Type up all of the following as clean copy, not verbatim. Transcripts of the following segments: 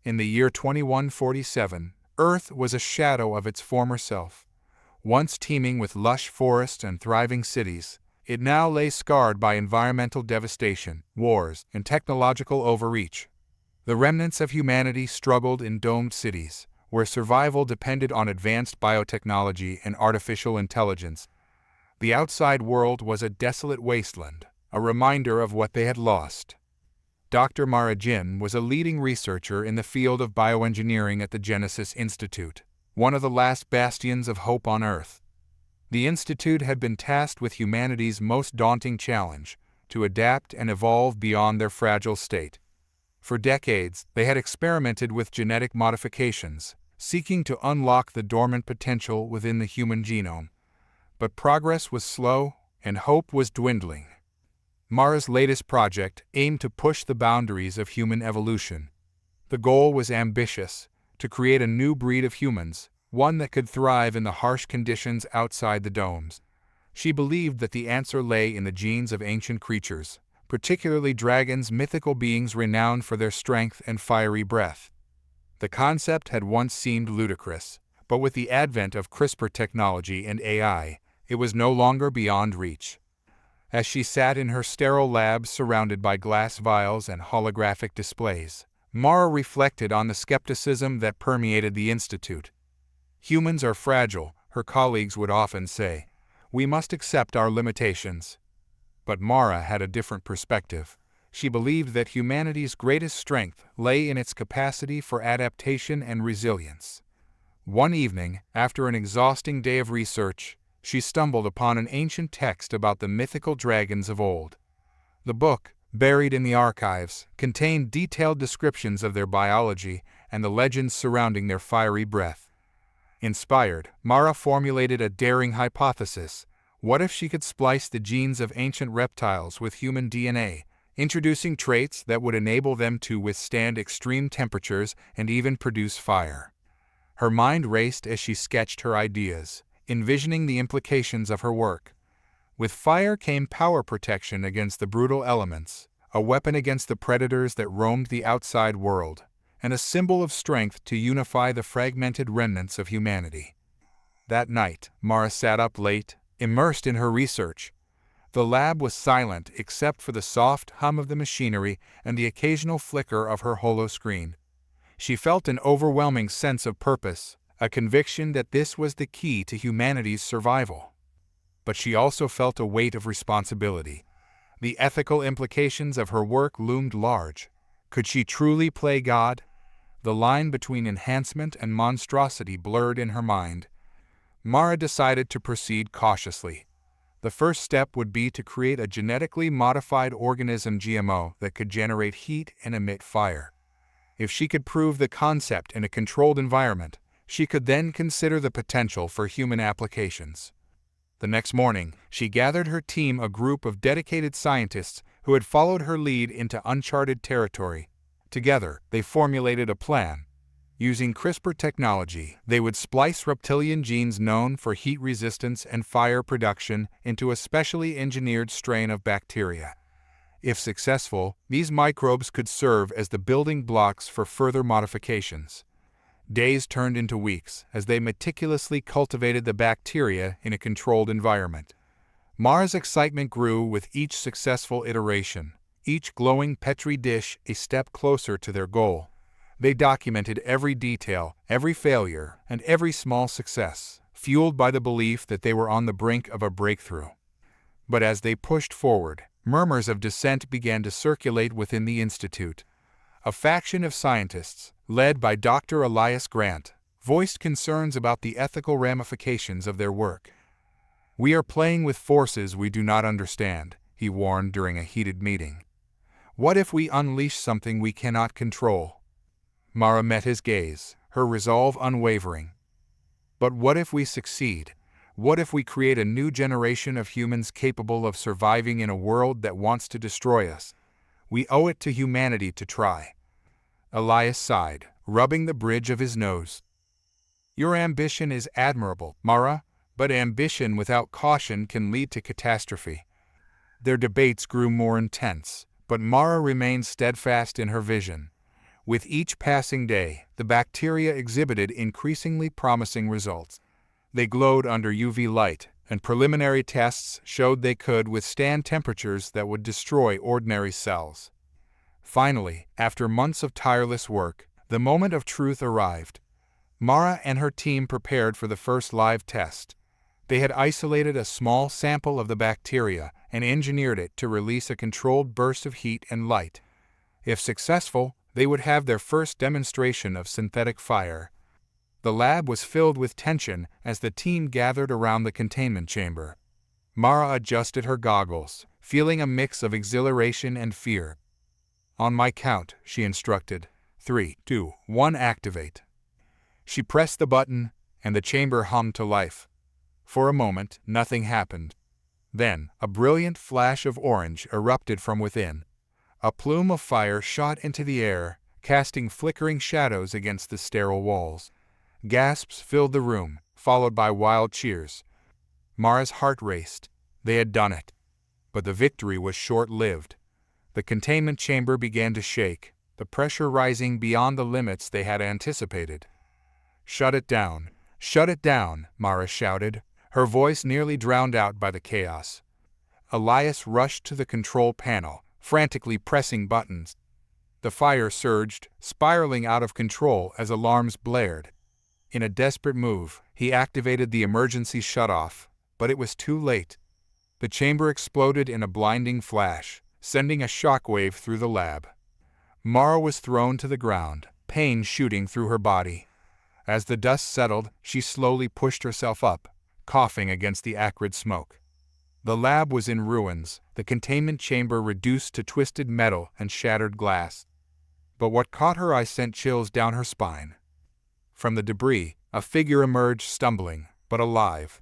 In the year 2147, Earth was a shadow of its former self. Once teeming with lush forests and thriving cities, it now lay scarred by environmental devastation, wars, and technological overreach. The remnants of humanity struggled in domed cities, where survival depended on advanced biotechnology and artificial intelligence. The outside world was a desolate wasteland, a reminder of what they had lost. Dr. Mara Jin was a leading researcher in the field of bioengineering at the Genesis Institute, one of the last bastions of hope on Earth. The Institute had been tasked with humanity's most daunting challenge, to adapt and evolve beyond their fragile state. For decades, they had experimented with genetic modifications, seeking to unlock the dormant potential within the human genome. But progress was slow, and hope was dwindling. Mara's latest project aimed to push the boundaries of human evolution. The goal was ambitious: to create a new breed of humans, one that could thrive in the harsh conditions outside the domes. She believed that the answer lay in the genes of ancient creatures, particularly dragons, mythical beings renowned for their strength and fiery breath. The concept had once seemed ludicrous, but with the advent of CRISPR technology and AI, it was no longer beyond reach. As she sat in her sterile lab surrounded by glass vials and holographic displays, Mara reflected on the skepticism that permeated the Institute. "Humans are fragile," her colleagues would often say. "We must accept our limitations." But Mara had a different perspective. She believed that humanity's greatest strength lay in its capacity for adaptation and resilience. One evening, after an exhausting day of research, she stumbled upon an ancient text about the mythical dragons of old. The book, buried in the archives, contained detailed descriptions of their biology and the legends surrounding their fiery breath. Inspired, Mara formulated a daring hypothesis. What if she could splice the genes of ancient reptiles with human DNA, introducing traits that would enable them to withstand extreme temperatures and even produce fire? Her mind raced as she sketched her ideas, envisioning the implications of her work. With fire came power protection against the brutal elements, a weapon against the predators that roamed the outside world, and a symbol of strength to unify the fragmented remnants of humanity. That night, Mara sat up late, immersed in her research. The lab was silent except for the soft hum of the machinery and the occasional flicker of her holoscreen. She felt an overwhelming sense of purpose, a conviction that this was the key to humanity's survival. But she also felt a weight of responsibility. The ethical implications of her work loomed large. Could she truly play God? The line between enhancement and monstrosity blurred in her mind. Mara decided to proceed cautiously. The first step would be to create a genetically modified organism GMO that could generate heat and emit fire. If she could prove the concept in a controlled environment, she could then consider the potential for human applications. The next morning, she gathered her team, a group of dedicated scientists who had followed her lead into uncharted territory. Together, they formulated a plan. Using CRISPR technology, they would splice reptilian genes known for heat resistance and fire production into a specially engineered strain of bacteria. If successful, these microbes could serve as the building blocks for further modifications. Days turned into weeks as they meticulously cultivated the bacteria in a controlled environment. Mara's excitement grew with each successful iteration, each glowing Petri dish a step closer to their goal. They documented every detail, every failure, and every small success, fueled by the belief that they were on the brink of a breakthrough. But as they pushed forward, murmurs of dissent began to circulate within the Institute. A faction of scientists, led by Dr. Elias Grant, voiced concerns about the ethical ramifications of their work. "We are playing with forces we do not understand," he warned during a heated meeting. "What if we unleash something we cannot control?" Mara met his gaze, her resolve unwavering. "But what if we succeed? What if we create a new generation of humans capable of surviving in a world that wants to destroy us? We owe it to humanity to try." Elias sighed, rubbing the bridge of his nose. "Your ambition is admirable, Mara, but ambition without caution can lead to catastrophe." Their debates grew more intense, but Mara remained steadfast in her vision. With each passing day, the bacteria exhibited increasingly promising results. They glowed under UV light, and preliminary tests showed they could withstand temperatures that would destroy ordinary cells. Finally, after months of tireless work, the moment of truth arrived. Mara and her team prepared for the first live test. They had isolated a small sample of the bacteria and engineered it to release a controlled burst of heat and light. If successful, they would have their first demonstration of synthetic fire. The lab was filled with tension as the team gathered around the containment chamber. Mara adjusted her goggles, feeling a mix of exhilaration and fear. "On my count," she instructed. 3, 2, 1, activate. She pressed the button, and the chamber hummed to life. For a moment, nothing happened. Then, a brilliant flash of orange erupted from within. A plume of fire shot into the air, casting flickering shadows against the sterile walls. Gasps filled the room, followed by wild cheers. Mara's heart raced. They had done it. But the victory was short-lived. The containment chamber began to shake, the pressure rising beyond the limits they had anticipated. "Shut it down! Shut it down!" Mara shouted, her voice nearly drowned out by the chaos. Elias rushed to the control panel, frantically pressing buttons. The fire surged, spiraling out of control as alarms blared. In a desperate move, he activated the emergency shutoff, but it was too late. The chamber exploded in a blinding flash, sending a shockwave through the lab. Mara was thrown to the ground, pain shooting through her body. As the dust settled, she slowly pushed herself up, coughing against the acrid smoke. The lab was in ruins, the containment chamber reduced to twisted metal and shattered glass. But what caught her eye sent chills down her spine. From the debris, a figure emerged, stumbling, but alive.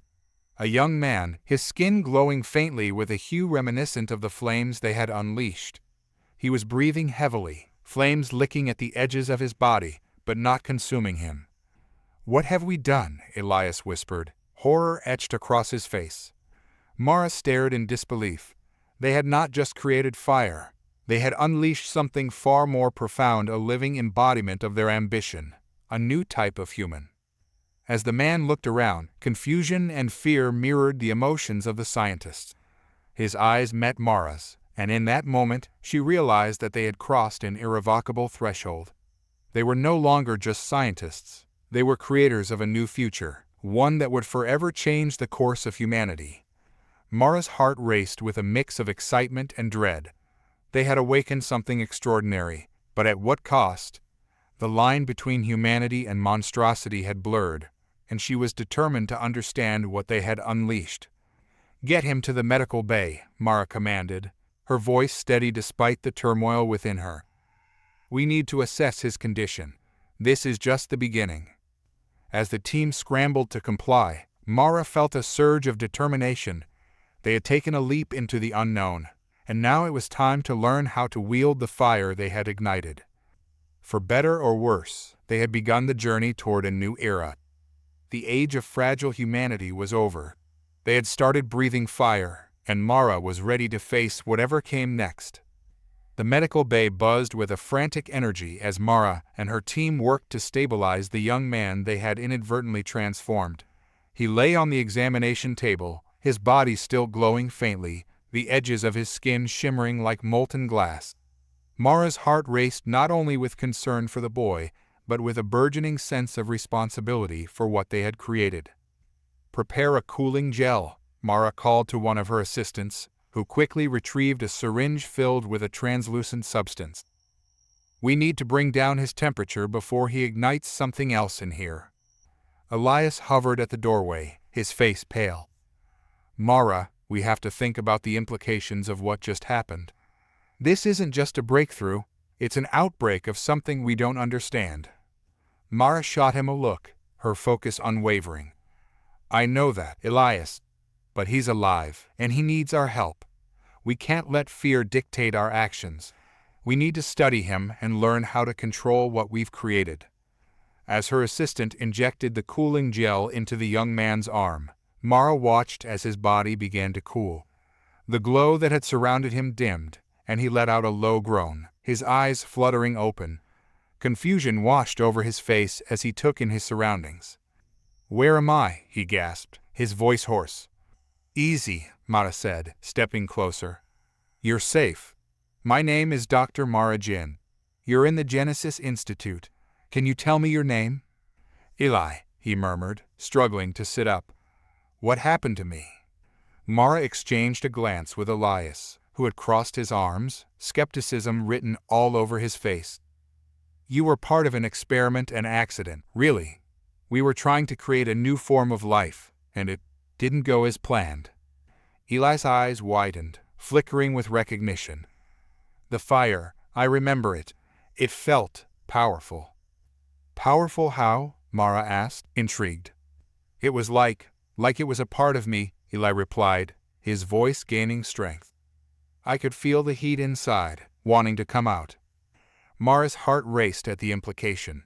A young man, his skin glowing faintly with a hue reminiscent of the flames they had unleashed. He was breathing heavily, flames licking at the edges of his body, but not consuming him. "What have we done?" Elias whispered, horror etched across his face. Mara stared in disbelief. They had not just created fire. They had unleashed something far more profound, a living embodiment of their ambition, a new type of human. As the man looked around, confusion and fear mirrored the emotions of the scientists. His eyes met Mara's, and in that moment, she realized that they had crossed an irrevocable threshold. They were no longer just scientists. They were creators of a new future, one that would forever change the course of humanity. Mara's heart raced with a mix of excitement and dread. They had awakened something extraordinary, but at what cost? The line between humanity and monstrosity had blurred, and she was determined to understand what they had unleashed. "Get him to the medical bay," Mara commanded, her voice steady despite the turmoil within her. "We need to assess his condition. This is just the beginning." As the team scrambled to comply, Mara felt a surge of determination. They had taken a leap into the unknown, and now it was time to learn how to wield the fire they had ignited. For better or worse, they had begun the journey toward a new era. The age of fragile humanity was over. They had started breathing fire, and Mara was ready to face whatever came next. The medical bay buzzed with a frantic energy as Mara and her team worked to stabilize the young man they had inadvertently transformed. He lay on the examination table, his body still glowing faintly, the edges of his skin shimmering like molten glass. Mara's heart raced not only with concern for the boy, but with a burgeoning sense of responsibility for what they had created. "Prepare a cooling gel," Mara called to one of her assistants, who quickly retrieved a syringe filled with a translucent substance. "We need to bring down his temperature before he ignites something else in here." Elias hovered at the doorway, his face pale. "Mara, we have to think about the implications of what just happened. This isn't just a breakthrough, it's an outbreak of something we don't understand." Mara shot him a look, her focus unwavering. "I know that, Elias. But he's alive, and he needs our help. We can't let fear dictate our actions. We need to study him and learn how to control what we've created." As her assistant injected the cooling gel into the young man's arm, Mara watched as his body began to cool. The glow that had surrounded him dimmed, and he let out a low groan, his eyes fluttering open. Confusion washed over his face as he took in his surroundings. "Where am I?" he gasped, his voice hoarse. "Easy," Mara said, stepping closer. "You're safe. My name is Dr. Mara Jin. You're in the Genesis Institute. Can you tell me your name?" "Eli," he murmured, struggling to sit up. "What happened to me?" Mara exchanged a glance with Elias, who had crossed his arms, skepticism written all over his face. "You were part of an experiment and accident, really. We were trying to create a new form of life, and it didn't go as planned." Eli's eyes widened, flickering with recognition. "The fire, I remember it. It felt powerful." "Powerful how?" Mara asked, intrigued. "It was like it was a part of me," Eli replied, his voice gaining strength. "I could feel the heat inside, wanting to come out." Mara's heart raced at the implication.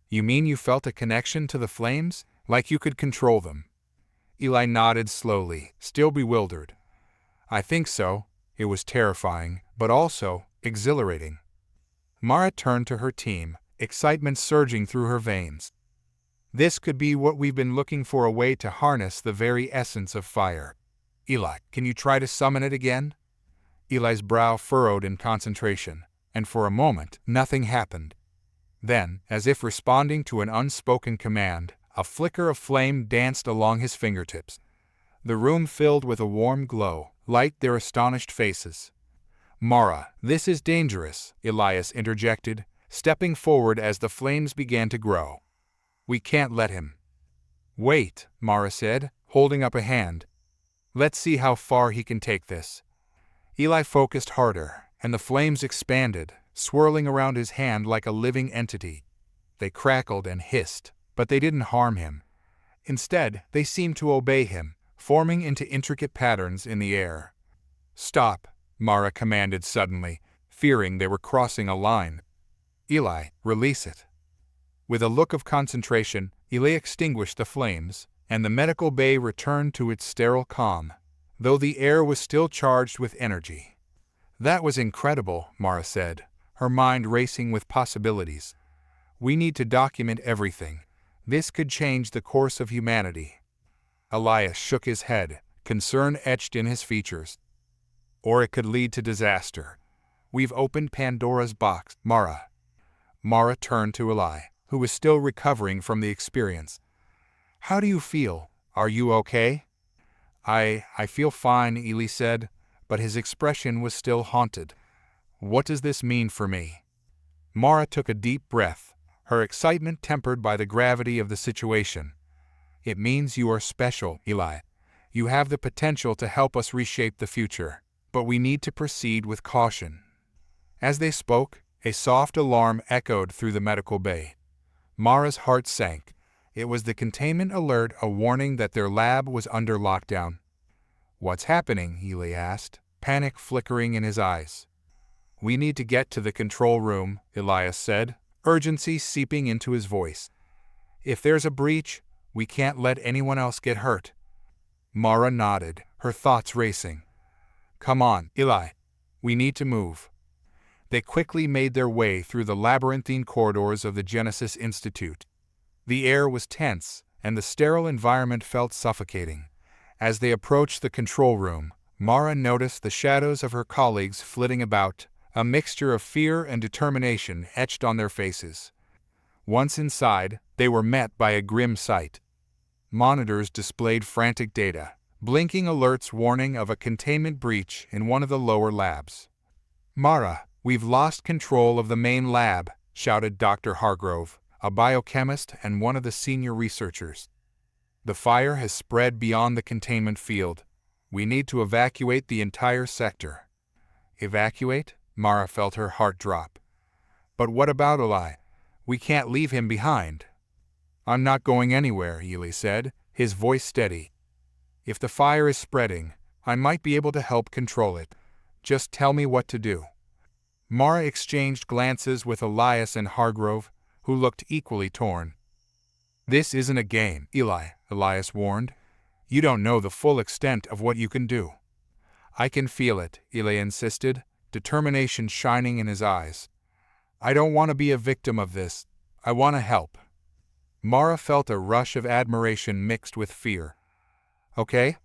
"You mean you felt a connection to the flames, like you could control them?" Eli nodded slowly, still bewildered. "I think so. It was terrifying, but also exhilarating." Mara turned to her team, excitement surging through her veins. "This could be what we've been looking for, a way to harness the very essence of fire. Eli, can you try to summon it again?" Eli's brow furrowed in concentration, and for a moment nothing happened. Then, as if responding to an unspoken command, a flicker of flame danced along his fingertips. The room filled with a warm glow, light their astonished faces. "Mara, this is dangerous," Elias interjected, stepping forward as the flames began to grow. "We can't let him." "Wait," Mara said, holding up a hand. "Let's see how far he can take this." Eli focused harder, and the flames expanded, swirling around his hand like a living entity. They crackled and hissed, but they didn't harm him. Instead, they seemed to obey him, forming into intricate patterns in the air. "Stop," Mara commanded suddenly, fearing they were crossing a line. "Eli, release it." With a look of concentration, Eli extinguished the flames, and the medical bay returned to its sterile calm, though the air was still charged with energy. "That was incredible," Mara said, her mind racing with possibilities. "We need to document everything. This could change the course of humanity." Elias shook his head, concern etched in his features. "Or it could lead to disaster. We've opened Pandora's box, Mara." Mara turned to Eli, who was still recovering from the experience. "How do you feel? Are you okay?" I feel fine," Eli said, but his expression was still haunted. "What does this mean for me?" Mara took a deep breath, her excitement tempered by the gravity of the situation. "It means you are special, Eli. You have the potential to help us reshape the future, but we need to proceed with caution." As they spoke, a soft alarm echoed through the medical bay. Mara's heart sank. It was the containment alert, a warning that their lab was under lockdown. "What's happening?" Eli asked, panic flickering in his eyes. "We need to get to the control room," Elias said, urgency seeping into his voice. "If there's a breach, we can't let anyone else get hurt." Mara nodded, her thoughts racing. "Come on, Eli. We need to move." They quickly made their way through the labyrinthine corridors of the Genesis Institute. The air was tense, and the sterile environment felt suffocating. As they approached the control room, Mara noticed the shadows of her colleagues flitting about, a mixture of fear and determination etched on their faces. Once inside, they were met by a grim sight. Monitors displayed frantic data, blinking alerts warning of a containment breach in one of the lower labs. "Mara, we've lost control of the main lab," shouted Dr. Hargrove, a biochemist and one of the senior researchers. "The fire has spread beyond the containment field. We need to evacuate the entire sector." "Evacuate?" Mara felt her heart drop. "But what about Eli? We can't leave him behind." "I'm not going anywhere," Eli said, his voice steady. "If the fire is spreading, I might be able to help control it. Just tell me what to do." Mara exchanged glances with Elias and Hargrove, who looked equally torn. "This isn't a game, Eli," Elias warned. "You don't know the full extent of what you can do." "I can feel it," Eli insisted, determination shining in his eyes. I don't want to be a victim of this. I want to help. Mara felt a rush of admiration mixed with fear. Okay?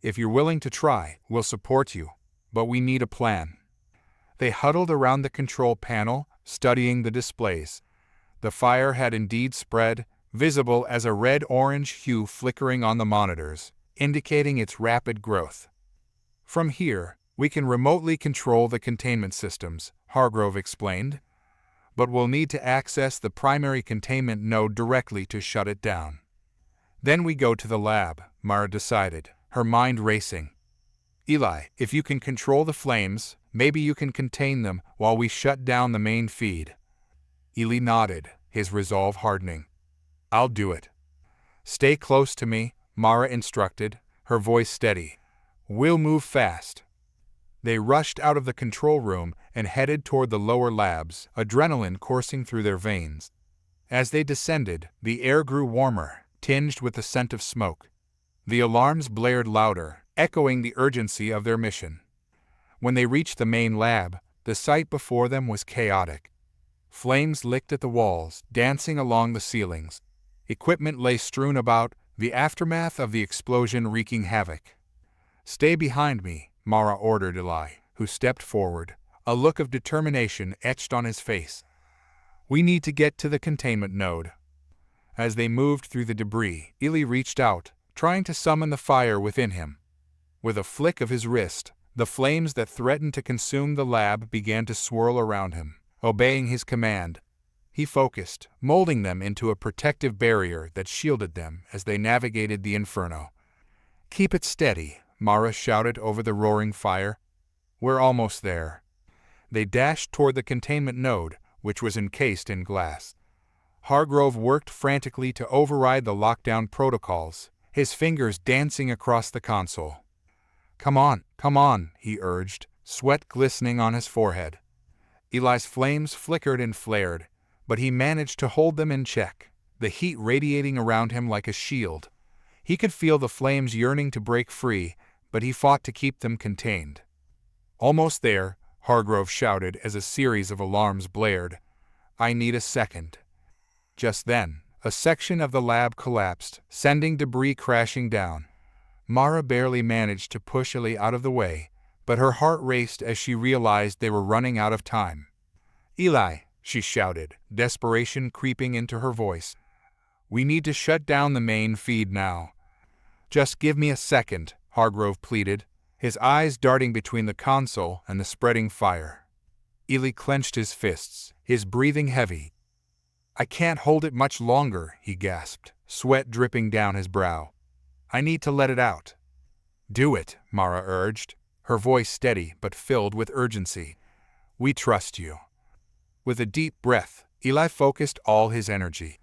If you're willing to try, we'll support you. But we need a plan. They huddled around the control panel, studying the displays. The fire had indeed spread, visible as a red-orange hue flickering on the monitors, indicating its rapid growth. From here, we can remotely control the containment systems, Hargrove explained. But we'll need to access the primary containment node directly to shut it down. Then we go to the lab, Mara decided, her mind racing. Eli, if you can control the flames, maybe you can contain them while we shut down the main feed. Eli nodded, his resolve hardening. I'll do it. Stay close to me, Mara instructed, her voice steady. We'll move fast. They rushed out of the control room and headed toward the lower labs, adrenaline coursing through their veins. As they descended, the air grew warmer, tinged with the scent of smoke. The alarms blared louder, echoing the urgency of their mission. When they reached the main lab, the sight before them was chaotic. Flames licked at the walls, dancing along the ceilings. Equipment lay strewn about, the aftermath of the explosion wreaking havoc. Stay behind me, Mara ordered Eli, who stepped forward, a look of determination etched on his face. We need to get to the containment node. As they moved through the debris, Eli reached out, trying to summon the fire within him. With a flick of his wrist, the flames that threatened to consume the lab began to swirl around him, obeying his command. He focused, molding them into a protective barrier that shielded them as they navigated the inferno. Keep it steady, Mara shouted over the roaring fire. We're almost there. They dashed toward the containment node, which was encased in glass. Hargrove worked frantically to override the lockdown protocols, his fingers dancing across the console. Come on, he urged, sweat glistening on his forehead. Eli's flames flickered and flared, but he managed to hold them in check, the heat radiating around him like a shield. He could feel the flames yearning to break free, but he fought to keep them contained. Almost there, Hargrove shouted as a series of alarms blared. I need a second. Just then, a section of the lab collapsed, sending debris crashing down. Mara barely managed to push Eli out of the way, but her heart raced as she realized they were running out of time. Eli, she shouted, desperation creeping into her voice. We need to shut down the main feed now. Just give me a second, Hargrove pleaded, his eyes darting between the console and the spreading fire. Eli clenched his fists, his breathing heavy. I can't hold it much longer, he gasped, sweat dripping down his brow. I need to let it out. Do it, Mara urged, her voice steady but filled with urgency. We trust you. With a deep breath, Eli focused all his energy.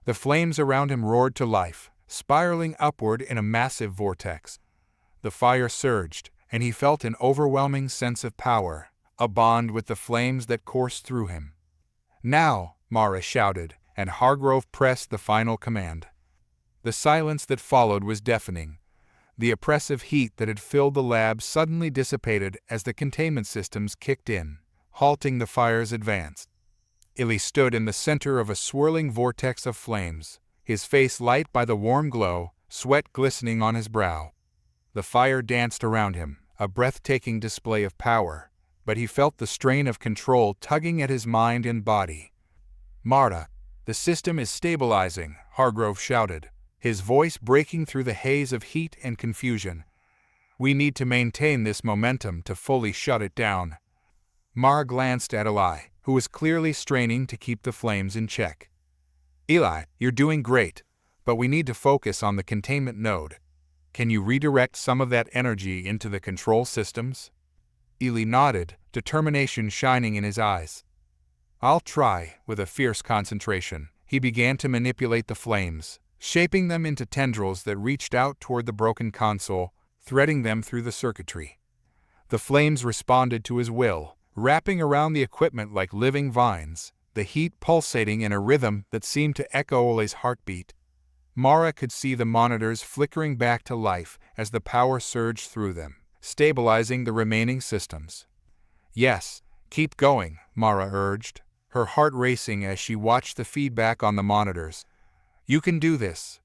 The flames around him roared to life, spiraling upward in a massive vortex. The fire surged, and he felt an overwhelming sense of power, a bond with the flames that coursed through him. Now, Mara shouted, and Hargrove pressed the final command. The silence that followed was deafening. The oppressive heat that had filled the lab suddenly dissipated as the containment systems kicked in, halting the fire's advance. Eli stood in the center of a swirling vortex of flames, his face light by the warm glow, sweat glistening on his brow. The fire danced around him, a breathtaking display of power, but he felt the strain of control tugging at his mind and body. Marta, the system is stabilizing, Hargrove shouted, his voice breaking through the haze of heat and confusion. We need to maintain this momentum to fully shut it down. Mara glanced at Eli, who was clearly straining to keep the flames in check. Eli, you're doing great, but we need to focus on the containment node. Can you redirect some of that energy into the control systems? Eli nodded, determination shining in his eyes. I'll try, with a fierce concentration. He began to manipulate the flames, shaping them into tendrils that reached out toward the broken console, threading them through the circuitry. The flames responded to his will, wrapping around the equipment like living vines, the heat pulsating in a rhythm that seemed to echo Eli's heartbeat. Mara could see the monitors flickering back to life as the power surged through them, stabilizing the remaining systems. Yes, keep going, Mara urged, her heart racing as she watched the feedback on the monitors. "You can do this."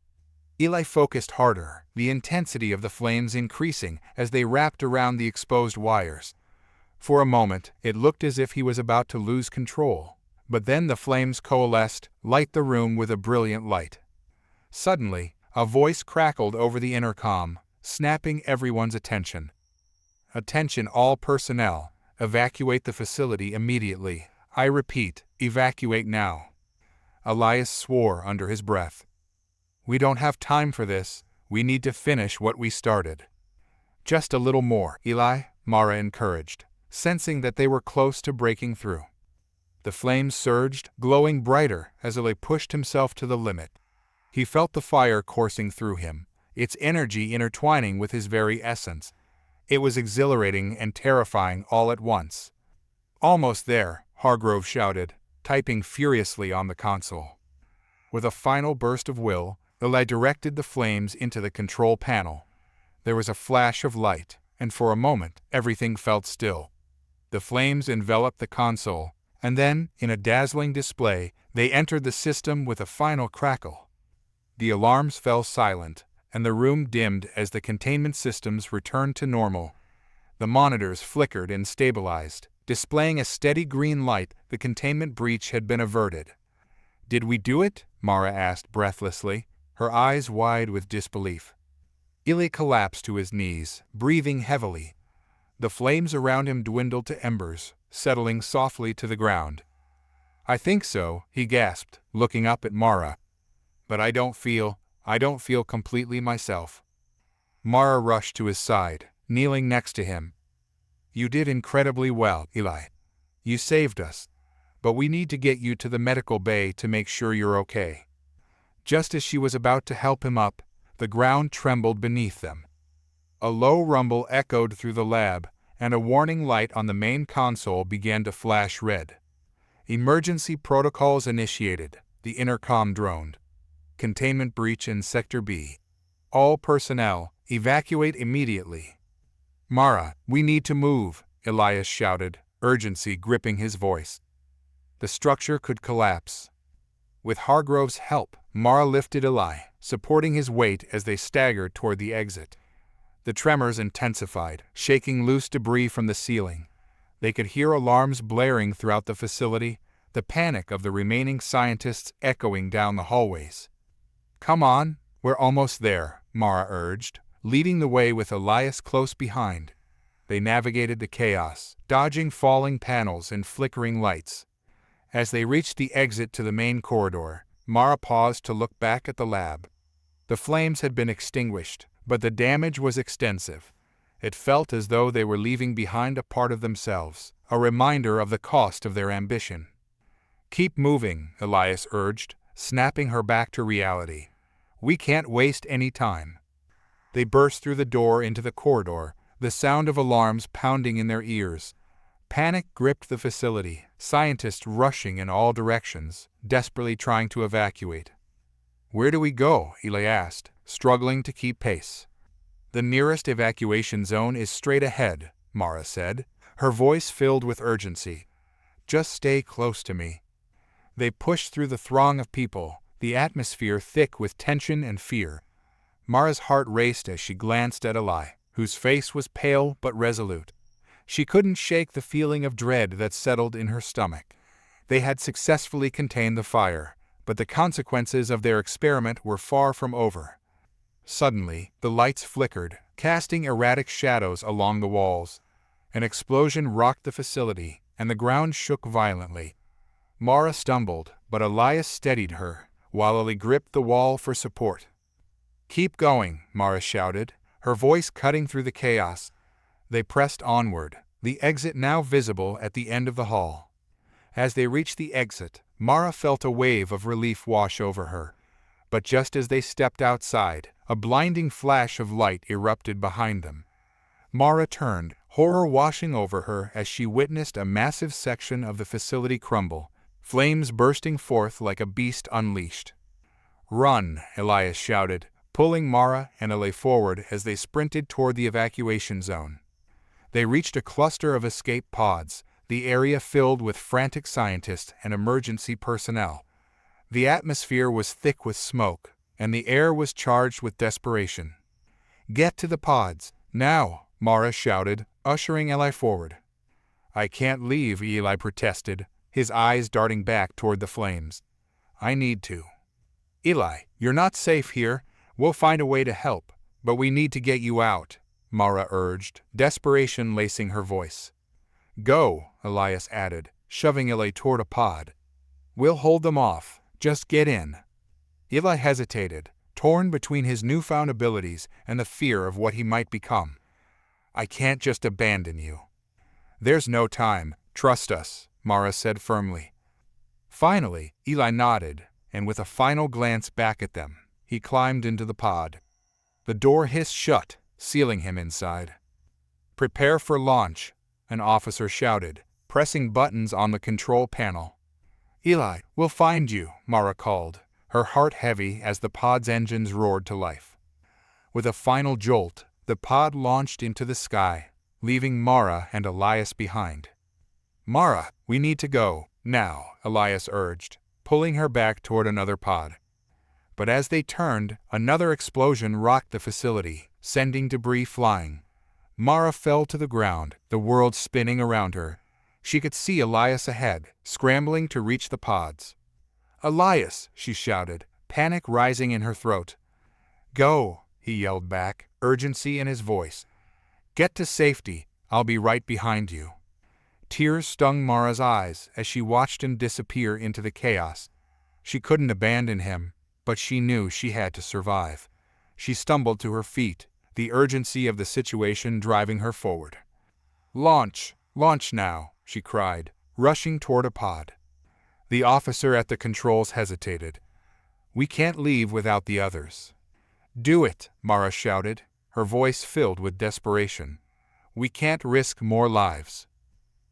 Eli focused harder, the intensity of the flames increasing as they wrapped around the exposed wires. For a moment, it looked as if he was about to lose control, but then the flames coalesced, light the room with a brilliant light. Suddenly, a voice crackled over the intercom, snapping everyone's attention. "Attention all personnel, evacuate the facility immediately. I repeat, evacuate now." Elias swore under his breath. "We don't have time for this. We need to finish what we started." "Just a little more, Eli," Mara encouraged, sensing that they were close to breaking through. The flames surged, glowing brighter as Eli pushed himself to the limit. He felt the fire coursing through him, its energy intertwining with his very essence. It was exhilarating and terrifying all at once. "Almost there," Hargrove shouted, typing furiously on the console. With a final burst of will, Eli directed the flames into the control panel. There was a flash of light, and for a moment, everything felt still. The flames enveloped the console, and then, in a dazzling display, they entered the system with a final crackle. The alarms fell silent, and the room dimmed as the containment systems returned to normal. The monitors flickered and stabilized, displaying a steady green light. The containment breach had been averted. "Did we do it?" Mara asked breathlessly, her eyes wide with disbelief. Eli collapsed to his knees, breathing heavily. The flames around him dwindled to embers, settling softly to the ground. "I think so," he gasped, looking up at Mara. "But I don't feel completely myself." Mara rushed to his side, kneeling next to him. "You did incredibly well, Eli. You saved us. But we need to get you to the medical bay to make sure you're okay." Just as she was about to help him up, the ground trembled beneath them. A low rumble echoed through the lab, and a warning light on the main console began to flash red. "Emergency protocols initiated," the intercom droned. "Containment breach in Sector B. All personnel, evacuate immediately." "Mara, we need to move," Elias shouted, urgency gripping his voice. The structure could collapse. With Hargrove's help, Mara lifted Eli, supporting his weight as they staggered toward the exit. The tremors intensified, shaking loose debris from the ceiling. They could hear alarms blaring throughout the facility, the panic of the remaining scientists echoing down the hallways. "Come on, we're almost there," Mara urged, leading the way with Elias close behind. They navigated the chaos, dodging falling panels and flickering lights. As they reached the exit to the main corridor, Mara paused to look back at the lab. The flames had been extinguished, but the damage was extensive. It felt as though they were leaving behind a part of themselves, a reminder of the cost of their ambition. "Keep moving," Elias urged, snapping her back to reality. "We can't waste any time." They burst through the door into the corridor, the sound of alarms pounding in their ears. Panic gripped the facility, scientists rushing in all directions, desperately trying to evacuate. "Where do we go?" Eli asked, struggling to keep pace. "The nearest evacuation zone is straight ahead," Mara said, her voice filled with urgency. "Just stay close to me." They pushed through the throng of people, the atmosphere thick with tension and fear. Mara's heart raced as she glanced at Eli, whose face was pale but resolute. She couldn't shake the feeling of dread that settled in her stomach. They had successfully contained the fire, but the consequences of their experiment were far from over. Suddenly, the lights flickered, casting erratic shadows along the walls. An explosion rocked the facility, and the ground shook violently. Mara stumbled, but Elias steadied her, while Eli gripped the wall for support. "Keep going," Mara shouted, her voice cutting through the chaos. They pressed onward, the exit now visible at the end of the hall. As they reached the exit, Mara felt a wave of relief wash over her. But just as they stepped outside, a blinding flash of light erupted behind them. Mara turned, horror washing over her as she witnessed a massive section of the facility crumble, flames bursting forth like a beast unleashed. "Run," Elias shouted, pulling Mara and Eli forward as they sprinted toward the evacuation zone. They reached a cluster of escape pods, the area filled with frantic scientists and emergency personnel. The atmosphere was thick with smoke, and the air was charged with desperation. "Get to the pods, now!" Mara shouted, ushering Eli forward. "I can't leave," Eli protested, his eyes darting back toward the flames. "I need to." "Eli, you're not safe here. We'll find a way to help, but we need to get you out," Mara urged, desperation lacing her voice. "Go," Elias added, shoving Eli toward a pod. "We'll hold them off. Just get in." Eli hesitated, torn between his newfound abilities and the fear of what he might become. "I can't just abandon you." "There's no time. Trust us," Mara said firmly. Finally, Eli nodded, and with a final glance back at them, he climbed into the pod. The door hissed shut, sealing him inside. "Prepare for launch," an officer shouted, pressing buttons on the control panel. "Eli, we'll find you," Mara called, her heart heavy as the pod's engines roared to life. With a final jolt, the pod launched into the sky, leaving Mara and Elias behind. "Mara, we need to go, now," Elias urged, pulling her back toward another pod. But as they turned, another explosion rocked the facility, sending debris flying. Mara fell to the ground, the world spinning around her. She could see Elias ahead, scrambling to reach the pods. "Elias!" she shouted, panic rising in her throat. "Go!" he yelled back, urgency in his voice. "Get to safety. I'll be right behind you." Tears stung Mara's eyes as she watched him disappear into the chaos. She couldn't abandon him, but she knew she had to survive. She stumbled to her feet, the urgency of the situation driving her forward. "Launch! Launch now!" she cried, rushing toward a pod. The officer at the controls hesitated. "We can't leave without the others." "Do it!" Mara shouted, her voice filled with desperation. "We can't risk more lives."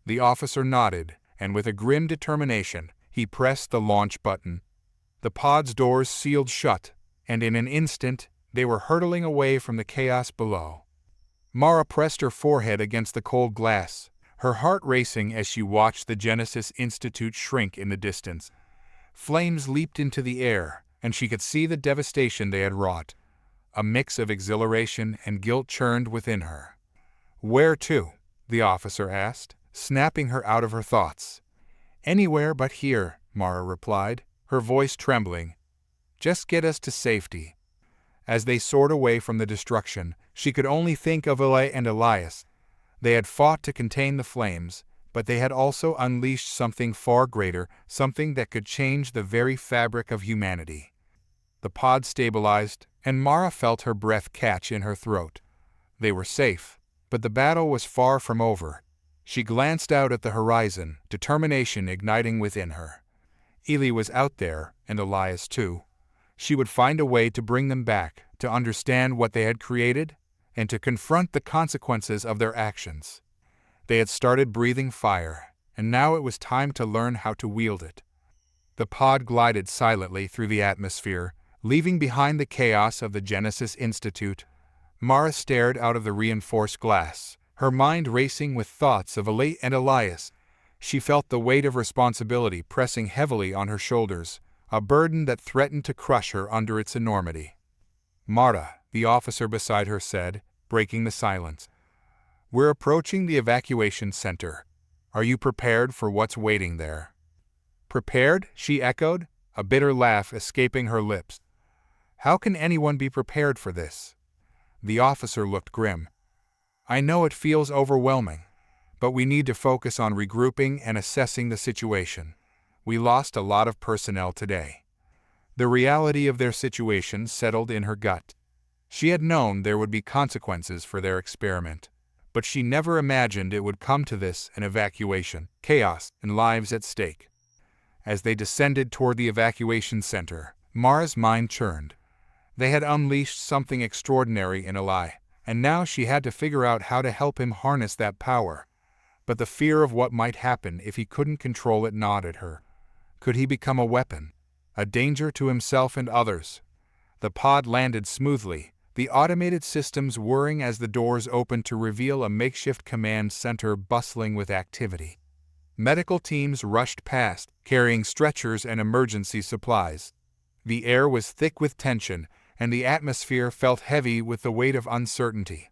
The officer nodded, and with a grim determination, he pressed the launch button. The pod's doors sealed shut, and in an instant, they were hurtling away from the chaos below. Mara pressed her forehead against the cold glass, her heart racing as she watched the Genesis Institute shrink in the distance. Flames leaped into the air, and she could see the devastation they had wrought. A mix of exhilaration and guilt churned within her. "Where to?" the officer asked, snapping her out of her thoughts. "Anywhere but here," Mara replied, her voice trembling. "Just get us to safety." As they soared away from the destruction, she could only think of Eli and Elias. They had fought to contain the flames, but they had also unleashed something far greater, something that could change the very fabric of humanity. The pod stabilized, and Mara felt her breath catch in her throat. They were safe, but the battle was far from over. She glanced out at the horizon, determination igniting within her. Eli was out there, and Elias too. She would find a way to bring them back, to understand what they had created, and to confront the consequences of their actions. They had started breathing fire, and now it was time to learn how to wield it. The pod glided silently through the atmosphere, leaving behind the chaos of the Genesis Institute. Mara stared out of the reinforced glass, her mind racing with thoughts of Eli and Elias. She felt the weight of responsibility pressing heavily on her shoulders, a burden that threatened to crush her under its enormity. "Mara," the officer beside her said, breaking the silence. "We're approaching the evacuation center. Are you prepared for what's waiting there?" "Prepared?" she echoed, a bitter laugh escaping her lips. "How can anyone be prepared for this?" The officer looked grim. "I know it feels overwhelming, but we need to focus on regrouping and assessing the situation. We lost a lot of personnel today." The reality of their situation settled in her gut. She had known there would be consequences for their experiment, but she never imagined it would come to this: an evacuation, chaos, and lives at stake. As they descended toward the evacuation center, Mara's mind churned. They had unleashed something extraordinary in Eli, and now she had to figure out how to help him harness that power. But the fear of what might happen if he couldn't control it gnawed at her. Could he become a weapon, a danger to himself and others? The pod landed smoothly, the automated systems whirring as the doors opened to reveal a makeshift command center bustling with activity. Medical teams rushed past, carrying stretchers and emergency supplies. The air was thick with tension, and the atmosphere felt heavy with the weight of uncertainty.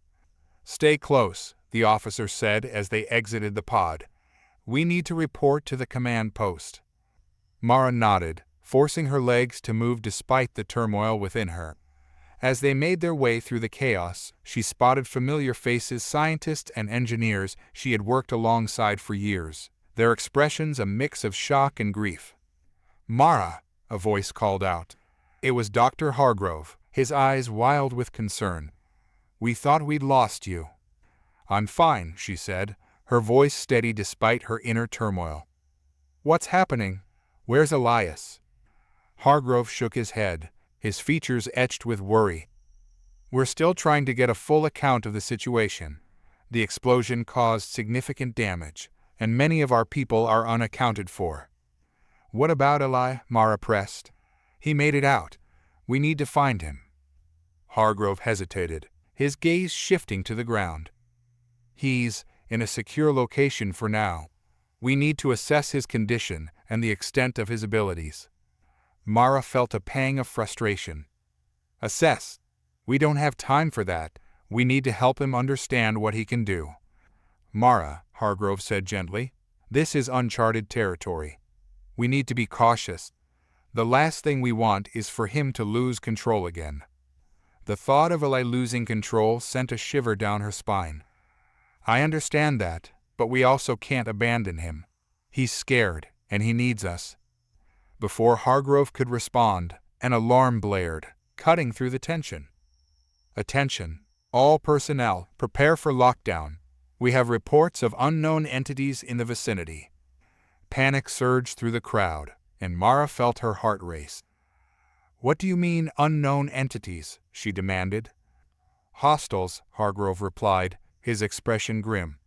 "Stay close," the officer said as they exited the pod. "We need to report to the command post." Mara nodded, forcing her legs to move despite the turmoil within her. As they made their way through the chaos, she spotted familiar faces, scientists and engineers she had worked alongside for years, their expressions a mix of shock and grief. "Mara," a voice called out. It was Dr. Hargrove, his eyes wild with concern. "We thought we'd lost you." "I'm fine," she said, her voice steady despite her inner turmoil. "What's happening? Where's Elias?" Hargrove shook his head, his features etched with worry. "We're still trying to get a full account of the situation. The explosion caused significant damage, and many of our people are unaccounted for." "What about Eli?" Mara pressed. "He made it out. We need to find him." Hargrove hesitated, his gaze shifting to the ground. "He's in a secure location for now. We need to assess his condition and the extent of his abilities." Mara felt a pang of frustration. "Assess? We don't have time for that. We need to help him understand what he can do." "Mara," Hargrove said gently, "this is uncharted territory. We need to be cautious. The last thing we want is for him to lose control again." The thought of Eli losing control sent a shiver down her spine. "I understand that, but we also can't abandon him. He's scared, and he needs us." Before Hargrove could respond, an alarm blared, cutting through the tension. "Attention, all personnel, prepare for lockdown. We have reports of unknown entities in the vicinity." Panic surged through the crowd, and Mara felt her heart race. "What do you mean, unknown entities?" she demanded. "Hostiles," Hargrove replied, his expression grim.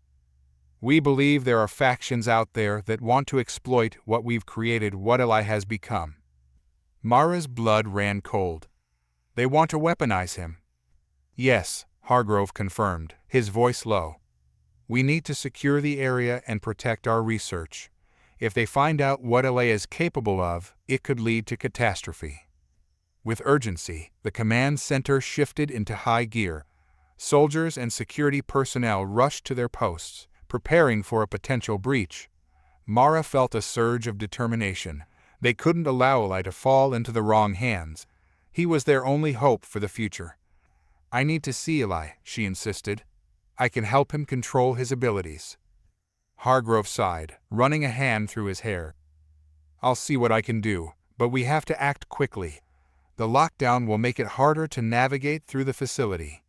"We believe there are factions out there that want to exploit what we've created, what Eli has become." Mara's blood ran cold. "They want to weaponize him." "Yes," Hargrove confirmed, his voice low. "We need to secure the area and protect our research. If they find out what Eli is capable of, it could lead to catastrophe." With urgency, the command center shifted into high gear. Soldiers and security personnel rushed to their posts, preparing for a potential breach. Mara felt a surge of determination. They couldn't allow Eli to fall into the wrong hands. He was their only hope for the future. "I need to see Eli," she insisted. "I can help him control his abilities." Hargrove sighed, running a hand through his hair. "I'll see what I can do, but we have to act quickly. The lockdown will make it harder to navigate through the facility."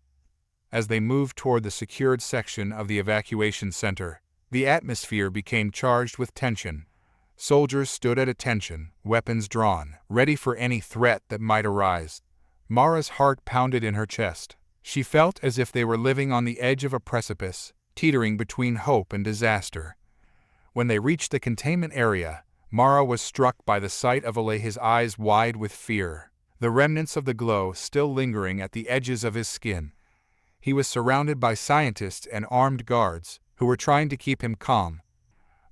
As they moved toward the secured section of the evacuation center, the atmosphere became charged with tension. Soldiers stood at attention, weapons drawn, ready for any threat that might arise. Mara's heart pounded in her chest. She felt as if they were living on the edge of a precipice, teetering between hope and disaster. When they reached the containment area, Mara was struck by the sight of Eli, his eyes wide with fear, the remnants of the glow still lingering at the edges of his skin. He was surrounded by scientists and armed guards, who were trying to keep him calm.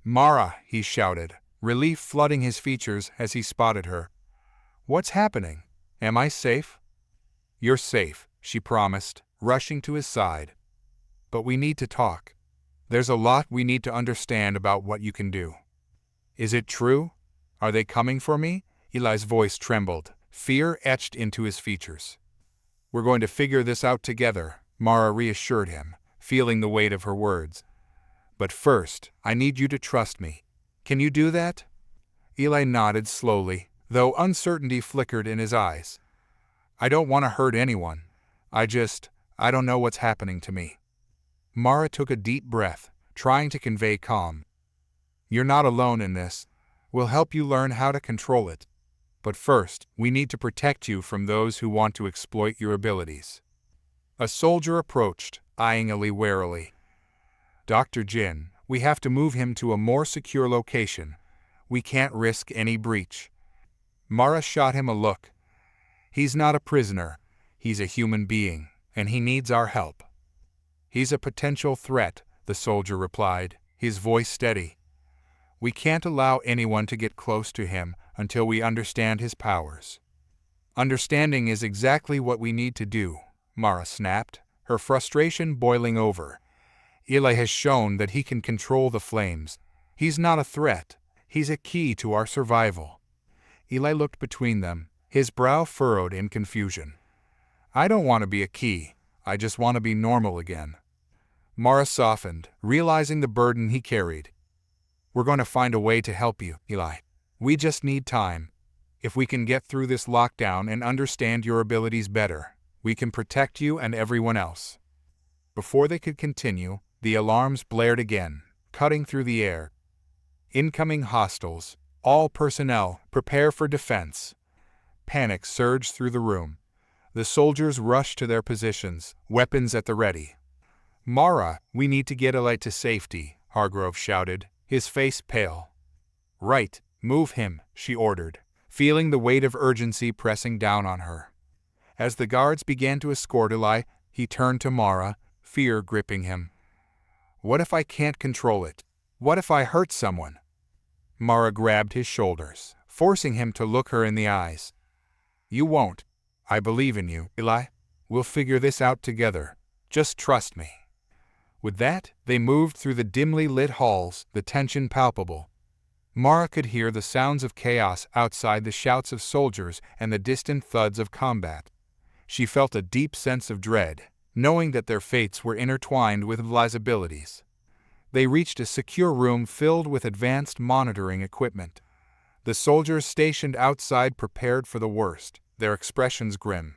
"Mara," he shouted, relief flooding his features as he spotted her. "What's happening? Am I safe?" "You're safe," she promised, rushing to his side. "But we need to talk. There's a lot we need to understand about what you can do." "Is it true? Are they coming for me?" Eli's voice trembled, fear etched into his features. "We're going to figure this out together," Mara reassured him, feeling the weight of her words. "But first, I need you to trust me. Can you do that?" Eli nodded slowly, though uncertainty flickered in his eyes. "I don't want to hurt anyone. I don't know what's happening to me." Mara took a deep breath, trying to convey calm. "You're not alone in this. We'll help you learn how to control it. But first, we need to protect you from those who want to exploit your abilities." A soldier approached, eyeing Eli warily. "Dr. Jin, we have to move him to a more secure location. We can't risk any breach." Mara shot him a look. "He's not a prisoner. He's a human being, and he needs our help." "He's a potential threat," the soldier replied, his voice steady. We can't allow anyone to get close to him until we understand his powers. Understanding is exactly what we need to do, Mara snapped, her frustration boiling over. Eli has shown that he can control the flames. He's not a threat. He's a key to our survival. Eli looked between them, his brow furrowed in confusion. I don't want to be a key. I just want to be normal again. Mara softened, realizing the burden he carried. We're going to find a way to help you, Eli. We just need time. If we can get through this lockdown and understand your abilities better, we can protect you and everyone else. Before they could continue, the alarms blared again, cutting through the air. Incoming hostiles. All personnel, prepare for defense. Panic surged through the room. The soldiers rushed to their positions, weapons at the ready. Mara, we need to get Eli to safety, Hargrove shouted, his face pale. Right, move him, she ordered, feeling the weight of urgency pressing down on her. As the guards began to escort Eli, he turned to Mara, fear gripping him. What if I can't control it? What if I hurt someone? Mara grabbed his shoulders, forcing him to look her in the eyes. You won't. I believe in you, Eli. We'll figure this out together. Just trust me. With that, they moved through the dimly lit halls, the tension palpable. Mara could hear the sounds of chaos outside, the shouts of soldiers and the distant thuds of combat. She felt a deep sense of dread, knowing that their fates were intertwined with Eli's abilities. They reached a secure room filled with advanced monitoring equipment. The soldiers stationed outside prepared for the worst, their expressions grim.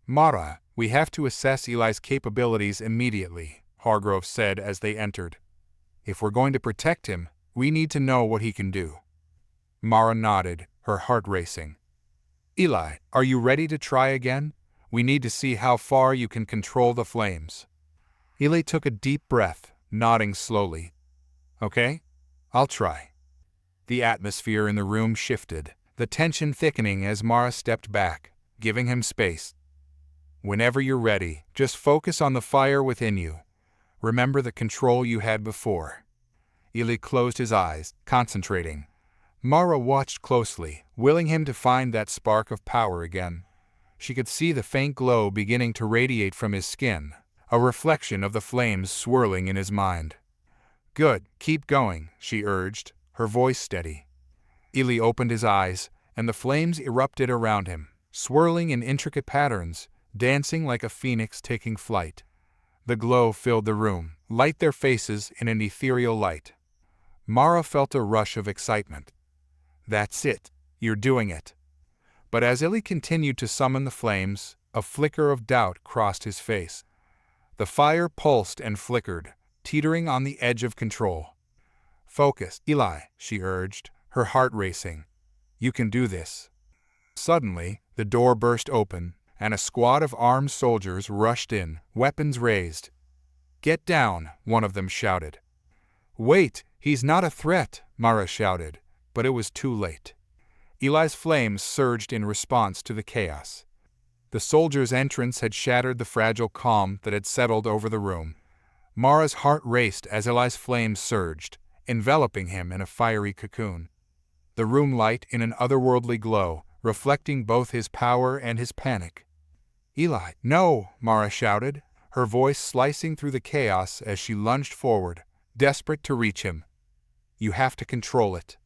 Mara, we have to assess Eli's capabilities immediately, Hargrove said as they entered. If we're going to protect him, we need to know what he can do. Mara nodded, her heart racing. Eli, are you ready to try again? We need to see how far you can control the flames. Eli took a deep breath, nodding slowly. Okay, I'll try. The atmosphere in the room shifted, the tension thickening as Mara stepped back, giving him space. Whenever you're ready, just focus on the fire within you. Remember the control you had before. Eli closed his eyes, concentrating. Mara watched closely, willing him to find that spark of power again. She could see the faint glow beginning to radiate from his skin, a reflection of the flames swirling in his mind. Good, keep going, she urged, her voice steady. Eli opened his eyes, and the flames erupted around him, swirling in intricate patterns, dancing like a phoenix taking flight. The glow filled the room, light their faces in an ethereal light. Mara felt a rush of excitement. That's it, you're doing it. But as Eli continued to summon the flames, a flicker of doubt crossed his face. The fire pulsed and flickered, teetering on the edge of control. Focus, Eli, she urged, her heart racing. You can do this. Suddenly, the door burst open, and a squad of armed soldiers rushed in, weapons raised. Get down, one of them shouted. Wait, he's not a threat, Mara shouted, but it was too late. Eli's flames surged in response to the chaos. The soldiers' entrance had shattered the fragile calm that had settled over the room. Mara's heart raced as Eli's flames surged, enveloping him in a fiery cocoon. The room light in an otherworldly glow, reflecting both his power and his panic. Eli, no, Mara shouted, her voice slicing through the chaos as she lunged forward, desperate to reach him. You have to control it.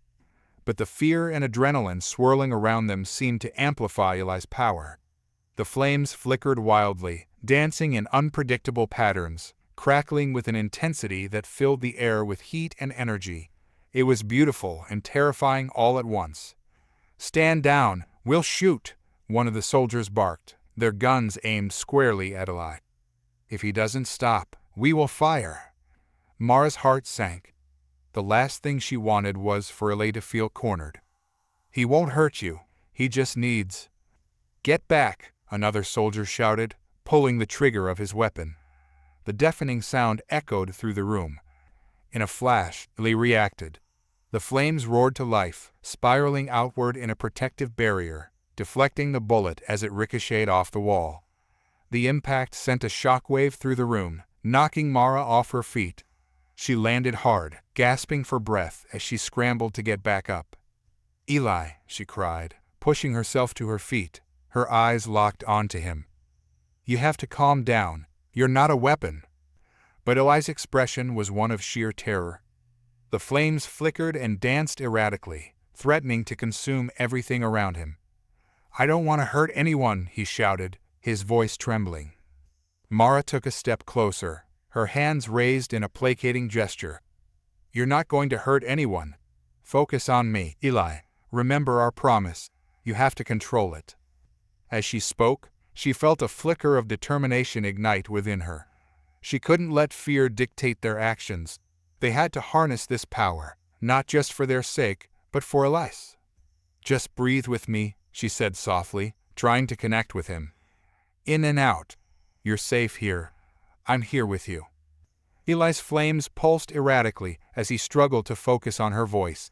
But the fear and adrenaline swirling around them seemed to amplify Eli's power. The flames flickered wildly, dancing in unpredictable patterns, crackling with an intensity that filled the air with heat and energy. It was beautiful and terrifying all at once. Stand down, we'll shoot, one of the soldiers barked, their guns aimed squarely at Eli. If he doesn't stop, we will fire. Mara's heart sank. The last thing she wanted was for Eli to feel cornered. He won't hurt you, he just needs. Get back, another soldier shouted, pulling the trigger of his weapon. The deafening sound echoed through the room. In a flash, Eli reacted. The flames roared to life, spiraling outward in a protective barrier, deflecting the bullet as it ricocheted off the wall. The impact sent a shockwave through the room, knocking Mara off her feet. She landed hard, gasping for breath as she scrambled to get back up. "Eli," she cried, pushing herself to her feet, her eyes locked onto him. "You have to calm down. You're not a weapon." But Eli's expression was one of sheer terror. The flames flickered and danced erratically, threatening to consume everything around him. "I don't want to hurt anyone," he shouted, his voice trembling. Mara took a step closer, her hands raised in a placating gesture. "You're not going to hurt anyone. Focus on me, Eli. Remember our promise. You have to control it." As she spoke, she felt a flicker of determination ignite within her. She couldn't let fear dictate their actions. They had to harness this power, not just for their sake, but for Eli's. "Just breathe with me," she said softly, trying to connect with him. "In and out. You're safe here. I'm here with you." Eli's flames pulsed erratically as he struggled to focus on her voice.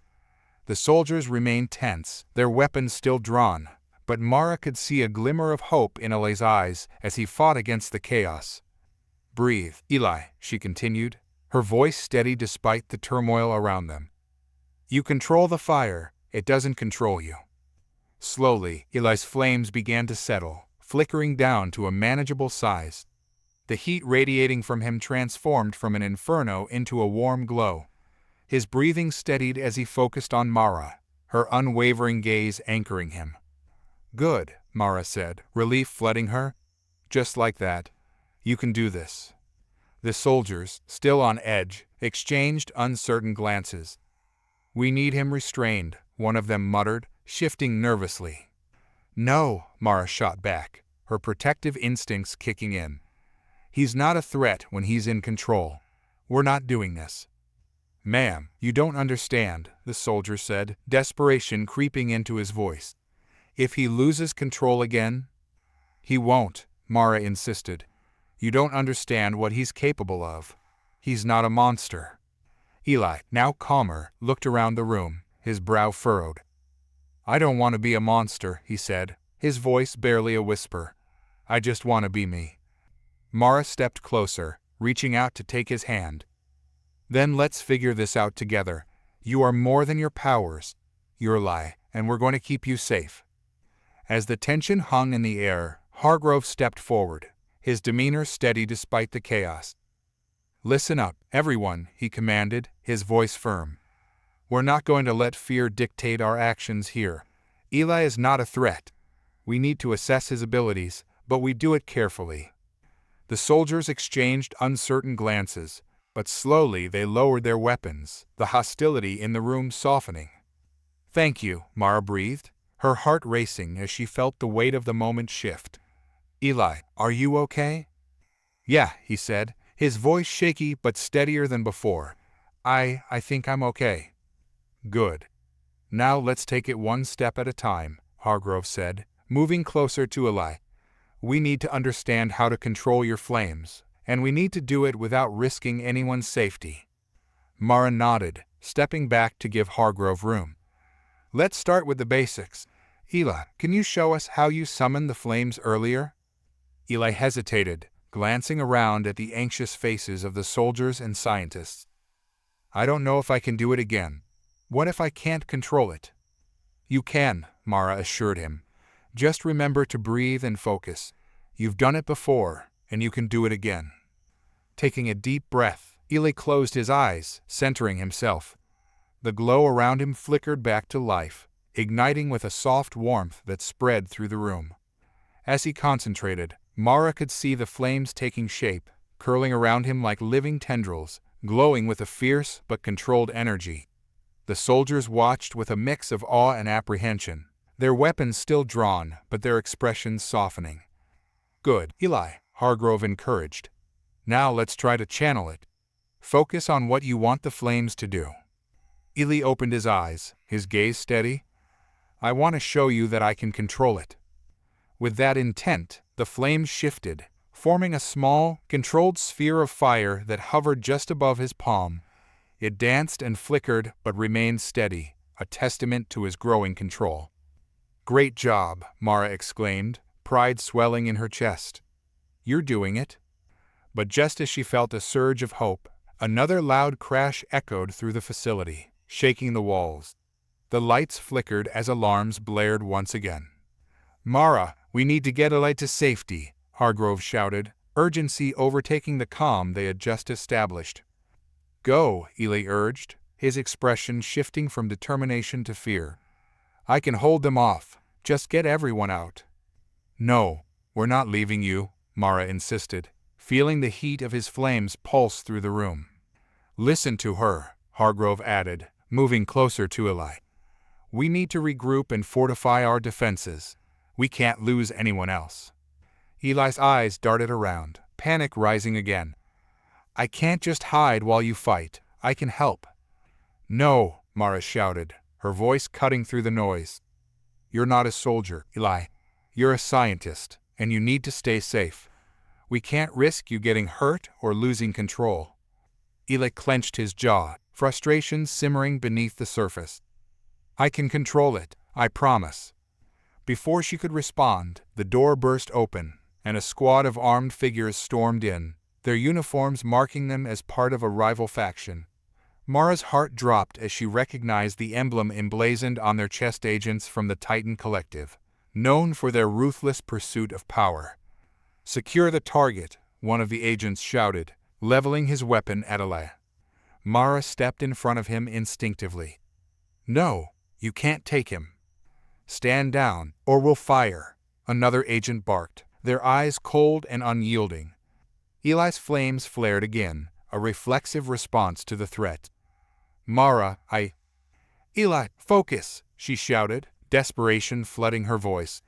The soldiers remained tense, their weapons still drawn, but Mara could see a glimmer of hope in Eli's eyes as he fought against the chaos. "Breathe, Eli," she continued, her voice steady despite the turmoil around them. "You control the fire, it doesn't control you." Slowly, Eli's flames began to settle, flickering down to a manageable size. The heat radiating from him transformed from an inferno into a warm glow. His breathing steadied as he focused on Mara, her unwavering gaze anchoring him. "Good," Mara said, relief flooding her. "Just like that. You can do this." The soldiers, still on edge, exchanged uncertain glances. "We need him restrained," one of them muttered, shifting nervously. "No," Mara shot back, her protective instincts kicking in. "He's not a threat when he's in control. We're not doing this." "Ma'am, you don't understand," the soldier said, desperation creeping into his voice. "If he loses control again—" "He won't," Mara insisted. "You don't understand what he's capable of. He's not a monster." Eli, now calmer, looked around the room, his brow furrowed. "I don't want to be a monster," he said, his voice barely a whisper. "I just want to be me." Mara stepped closer, reaching out to take his hand. "Then let's figure this out together. You are more than your powers. You're Eli, and we're going to keep you safe." As the tension hung in the air, Hargrove stepped forward, his demeanor steady despite the chaos. "Listen up, everyone," he commanded, his voice firm. "We're not going to let fear dictate our actions here. Eli is not a threat. We need to assess his abilities, but we do it carefully." The soldiers exchanged uncertain glances, but slowly they lowered their weapons, the hostility in the room softening. "Thank you," Mara breathed, her heart racing as she felt the weight of the moment shift. "Eli, are you okay?" "Yeah," he said, his voice shaky but steadier than before. I think I'm okay." "Good. Now let's take it one step at a time," Hargrove said, moving closer to Eli. "We need to understand how to control your flames, and we need to do it without risking anyone's safety." Mara nodded, stepping back to give Hargrove room. "Let's start with the basics. Eli, can you show us how you summoned the flames earlier?" Eli hesitated, glancing around at the anxious faces of the soldiers and scientists. "I don't know if I can do it again. What if I can't control it?" "You can," Mara assured him. "Just remember to breathe and focus. You've done it before, and you can do it again." Taking a deep breath, Eli closed his eyes, centering himself. The glow around him flickered back to life, igniting with a soft warmth that spread through the room. As he concentrated, Mara could see the flames taking shape, curling around him like living tendrils, glowing with a fierce but controlled energy. The soldiers watched with a mix of awe and apprehension, their weapons still drawn, but their expressions softening. "Good, Eli," Hargrove encouraged. "Now let's try to channel it. Focus on what you want the flames to do." Eli opened his eyes, his gaze steady. "I want to show you that I can control it." With that intent, the flames shifted, forming a small, controlled sphere of fire that hovered just above his palm. It danced and flickered but remained steady, a testament to his growing control. "Great job," Mara exclaimed, pride swelling in her chest. "You're doing it." But just as she felt a surge of hope, Another loud crash echoed through the facility, shaking the walls. The lights flickered as alarms blared once again. "Mara, we need to get Eli to safety," Hargrove shouted, urgency overtaking the calm they had just established. "Go," Eli urged, his expression shifting from determination to fear. "I can hold them off. Just get everyone out." "No, we're not leaving you," Mara insisted, feeling the heat of his flames pulse through the room. "Listen to her," Hargrove added, moving closer to Eli. "We need to regroup and fortify our defenses. We can't lose anyone else." Eli's eyes darted around, panic rising again. "I can't just hide while you fight. I can help." "No," Mara shouted, her voice cutting through the noise. "You're not a soldier, Eli. You're a scientist, and you need to stay safe. We can't risk you getting hurt or losing control." Eli clenched his jaw, frustration simmering beneath the surface. "I can control it, I promise." Before she could respond, the door burst open, and a squad of armed figures stormed in, their uniforms marking them as part of a rival faction. Mara's heart dropped as she recognized the emblem emblazoned on their chest: agents from the Titan Collective, known for their ruthless pursuit of power. "Secure the target," one of the agents shouted, leveling his weapon at Eli. Mara stepped in front of him instinctively. "No, you can't take him." "Stand down, or we'll fire," another agent barked, their eyes cold and unyielding. Eli's flames flared again, a reflexive response to the threat. "Mara, Eli, focus," she shouted, desperation flooding her voice.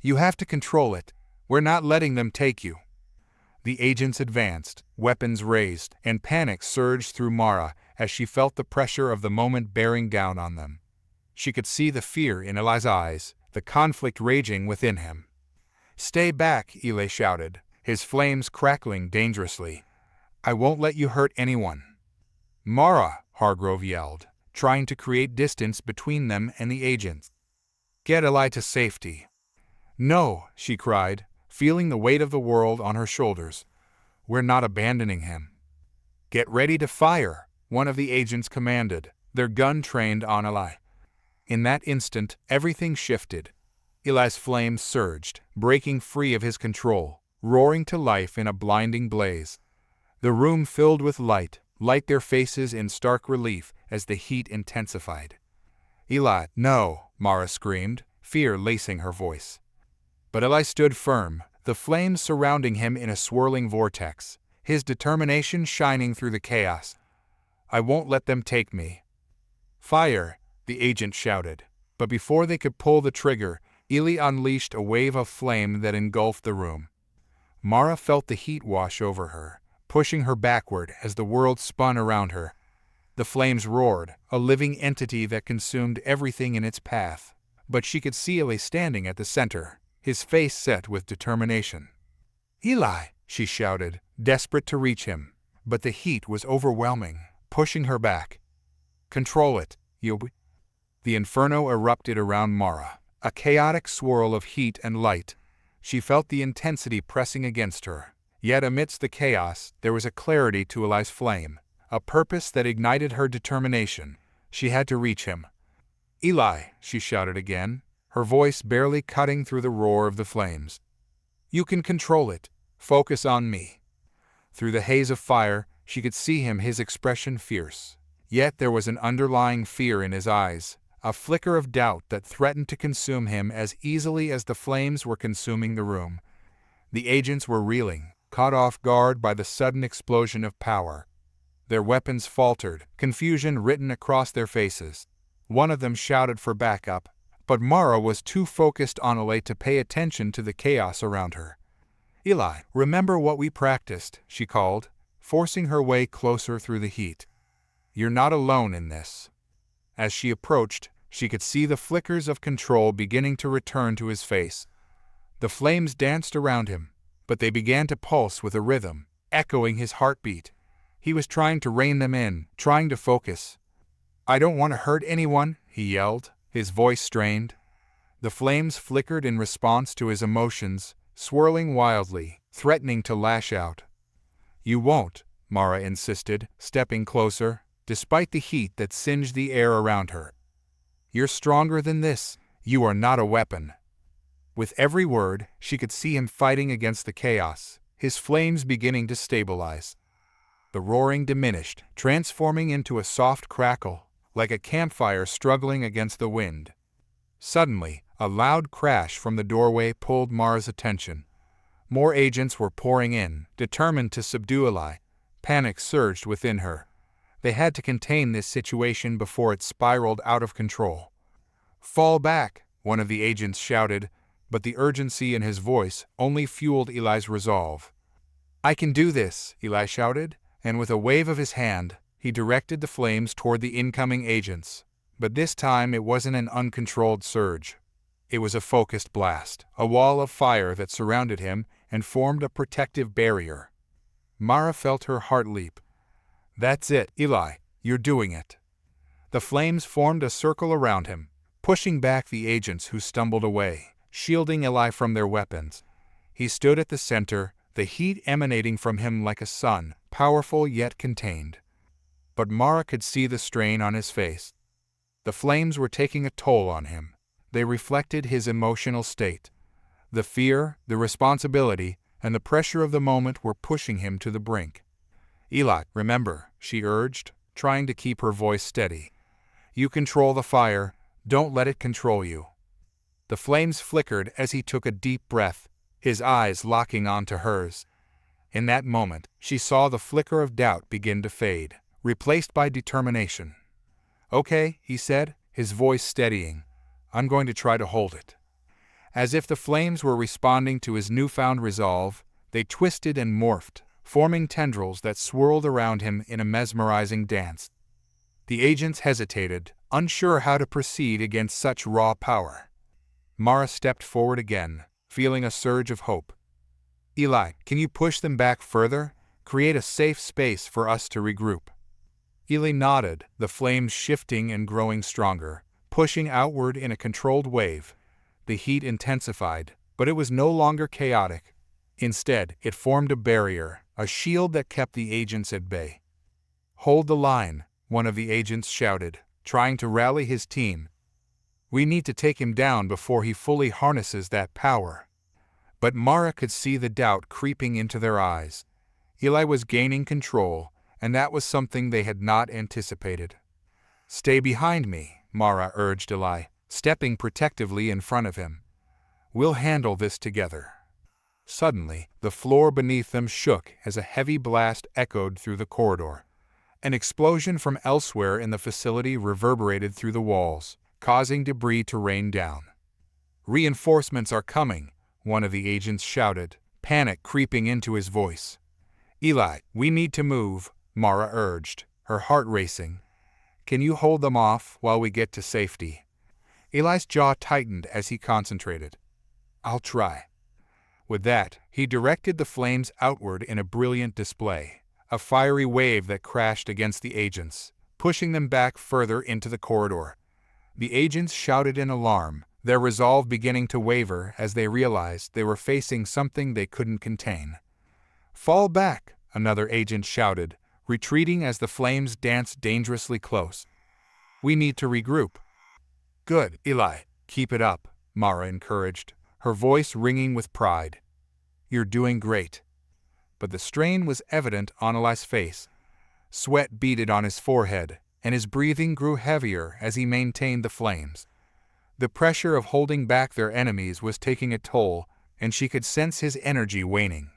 "You have to control it. We're not letting them take you." The agents advanced, weapons raised, and panic surged through Mara as she felt the pressure of the moment bearing down on them. She could see the fear in Eli's eyes, the conflict raging within him. "Stay back," Eli shouted, his flames crackling dangerously. "I won't let you hurt anyone." "Mara," Hargrove yelled, trying to create distance between them and the agents. "Get Eli to safety." "No," she cried, feeling the weight of the world on her shoulders. "We're not abandoning him." "Get ready to fire," one of the agents commanded, their gun trained on Eli. In that instant, everything shifted. Eli's flames surged, breaking free of his control, roaring to life in a blinding blaze. The room filled with light their faces in stark relief as the heat intensified. "Eli, no!" Mara screamed, fear lacing her voice. But Eli stood firm, the flames surrounding him in a swirling vortex, his determination shining through the chaos. "I won't let them take me." "Fire!" the agent shouted, but before they could pull the trigger, Eli unleashed a wave of flame that engulfed the room. Mara felt the heat wash over her, pushing her backward as the world spun around her. The flames roared, a living entity that consumed everything in its path, but she could see Eli standing at the center, his face set with determination. "Eli!" she shouted, desperate to reach him, but the heat was overwhelming, pushing her back. "Control it, you." The inferno erupted around Mara, a chaotic swirl of heat and light. She felt the intensity pressing against her, yet amidst the chaos there was a clarity to Eli's flame, a purpose that ignited her determination. She had to reach him. "Eli!" she shouted again, her voice barely cutting through the roar of the flames. "You can control it. Focus on me." Through the haze of fire, she could see him, his expression fierce. Yet there was an underlying fear in his eyes, a flicker of doubt that threatened to consume him as easily as the flames were consuming the room. The agents were reeling, caught off guard by the sudden explosion of power. Their weapons faltered, confusion written across their faces. One of them shouted for backup, but Mara was too focused on Eli to pay attention to the chaos around her. "Eli, remember what we practiced," she called, forcing her way closer through the heat. "You're not alone in this." As she approached, she could see the flickers of control beginning to return to his face. The flames danced around him, but they began to pulse with a rhythm, echoing his heartbeat. He was trying to rein them in, trying to focus. "I don't want to hurt anyone," he yelled, his voice strained. The flames flickered in response to his emotions, swirling wildly, threatening to lash out. "You won't," Mara insisted, stepping closer, despite the heat that singed the air around her. "You're stronger than this. You are not a weapon." With every word, she could see him fighting against the chaos, his flames beginning to stabilize. The roaring diminished, transforming into a soft crackle, like a campfire struggling against the wind. Suddenly, a loud crash from the doorway pulled Mara's attention. More agents were pouring in, determined to subdue Eli. Panic surged within her. They had to contain this situation before it spiraled out of control. "Fall back," one of the agents shouted, but the urgency in his voice only fueled Eli's resolve. "I can do this," Eli shouted, and with a wave of his hand, he directed the flames toward the incoming agents. But this time it wasn't an uncontrolled surge. It was a focused blast, a wall of fire that surrounded him and formed a protective barrier. Mara felt her heart leap. "That's it, Eli, you're doing it." The flames formed a circle around him, pushing back the agents who stumbled away, shielding Eli from their weapons. He stood at the center, the heat emanating from him like a sun, powerful yet contained. But Mara could see the strain on his face. The flames were taking a toll on him. They reflected his emotional state. The fear, the responsibility, and the pressure of the moment were pushing him to the brink. "Eli, remember," she urged, trying to keep her voice steady. "You control the fire, don't let it control you." The flames flickered as he took a deep breath, his eyes locking onto hers. In that moment, she saw the flicker of doubt begin to fade, replaced by determination. "Okay," he said, his voice steadying. "I'm going to try to hold it." As if the flames were responding to his newfound resolve, they twisted and morphed, forming tendrils that swirled around him in a mesmerizing dance. The agents hesitated, unsure how to proceed against such raw power. Mara stepped forward again, feeling a surge of hope. "Eli, can you push them back further? Create a safe space for us to regroup." Eli nodded, the flames shifting and growing stronger, pushing outward in a controlled wave. The heat intensified, but it was no longer chaotic. Instead, it formed a barrier, a shield that kept the agents at bay. "Hold the line," one of the agents shouted, trying to rally his team. "We need to take him down before he fully harnesses that power." But Mara could see the doubt creeping into their eyes. Eli was gaining control, and that was something they had not anticipated. "Stay behind me," Mara urged Eli, stepping protectively in front of him. "We'll handle this together." Suddenly, the floor beneath them shook as a heavy blast echoed through the corridor. An explosion from elsewhere in the facility reverberated through the walls, causing debris to rain down. "Reinforcements are coming," one of the agents shouted, panic creeping into his voice. "Eli, we need to move," Mara urged, her heart racing. "Can you hold them off while we get to safety?" Eli's jaw tightened as he concentrated. "I'll try." With that, he directed the flames outward in a brilliant display, a fiery wave that crashed against the agents, pushing them back further into the corridor. The agents shouted in alarm, their resolve beginning to waver as they realized they were facing something they couldn't contain. "Fall back," another agent shouted, retreating as the flames danced dangerously close. "We need to regroup." "Good, Eli, keep it up," Mara encouraged, her voice ringing with pride. "You're doing great." But the strain was evident on Eli's face. Sweat beaded on his forehead, and his breathing grew heavier as he maintained the flames. The pressure of holding back their enemies was taking a toll, and she could sense his energy waning.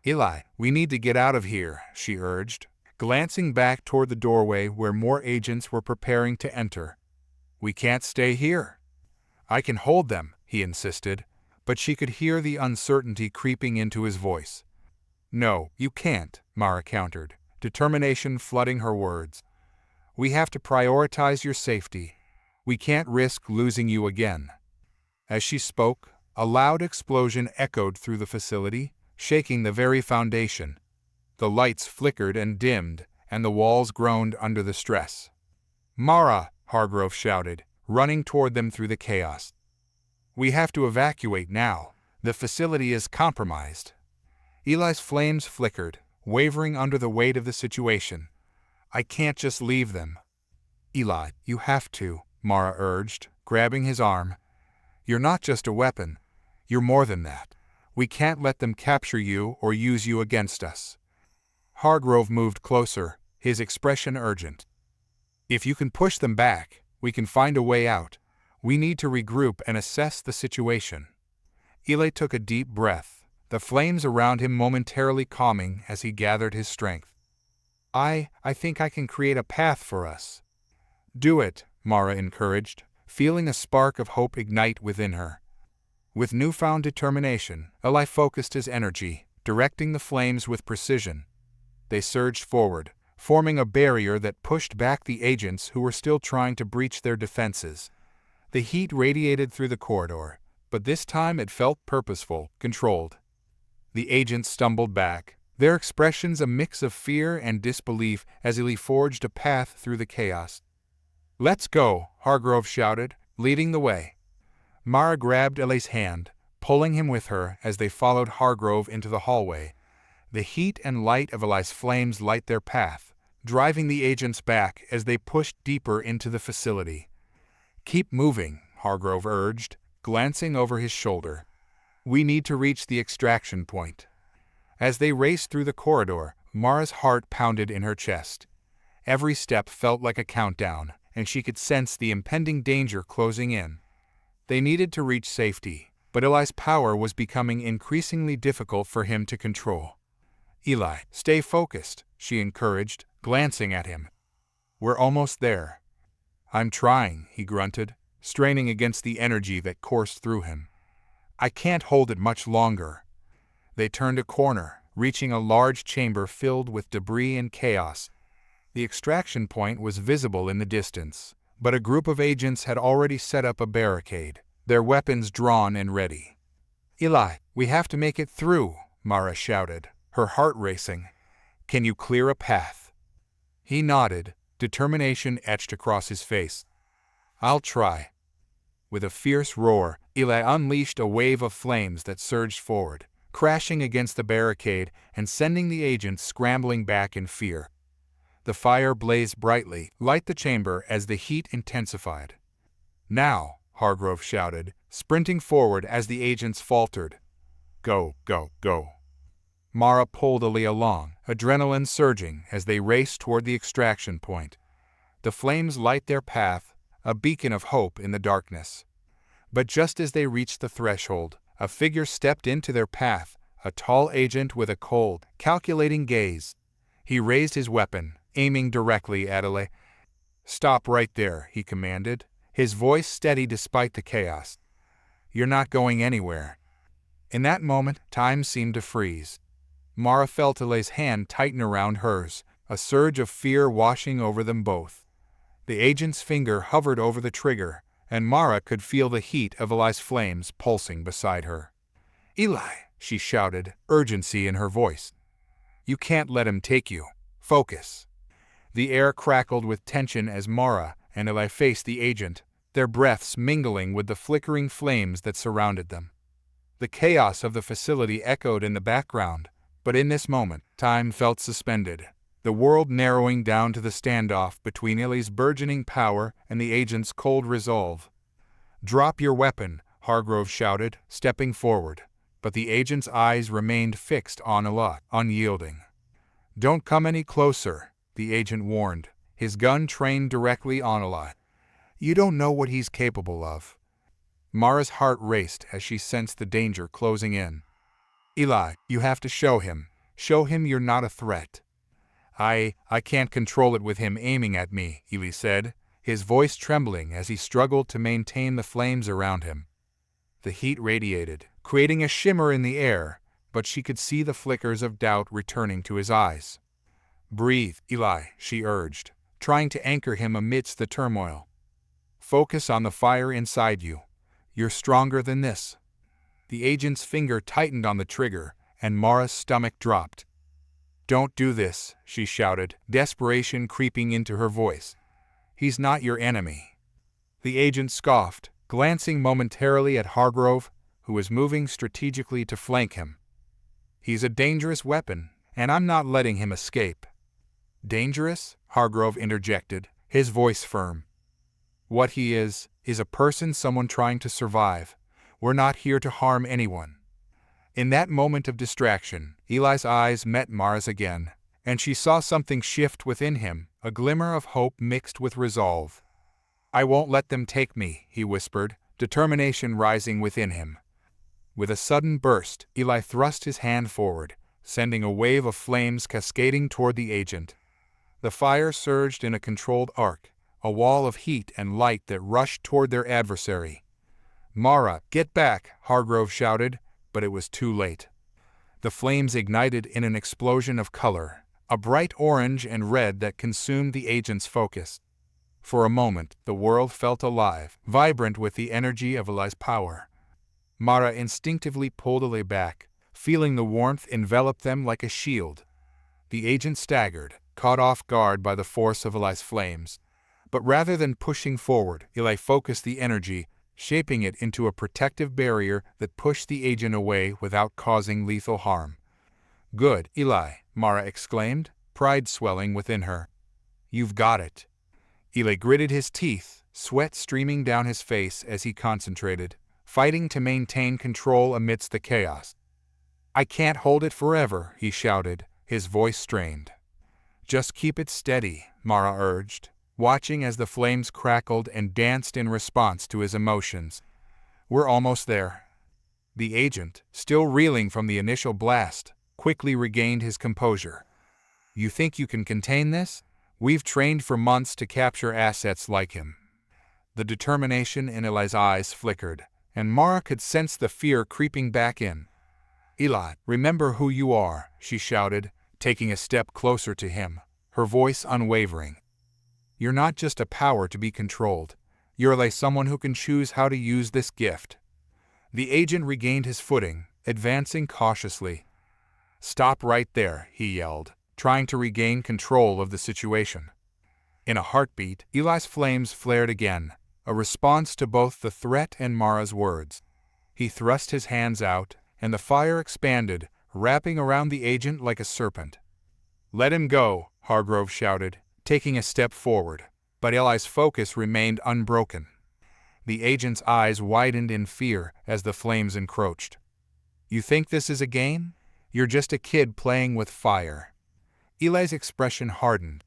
"Eli, we need to get out of here," she urged, glancing back toward the doorway where more agents were preparing to enter. "We can't stay here." "I can hold them," he insisted, but she could hear the uncertainty creeping into his voice. "No, you can't," Mara countered, determination flooding her words. "We have to prioritize your safety. We can't risk losing you again." As she spoke, a loud explosion echoed through the facility, shaking the very foundation. The lights flickered and dimmed, and the walls groaned under the stress. "Mara!" Hargrove shouted, running toward them through the chaos. "We have to evacuate now. The facility is compromised." Eli's flames flickered, wavering under the weight of the situation. "I can't just leave them." "Eli, you have to," Mara urged, grabbing his arm. "You're not just a weapon. You're more than that. We can't let them capture you or use you against us." Hargrove moved closer, his expression urgent. "If you can push them back, we can find a way out. We need to regroup and assess the situation." Eli took a deep breath, the flames around him momentarily calming as he gathered his strength. I think I can create a path for us." "Do it," Mara encouraged, feeling a spark of hope ignite within her. With newfound determination, Eli focused his energy, directing the flames with precision. They surged forward, forming a barrier that pushed back the agents who were still trying to breach their defenses. The heat radiated through the corridor, but this time it felt purposeful, controlled. The agents stumbled back, their expressions a mix of fear and disbelief as Eli forged a path through the chaos. "Let's go," Hargrove shouted, leading the way. Mara grabbed Eli's hand, pulling him with her as they followed Hargrove into the hallway. The heat and light of Eli's flames light their path, driving the agents back as they pushed deeper into the facility. "Keep moving," Hargrove urged, glancing over his shoulder. "We need to reach the extraction point." As they raced through the corridor, Mara's heart pounded in her chest. Every step felt like a countdown, and she could sense the impending danger closing in. They needed to reach safety, but Eli's power was becoming increasingly difficult for him to control. "Eli, stay focused," she encouraged, glancing at him. "We're almost there." "I'm trying," he grunted, straining against the energy that coursed through him. "I can't hold it much longer." They turned a corner, reaching a large chamber filled with debris and chaos. The extraction point was visible in the distance, but a group of agents had already set up a barricade, their weapons drawn and ready. "Eli, we have to make it through," Mara shouted, her heart racing. "Can you clear a path?" He nodded, determination etched across his face. "I'll try." With a fierce roar, Eli unleashed a wave of flames that surged forward, crashing against the barricade and sending the agents scrambling back in fear. The fire blazed brightly, light the chamber as the heat intensified. "Now," Hargrove shouted, sprinting forward as the agents faltered. "Go, go, go." Mara pulled Eli along, adrenaline surging as they raced toward the extraction point. The flames light their path, a beacon of hope in the darkness. But just as they reached the threshold, a figure stepped into their path, a tall agent with a cold, calculating gaze. He raised his weapon, aiming directly at Eli. "Stop right there," he commanded, his voice steady despite the chaos. "You're not going anywhere." In that moment, time seemed to freeze. Mara felt Eli's hand tighten around hers, a surge of fear washing over them both. The agent's finger hovered over the trigger, and Mara could feel the heat of Eli's flames pulsing beside her. "Eli," she shouted, urgency in her voice. "You can't let him take you. Focus." The air crackled with tension as Mara and Eli faced the agent, their breaths mingling with the flickering flames that surrounded them. The chaos of the facility echoed in the background, but in this moment, time felt suspended, the world narrowing down to the standoff between Eli's burgeoning power and the agent's cold resolve. "Drop your weapon," Hargrove shouted, stepping forward, but the agent's eyes remained fixed on Eli, unyielding. "Don't come any closer," the agent warned, his gun trained directly on Eli. "You don't know what he's capable of." Mara's heart raced as she sensed the danger closing in. "Eli, you have to show him. Show him you're not a threat." I can't control it with him aiming at me," Eli said, his voice trembling as he struggled to maintain the flames around him. The heat radiated, creating a shimmer in the air, but she could see the flickers of doubt returning to his eyes. "Breathe, Eli," she urged, trying to anchor him amidst the turmoil. "Focus on the fire inside you. You're stronger than this." The agent's finger tightened on the trigger, and Mara's stomach dropped. "Don't do this," she shouted, desperation creeping into her voice. "He's not your enemy." The agent scoffed, glancing momentarily at Hargrove, who was moving strategically to flank him. "He's a dangerous weapon, and I'm not letting him escape." "Dangerous?" Hargrove interjected, his voice firm. "What he is a person, someone trying to survive. We're not here to harm anyone." In that moment of distraction, Eli's eyes met Mara's again, and she saw something shift within him, a glimmer of hope mixed with resolve. "I won't let them take me," he whispered, determination rising within him. With a sudden burst, Eli thrust his hand forward, sending a wave of flames cascading toward the agent. The fire surged in a controlled arc, a wall of heat and light that rushed toward their adversary. "Mara, get back!" Hargrove shouted, but it was too late. The flames ignited in an explosion of color, a bright orange and red that consumed the agent's focus. For a moment, the world felt alive, vibrant with the energy of Eli's power. Mara instinctively pulled Eli back, feeling the warmth envelop them like a shield. The agent staggered, caught off guard by the force of Eli's flames. But rather than pushing forward, Eli focused the energy, shaping it into a protective barrier that pushed the agent away without causing lethal harm. "Good, Eli," Mara exclaimed, pride swelling within her. "You've got it." Eli gritted his teeth, sweat streaming down his face as he concentrated, fighting to maintain control amidst the chaos. "I can't hold it forever," he shouted, his voice strained. "Just keep it steady," Mara urged, watching as the flames crackled and danced in response to his emotions. "We're almost there." The agent, still reeling from the initial blast, quickly regained his composure. "You think you can contain this? We've trained for months to capture assets like him." The determination in Eli's eyes flickered, and Mara could sense the fear creeping back in. "Eli, remember who you are," she shouted, taking a step closer to him, her voice unwavering. "You're not just a power to be controlled. You're like someone who can choose how to use this gift." The agent regained his footing, advancing cautiously. "Stop right there," he yelled, trying to regain control of the situation. In a heartbeat, Eli's flames flared again, a response to both the threat and Mara's words. He thrust his hands out, and the fire expanded, wrapping around the agent like a serpent. "Let him go," Hargrove shouted, taking a step forward, but Eli's focus remained unbroken. The agent's eyes widened in fear as the flames encroached. "You think this is a game? You're just a kid playing with fire." Eli's expression hardened.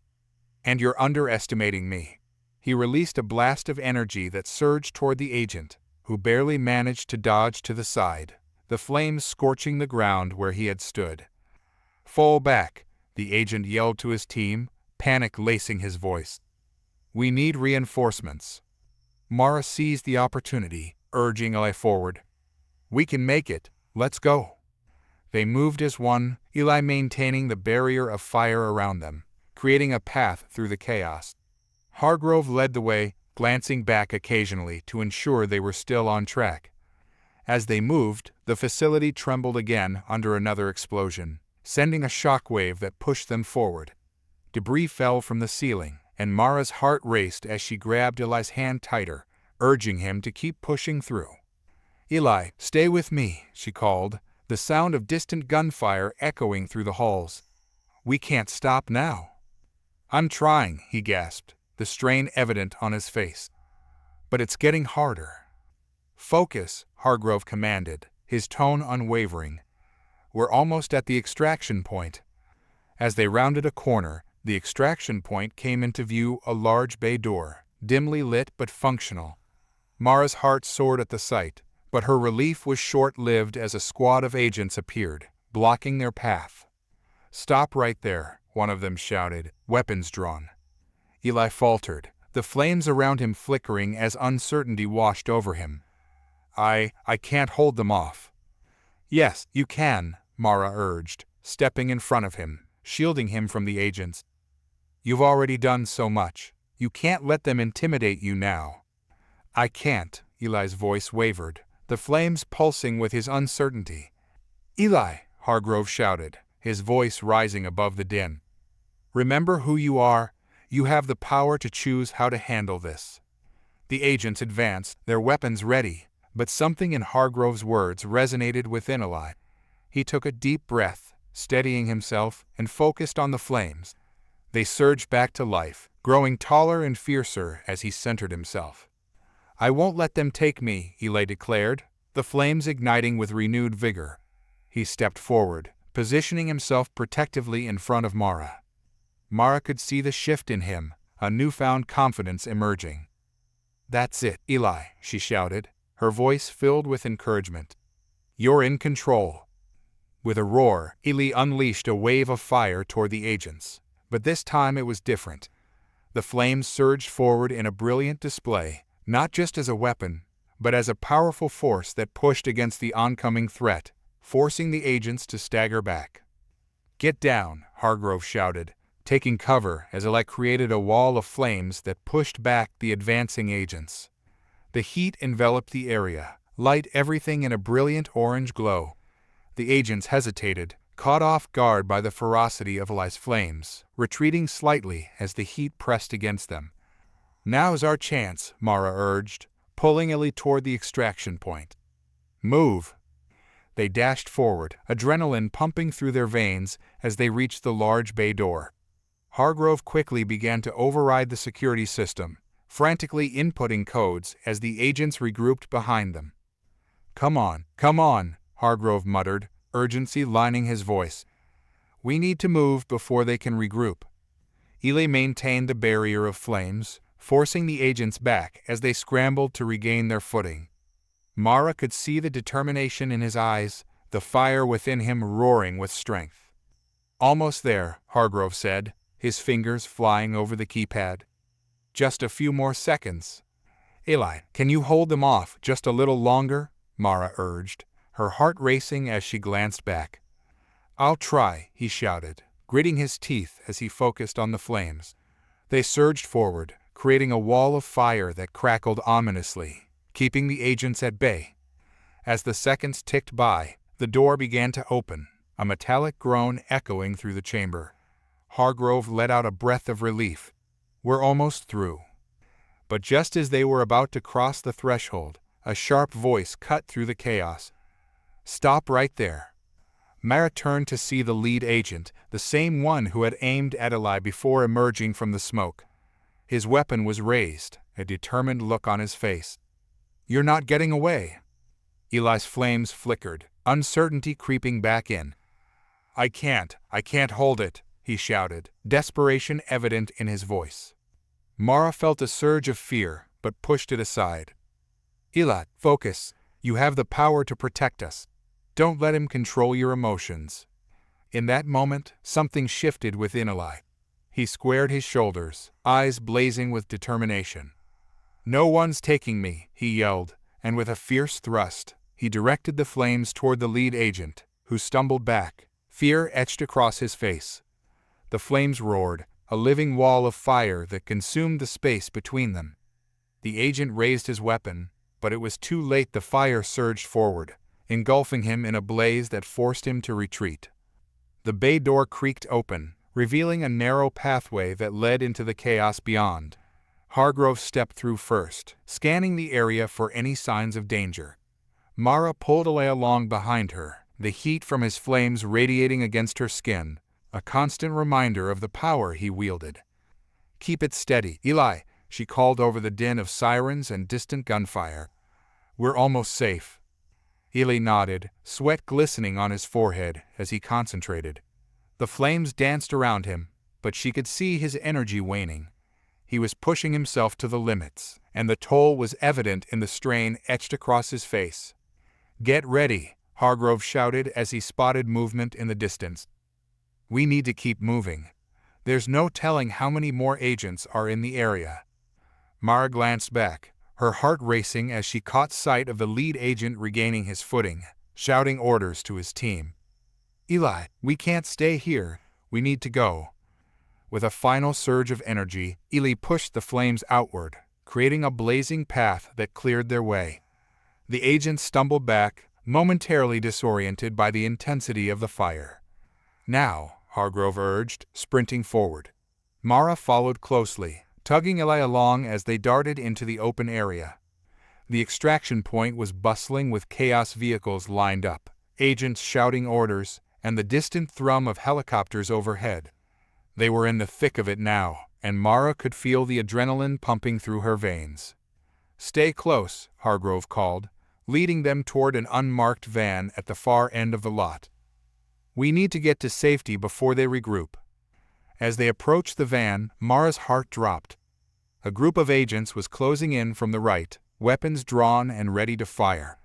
"And you're underestimating me." He released a blast of energy that surged toward the agent, who barely managed to dodge to the side, the flames scorching the ground where he had stood. "Fall back," the agent yelled to his team, panic lacing his voice. "We need reinforcements." Mara seized the opportunity, urging Eli forward. "We can make it. Let's go." They moved as one, Eli maintaining the barrier of fire around them, creating a path through the chaos. Hargrove led the way, glancing back occasionally to ensure they were still on track. As they moved, the facility trembled again under another explosion, sending a shockwave that pushed them forward. Debris fell from the ceiling, and Mara's heart raced as she grabbed Eli's hand tighter, urging him to keep pushing through. "Eli, stay with me," she called, the sound of distant gunfire echoing through the halls. "We can't stop now." "I'm trying," he gasped, the strain evident on his face. "But it's getting harder." "Focus," Hargrove commanded, his tone unwavering. "We're almost at the extraction point." As they rounded a corner, the extraction point came into view, a large bay door, dimly lit but functional. Mara's heart soared at the sight, but her relief was short-lived as a squad of agents appeared, blocking their path. "Stop right there," one of them shouted, weapons drawn. Eli faltered, the flames around him flickering as uncertainty washed over him. I can't hold them off." "Yes, you can," Mara urged, stepping in front of him, shielding him from the agents. "You've already done so much. You can't let them intimidate you now." "I can't," Eli's voice wavered, the flames pulsing with his uncertainty. "Eli," Hargrove shouted, his voice rising above the din. "Remember who you are. You have the power to choose how to handle this." The agents advanced, their weapons ready, but something in Hargrove's words resonated within Eli. He took a deep breath, steadying himself and focused on the flames. They surged back to life, growing taller and fiercer as he centered himself. "I won't let them take me," Eli declared, the flames igniting with renewed vigor. He stepped forward, positioning himself protectively in front of Mara. Mara could see the shift in him, a newfound confidence emerging. "That's it, Eli," she shouted, her voice filled with encouragement. "You're in control." With a roar, Eli unleashed a wave of fire toward the agents. But this time it was different. The flames surged forward in a brilliant display, not just as a weapon, but as a powerful force that pushed against the oncoming threat, forcing the agents to stagger back. "Get down," Hargrove shouted, taking cover as Eli created a wall of flames that pushed back the advancing agents. The heat enveloped the area, light everything in a brilliant orange glow. The agents hesitated, caught off guard by the ferocity of Eli's flames, retreating slightly as the heat pressed against them. "Now's our chance," Mara urged, pulling Eli toward the extraction point. "Move!" They dashed forward, adrenaline pumping through their veins as they reached the large bay door. Hargrove quickly began to override the security system, frantically inputting codes as the agents regrouped behind them. Come on," Hargrove muttered, urgency lining his voice. "We need to move before they can regroup." Eli maintained the barrier of flames, forcing the agents back as they scrambled to regain their footing. Mara could see the determination in his eyes, the fire within him roaring with strength. "Almost there," Hargrove said, his fingers flying over the keypad. "Just a few more seconds." "Eli, can you hold them off just a little longer?" Mara urged, her heart racing as she glanced back. "I'll try," he shouted, gritting his teeth as he focused on the flames. They surged forward, creating a wall of fire that crackled ominously, keeping the agents at bay. As the seconds ticked by, the door began to open, a metallic groan echoing through the chamber. Hargrove let out a breath of relief. "We're almost through." But just as they were about to cross the threshold, a sharp voice cut through the chaos. "Stop right there." Mara turned to see the lead agent, the same one who had aimed at Eli before emerging from the smoke. His weapon was raised, a determined look on his face. "You're not getting away." Eli's flames flickered, uncertainty creeping back in. I can't hold it," he shouted, desperation evident in his voice. Mara felt a surge of fear, but pushed it aside. "Eli, focus. You have the power to protect us. Don't let him control your emotions." In that moment, something shifted within Eli. He squared his shoulders, eyes blazing with determination. "No one's taking me," he yelled, and with a fierce thrust, he directed the flames toward the lead agent, who stumbled back, fear etched across his face. The flames roared, a living wall of fire that consumed the space between them. The agent raised his weapon, but it was too late. The fire surged forward, engulfing him in a blaze that forced him to retreat. The bay door creaked open, revealing a narrow pathway that led into the chaos beyond. Hargrove stepped through first, scanning the area for any signs of danger. Mara pulled Eli along behind her, the heat from his flames radiating against her skin, a constant reminder of the power he wielded. "Keep it steady, Eli," she called over the din of sirens and distant gunfire. "We're almost safe." Eli nodded, sweat glistening on his forehead as he concentrated. The flames danced around him, but she could see his energy waning. He was pushing himself to the limits, and the toll was evident in the strain etched across his face. "Get ready," Hargrove shouted as he spotted movement in the distance. "We need to keep moving. There's no telling how many more agents are in the area." Mara glanced back, her heart racing as she caught sight of the lead agent regaining his footing, shouting orders to his team. "Eli, we can't stay here. We need to go." With a final surge of energy, Eli pushed the flames outward, creating a blazing path that cleared their way. The agents stumbled back, momentarily disoriented by the intensity of the fire. "Now," Hargrove urged, sprinting forward. Mara followed closely, tugging Eli along as they darted into the open area. The extraction point was bustling with chaos vehicles lined up, agents shouting orders, and the distant thrum of helicopters overhead. They were in the thick of it now, and Mara could feel the adrenaline pumping through her veins. "Stay close," Hargrove called, leading them toward an unmarked van at the far end of the lot. "We need to get to safety before they regroup." As they approached the van, Mara's heart dropped. A group of agents was closing in from the right, weapons drawn and ready to fire.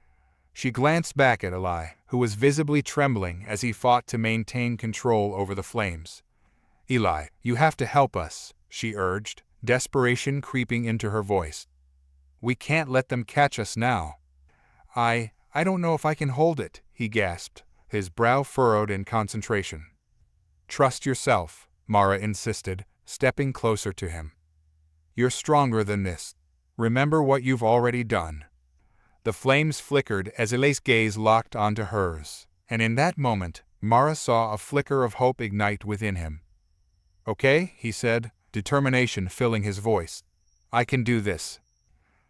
She glanced back at Eli, who was visibly trembling as he fought to maintain control over the flames. "Eli, you have to help us," she urged, desperation creeping into her voice. "We can't let them catch us now." I don't know if I can hold it," he gasped, his brow furrowed in concentration. "Trust yourself," Mara insisted, stepping closer to him. "You're stronger than this. Remember what you've already done." The flames flickered as Eli's gaze locked onto hers, and in that moment, Mara saw a flicker of hope ignite within him. "Okay," he said, determination filling his voice. "I can do this."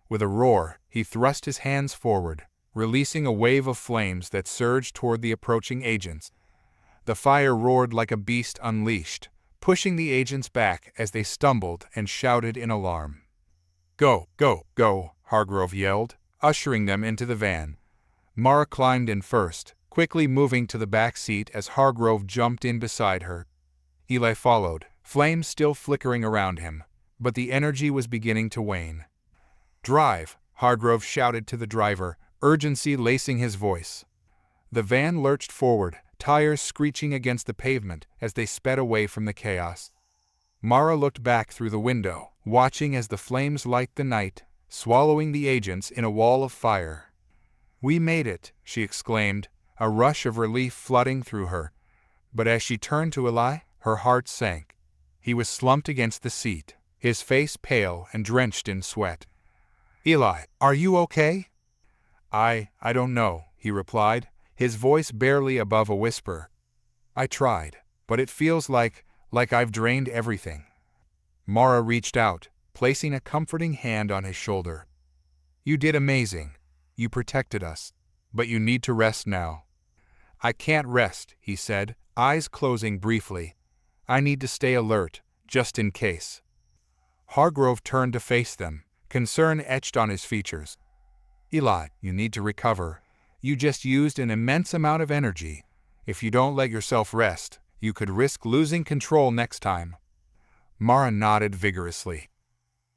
With a roar, he thrust his hands forward, releasing a wave of flames that surged toward the approaching agents. The fire roared like a beast unleashed, pushing the agents back as they stumbled and shouted in alarm. "Go, go, go," Hargrove yelled, ushering them into the van. Mara climbed in first, quickly moving to the back seat as Hargrove jumped in beside her. Eli followed, flames still flickering around him, but the energy was beginning to wane. "Drive," Hargrove shouted to the driver, urgency lacing his voice. The van lurched forward, tires screeching against the pavement as they sped away from the chaos. Mara looked back through the window, watching as the flames light the night, swallowing the agents in a wall of fire. "We made it," she exclaimed, a rush of relief flooding through her. But as she turned to Eli, her heart sank. He was slumped against the seat, his face pale and drenched in sweat. "Eli, are you okay?" I don't know," he replied, his voice barely above a whisper. "I tried, but it feels like I've drained everything." Mara reached out, placing a comforting hand on his shoulder. "You did amazing. You protected us. But you need to rest now." "I can't rest," he said, eyes closing briefly. "I need to stay alert, just in case." Hargrove turned to face them, concern etched on his features. "Eli, you need to recover. You just used an immense amount of energy. If you don't let yourself rest, you could risk losing control next time." Mara nodded vigorously.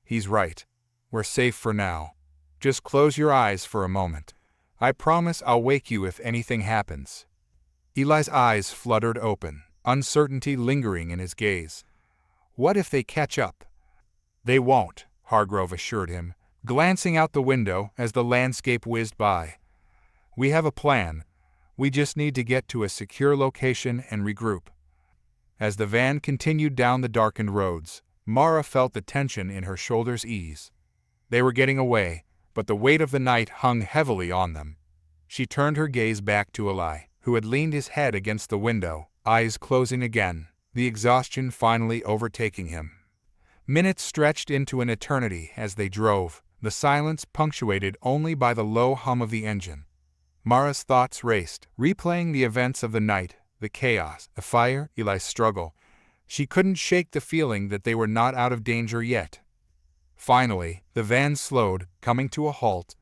"He's right. We're safe for now. Just close your eyes for a moment. I promise I'll wake you if anything happens." Eli's eyes fluttered open, uncertainty lingering in his gaze. "What if they catch up?" "They won't," Hargrove assured him, glancing out the window as the landscape whizzed by. "We have a plan. We just need to get to a secure location and regroup." As the van continued down the darkened roads, Mara felt the tension in her shoulders ease. They were getting away, but the weight of the night hung heavily on them. She turned her gaze back to Eli, who had leaned his head against the window, eyes closing again, the exhaustion finally overtaking him. Minutes stretched into an eternity as they drove, the silence punctuated only by the low hum of the engine. Mara's thoughts raced, replaying the events of the night, the chaos, the fire, Eli's struggle. She couldn't shake the feeling that they were not out of danger yet. Finally, the van slowed, coming to a halt.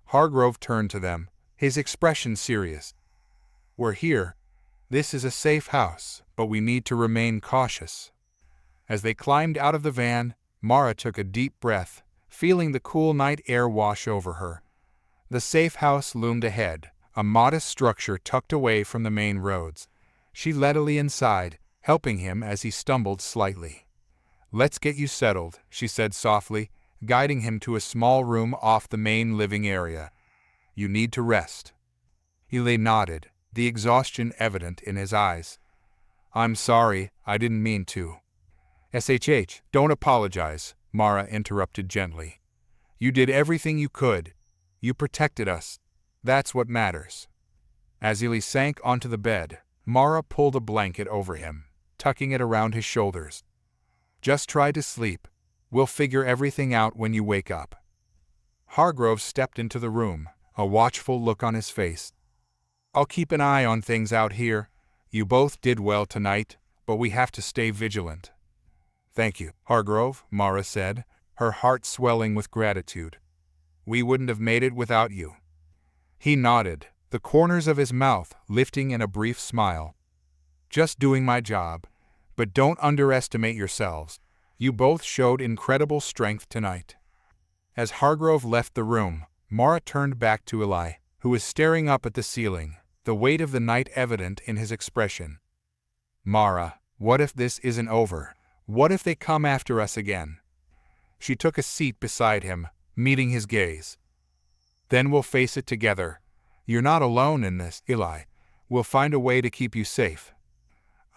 Hargrove turned to them, his expression serious. "We're here. This is a safe house, but we need to remain cautious." As they climbed out of the van, Mara took a deep breath, feeling the cool night air wash over her. The safe house loomed ahead, a modest structure tucked away from the main roads. She led Eli inside, helping him as he stumbled slightly. "Let's get you settled," she said softly, guiding him to a small room off the main living area. "You need to rest." Eli nodded, the exhaustion evident in his eyes. "I'm sorry, I didn't mean to." Don't apologize," Mara interrupted gently. "You did everything you could. You protected us. That's what matters." As Eli sank onto the bed, Mara pulled a blanket over him, tucking it around his shoulders. "Just try to sleep. We'll figure everything out when you wake up." Hargrove stepped into the room, a watchful look on his face. "I'll keep an eye on things out here. You both did well tonight, but we have to stay vigilant. Thank you, Hargrove, Mara said, her heart swelling with gratitude. We wouldn't have made it without you. He nodded, the corners of his mouth lifting in a brief smile. Just doing my job. But don't underestimate yourselves. You both showed incredible strength tonight. As Hargrove left the room, Mara turned back to Eli, who was staring up at the ceiling, the weight of the night evident in his expression. Mara, what if this isn't over? What if they come after us again? She took a seat beside him, meeting his gaze. Then we'll face it together. You're not alone in this, Eli. We'll find a way to keep you safe.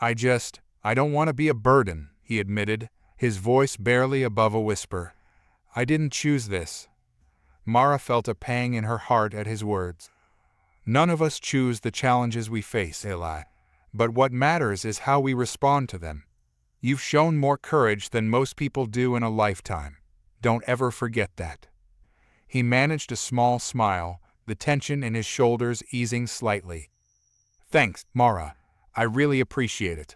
I don't want to be a burden, he admitted, his voice barely above a whisper. I didn't choose this. Mara felt a pang in her heart at his words. None of us choose the challenges we face, Eli. But what matters is how we respond to them. You've shown more courage than most people do in a lifetime. Don't ever forget that. He managed a small smile, the tension in his shoulders easing slightly. Thanks, Mara. I really appreciate it.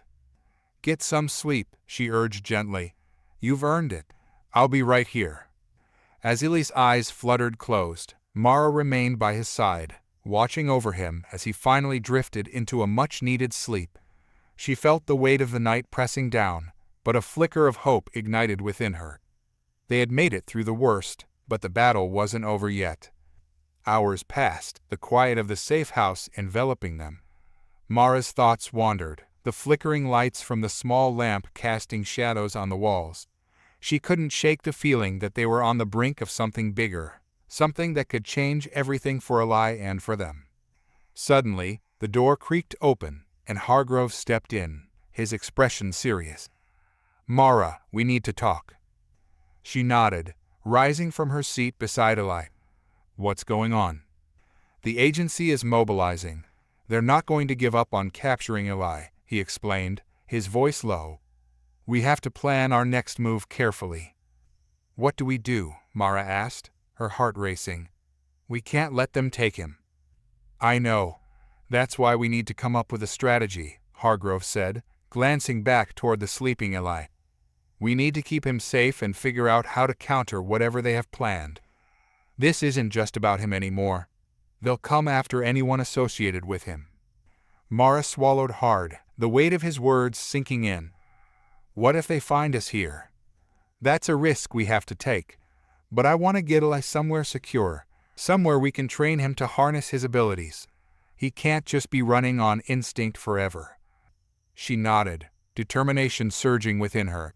Get some sleep, she urged gently. You've earned it. I'll be right here. As Eli's eyes fluttered closed, Mara remained by his side, watching over him as he finally drifted into a much-needed sleep. She felt the weight of the night pressing down, but a flicker of hope ignited within her. They had made it through the worst, but the battle wasn't over yet. Hours passed, the quiet of the safe house enveloping them. Mara's thoughts wandered, the flickering lights from the small lamp casting shadows on the walls. She couldn't shake the feeling that they were on the brink of something bigger, something that could change everything for Eli and for them. Suddenly, the door creaked open, and Hargrove stepped in, his expression serious. Mara, we need to talk. She nodded, rising from her seat beside Eli. What's going on? The agency is mobilizing. They're not going to give up on capturing Eli, he explained, his voice low. We have to plan our next move carefully. What do we do? Mara asked, her heart racing. We can't let them take him. I know. That's why we need to come up with a strategy, Hargrove said, glancing back toward the sleeping Eli. We need to keep him safe and figure out how to counter whatever they have planned. This isn't just about him anymore. They'll come after anyone associated with him. Mara swallowed hard, the weight of his words sinking in. What if they find us here? That's a risk we have to take. But I want to get Eli somewhere secure, somewhere we can train him to harness his abilities. He can't just be running on instinct forever. She nodded, determination surging within her.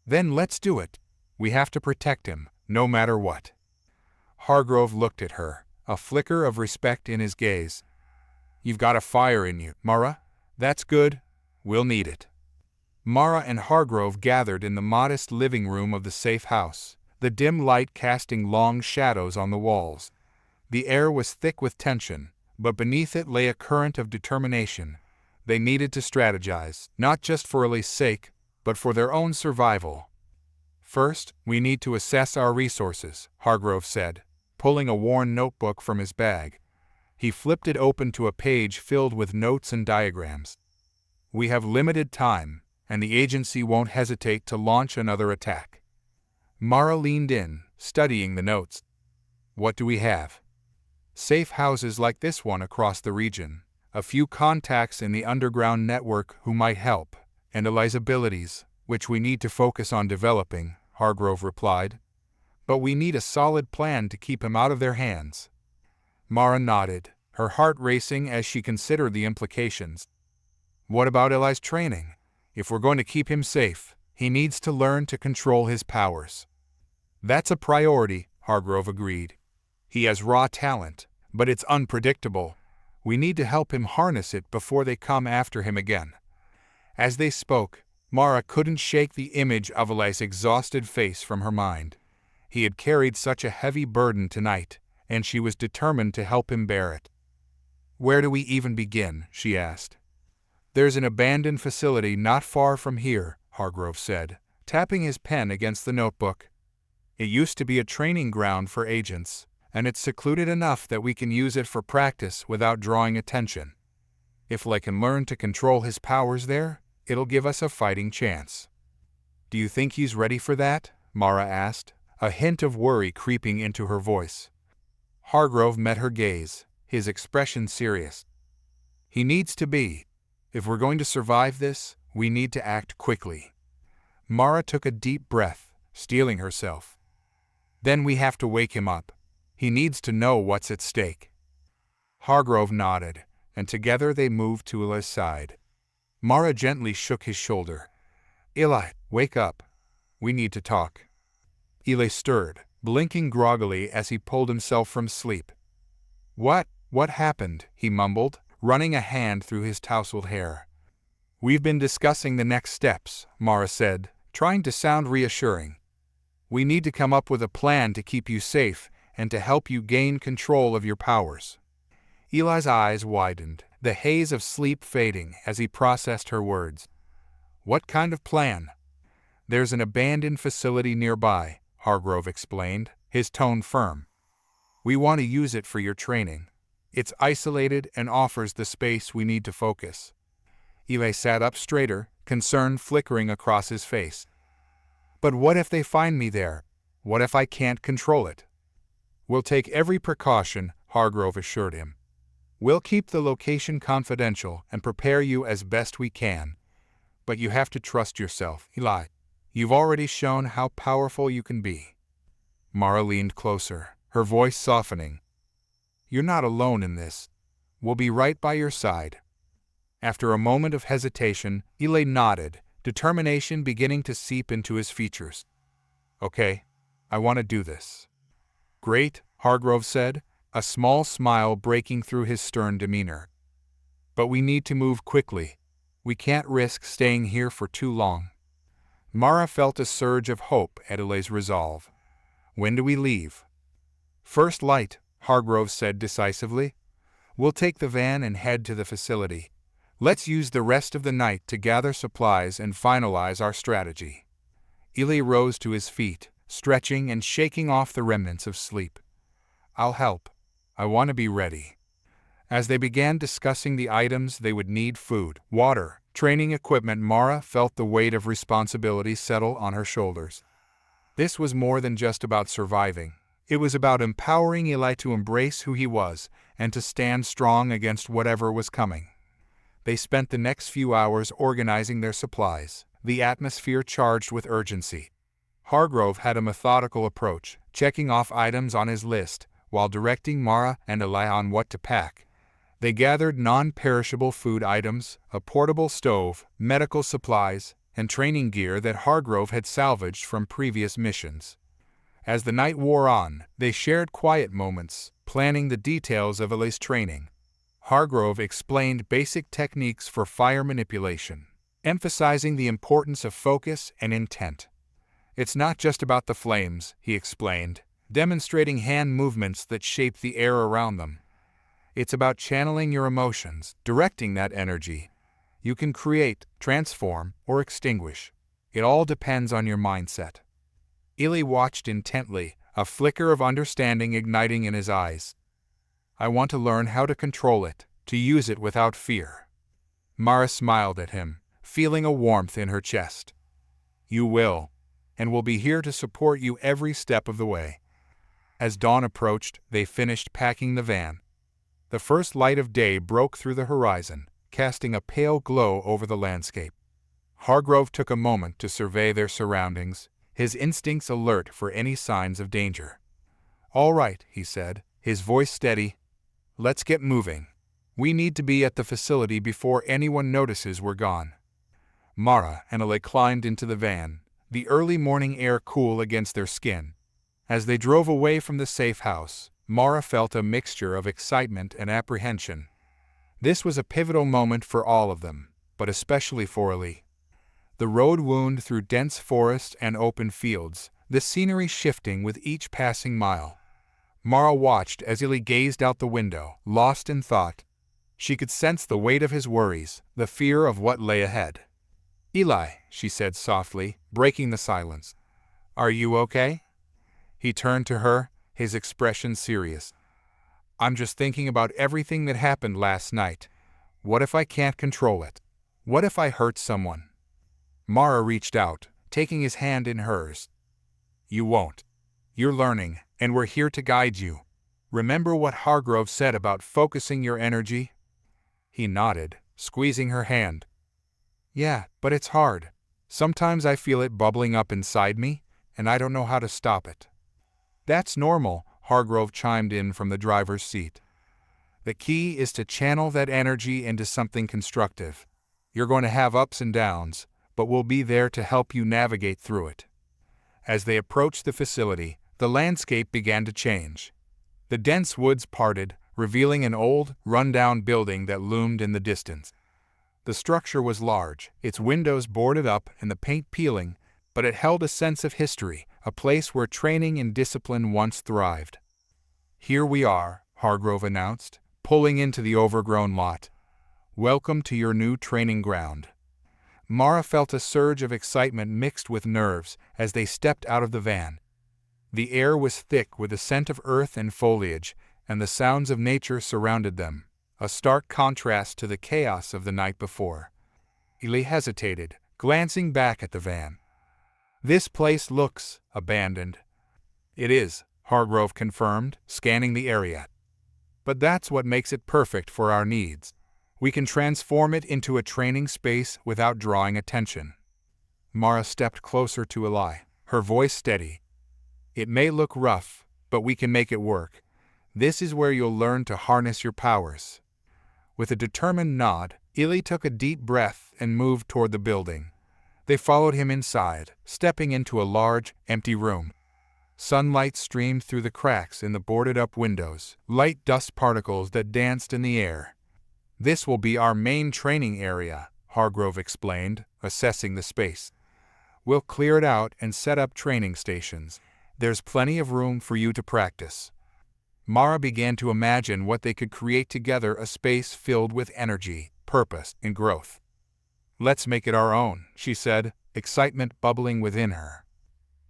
Then let's do it. We have to protect him, no matter what. Hargrove looked at her, a flicker of respect in his gaze. You've got a fire in you, Mara. That's good. We'll need it. Mara and Hargrove gathered in the modest living room of the safe house, the dim light casting long shadows on the walls. The air was thick with tension, but beneath it lay a current of determination. They needed to strategize, not just for Eli's sake, but for their own survival. First, we need to assess our resources, Hargrove said, pulling a worn notebook from his bag. He flipped it open to a page filled with notes and diagrams. We have limited time, and the agency won't hesitate to launch another attack. Mara leaned in, studying the notes. What do we have? Safe houses like this one across the region, a few contacts in the underground network who might help, and Eli's abilities, which we need to focus on developing, Hargrove replied. But we need a solid plan to keep him out of their hands. Mara nodded, her heart racing as she considered the implications. What about Eli's training? If we're going to keep him safe, he needs to learn to control his powers. That's a priority, Hargrove agreed. He has raw talent, but it's unpredictable. We need to help him harness it before they come after him again. As they spoke, Mara couldn't shake the image of Eli's exhausted face from her mind. He had carried such a heavy burden tonight, and she was determined to help him bear it. Where do we even begin? She asked. There's an abandoned facility not far from here, Hargrove said, tapping his pen against the notebook. It used to be a training ground for agents, and it's secluded enough that we can use it for practice without drawing attention. If Lei can learn to control his powers there, it'll give us a fighting chance. Do you think he's ready for that? Mara asked, a hint of worry creeping into her voice. Hargrove met her gaze, his expression serious. He needs to be. If we're going to survive this, we need to act quickly. Mara took a deep breath, steeling herself. Then we have to wake him up. He needs to know what's at stake. Hargrove nodded, and together they moved to Eli's side. Mara gently shook his shoulder. Eli, wake up. We need to talk. Eli stirred, blinking groggily as he pulled himself from sleep. What happened? He mumbled, running a hand through his tousled hair. We've been discussing the next steps, Mara said, trying to sound reassuring. We need to come up with a plan to keep you safe and to help you gain control of your powers. Eli's eyes widened, the haze of sleep fading as he processed her words. What kind of plan? There's an abandoned facility nearby, Hargrove explained, his tone firm. We want to use it for your training. It's isolated and offers the space we need to focus. Eli sat up straighter, concern flickering across his face. But what if they find me there? What if I can't control it? We'll take every precaution, Hargrove assured him. We'll keep the location confidential and prepare you as best we can. But you have to trust yourself, Eli. You've already shown how powerful you can be. Mara leaned closer, her voice softening. You're not alone in this. We'll be right by your side. After a moment of hesitation, Eli nodded, determination beginning to seep into his features. Okay, I want to do this. Great, Hargrove said, a small smile breaking through his stern demeanor. But we need to move quickly. We can't risk staying here for too long. Mara felt a surge of hope at Eli's resolve. When do we leave? First light, Hargrove said decisively. We'll take the van and head to the facility. Let's use the rest of the night to gather supplies and finalize our strategy. Eli rose to his feet, stretching and shaking off the remnants of sleep. I'll help. I want to be ready. As they began discussing the items they would need, food, water, training equipment, Mara felt the weight of responsibility settle on her shoulders. This was more than just about surviving. It was about empowering Eli to embrace who he was and to stand strong against whatever was coming. They spent the next few hours organizing their supplies, the atmosphere charged with urgency. Hargrove had a methodical approach, checking off items on his list, while directing Mara and Eli on what to pack. They gathered non-perishable food items, a portable stove, medical supplies, and training gear that Hargrove had salvaged from previous missions. As the night wore on, they shared quiet moments, planning the details of Eli's training. Hargrove explained basic techniques for fire manipulation, emphasizing the importance of focus and intent. It's not just about the flames, he explained, demonstrating hand movements that shape the air around them. It's about channeling your emotions, directing that energy. You can create, transform, or extinguish. It all depends on your mindset. Eli watched intently, a flicker of understanding igniting in his eyes. I want to learn how to control it, to use it without fear. Mara smiled at him, feeling a warmth in her chest. You will, and we'll be here to support you every step of the way. As dawn approached, they finished packing the van. The first light of day broke through the horizon, casting a pale glow over the landscape. Hargrove took a moment to survey their surroundings, his instincts alert for any signs of danger. All right, he said, his voice steady. Let's get moving. We need to be at the facility before anyone notices we're gone. Mara and Eli climbed into the van, the early morning air cool against their skin. As they drove away from the safe house, Mara felt a mixture of excitement and apprehension. This was a pivotal moment for all of them, but especially for Eli. The road wound through dense forest and open fields, the scenery shifting with each passing mile. Mara watched as Eli gazed out the window, lost in thought. She could sense the weight of his worries, the fear of what lay ahead. Eli, she said softly, breaking the silence. Are you okay? He turned to her, his expression serious. I'm just thinking about everything that happened last night. What if I can't control it? What if I hurt someone? Mara reached out, taking his hand in hers. You won't. You're learning, and we're here to guide you. Remember what Hargrove said about focusing your energy? He nodded, squeezing her hand. Yeah, but it's hard. Sometimes I feel it bubbling up inside me, and I don't know how to stop it. That's normal, Hargrove chimed in from the driver's seat. The key is to channel that energy into something constructive. You're going to have ups and downs, but we'll be there to help you navigate through it. As they approached the facility, the landscape began to change. The dense woods parted, revealing an old, run-down building that loomed in the distance. The structure was large, its windows boarded up and the paint peeling, but it held a sense of history, a place where training and discipline once thrived. Here we are, Hargrove announced, pulling into the overgrown lot. Welcome to your new training ground. Mara felt a surge of excitement mixed with nerves as they stepped out of the van. The air was thick with the scent of earth and foliage, and the sounds of nature surrounded them, a stark contrast to the chaos of the night before. Eli hesitated, glancing back at the van. This place looks abandoned. It is, Hargrove confirmed, scanning the area. But that's what makes it perfect for our needs. We can transform it into a training space without drawing attention. Mara stepped closer to Eli, her voice steady. It may look rough, but we can make it work. This is where you'll learn to harness your powers. With a determined nod, Eli took a deep breath and moved toward the building. They followed him inside, stepping into a large, empty room. Sunlight streamed through the cracks in the boarded-up windows, light dust particles that danced in the air. This will be our main training area, Hargrove explained, assessing the space. We'll clear it out and set up training stations. There's plenty of room for you to practice. Mara began to imagine what they could create together, a space filled with energy, purpose, and growth. Let's make it our own, she said, excitement bubbling within her.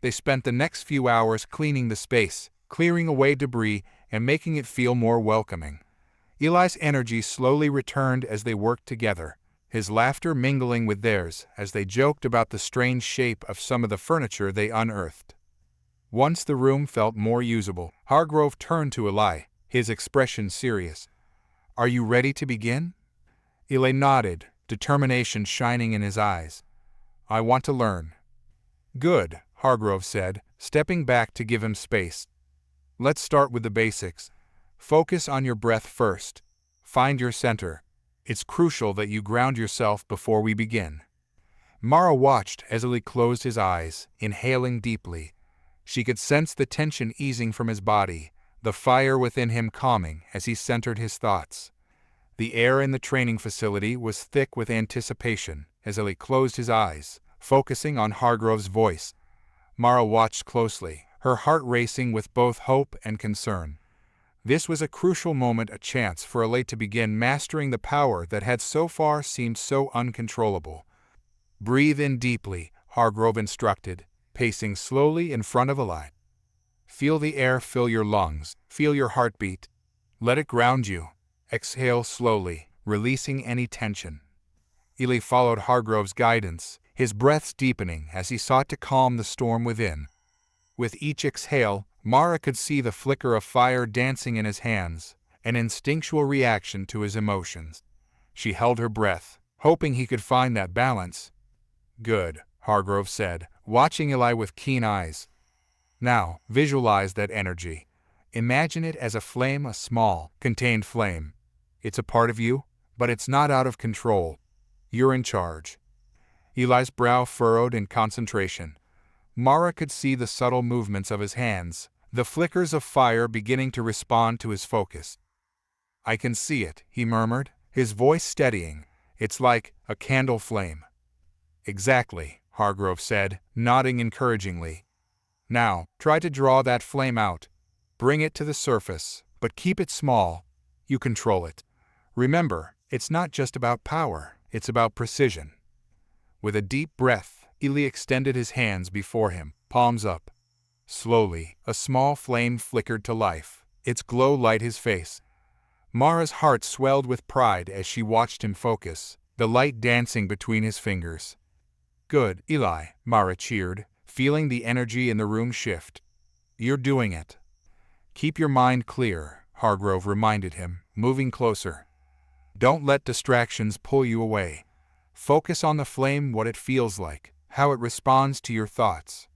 They spent the next few hours cleaning the space, clearing away debris, and making it feel more welcoming. Eli's energy slowly returned as they worked together, his laughter mingling with theirs as they joked about the strange shape of some of the furniture they unearthed. Once the room felt more usable, Hargrove turned to Eli, his expression serious. Are you ready to begin? Eli nodded, determination shining in his eyes. I want to learn. Good, Hargrove said, stepping back to give him space. Let's start with the basics. Focus on your breath first. Find your center. It's crucial that you ground yourself before we begin. Mara watched as Eli closed his eyes, inhaling deeply. She could sense the tension easing from his body, the fire within him calming as he centered his thoughts. The air in the training facility was thick with anticipation as Eli closed his eyes, focusing on Hargrove's voice. Mara watched closely, her heart racing with both hope and concern. This was a crucial moment, a chance for Eli to begin mastering the power that had so far seemed so uncontrollable. Breathe in deeply, Hargrove instructed, pacing slowly in front of Eli. Feel the air fill your lungs, feel your heartbeat. Let it ground you. Exhale slowly, releasing any tension. Eli followed Hargrove's guidance, his breaths deepening as he sought to calm the storm within. With each exhale, Mara could see the flicker of fire dancing in his hands, an instinctual reaction to his emotions. She held her breath, hoping he could find that balance. Good, Hargrove said, watching Eli with keen eyes. Now, visualize that energy. Imagine it as a flame, a small, contained flame. It's a part of you, but it's not out of control. You're in charge. Eli's brow furrowed in concentration. Mara could see the subtle movements of his hands, the flickers of fire beginning to respond to his focus. I can see it, he murmured, his voice steadying. It's like a candle flame. Exactly, Hargrove said, nodding encouragingly. Now, try to draw that flame out. Bring it to the surface, but keep it small. You control it. Remember, it's not just about power, it's about precision. With a deep breath, Eli extended his hands before him, palms up. Slowly, a small flame flickered to life, its glow lit his face. Mara's heart swelled with pride as she watched him focus, the light dancing between his fingers. "Good, Eli," Mara cheered, feeling the energy in the room shift. "You're doing it." "Keep your mind clear," Hargrove reminded him, moving closer. "Don't let distractions pull you away. Focus on the flame, what it feels like, how it responds to your thoughts."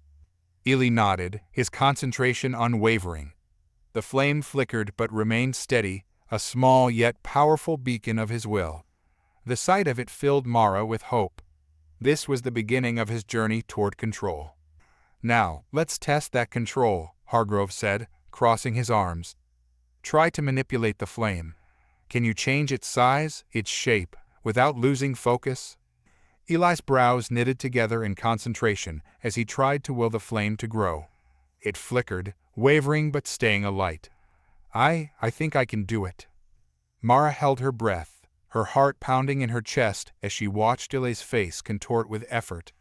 Eli nodded, his concentration unwavering. The flame flickered but remained steady, a small yet powerful beacon of his will. The sight of it filled Mara with hope. This was the beginning of his journey toward control. "Now, let's test that control," Hargrove said, crossing his arms. "Try to manipulate the flame. Can you change its size, its shape, without losing focus?" Eli's brows knitted together in concentration as he tried to will the flame to grow. It flickered, wavering but staying alight. I think I can do it." Mara held her breath, her heart pounding in her chest as she watched Eli's face contort with effort.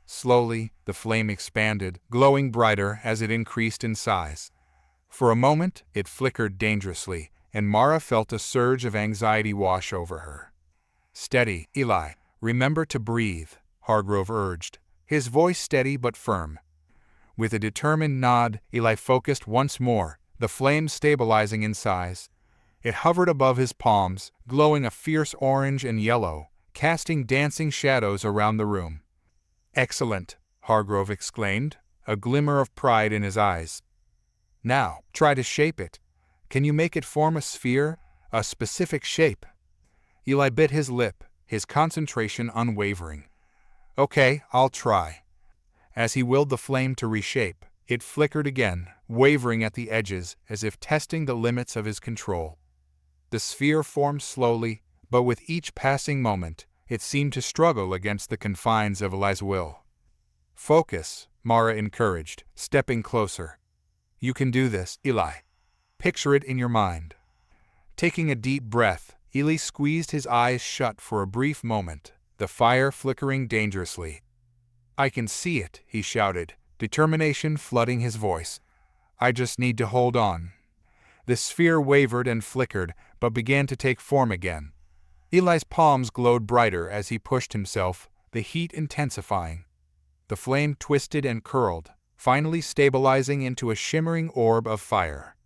Slowly, the flame expanded, glowing brighter as it increased in size. For a moment, it flickered dangerously, and Mara felt a surge of anxiety wash over her. "Steady, Eli. Remember to breathe," Hargrove urged, his voice steady but firm. With a determined nod, Eli focused once more, the flame stabilizing in size. It hovered above his palms, glowing a fierce orange and yellow, casting dancing shadows around the room. "Excellent," Hargrove exclaimed, a glimmer of pride in his eyes. "Now, try to shape it. Can you make it form a sphere, a specific shape?" Eli bit his lip, his concentration unwavering. "Okay, I'll try." As he willed the flame to reshape, it flickered again, wavering at the edges as if testing the limits of his control. The sphere formed slowly, but with each passing moment, it seemed to struggle against the confines of Eli's will. "Focus," Mara encouraged, stepping closer. "You can do this, Eli. Picture it in your mind." Taking a deep breath, Eli squeezed his eyes shut for a brief moment, the fire flickering dangerously. "I can see it," he shouted, determination flooding his voice. "I just need to hold on." The sphere wavered and flickered, but began to take form again. Eli's palms glowed brighter as he pushed himself, the heat intensifying. The flame twisted and curled, finally stabilizing into a shimmering orb of fire.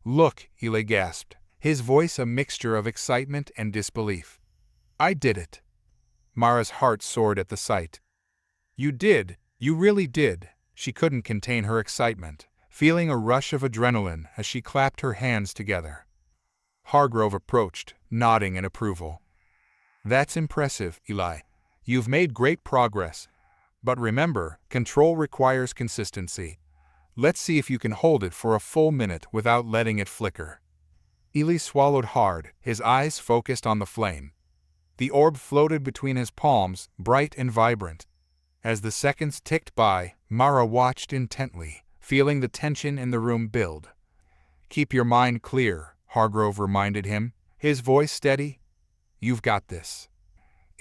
"Look," Eli gasped, his voice a mixture of excitement and disbelief. "I did it." Mara's heart soared at the sight. "You did, you really did." She couldn't contain her excitement, feeling a rush of adrenaline as she clapped her hands together. Hargrove approached, nodding in approval. "That's impressive, Eli. You've made great progress. But remember, control requires consistency. Let's see if you can hold it for a full minute without letting it flicker." Eli swallowed hard, his eyes focused on the flame. The orb floated between his palms, bright and vibrant. As the seconds ticked by, Mara watched intently, feeling the tension in the room build. "Keep your mind clear," Hargrove reminded him, his voice steady. "You've got this."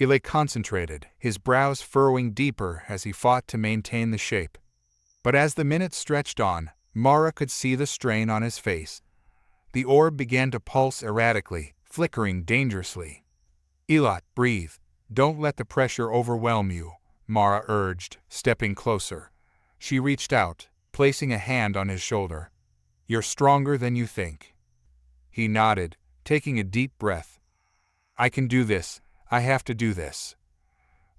Eli concentrated, his brows furrowing deeper as he fought to maintain the shape. But as the minutes stretched on, Mara could see the strain on his face. The orb began to pulse erratically, flickering dangerously. "Eli, breathe. Don't let the pressure overwhelm you," Mara urged, stepping closer. She reached out, placing a hand on his shoulder. "You're stronger than you think." He nodded, taking a deep breath. "I can do this. I have to do this."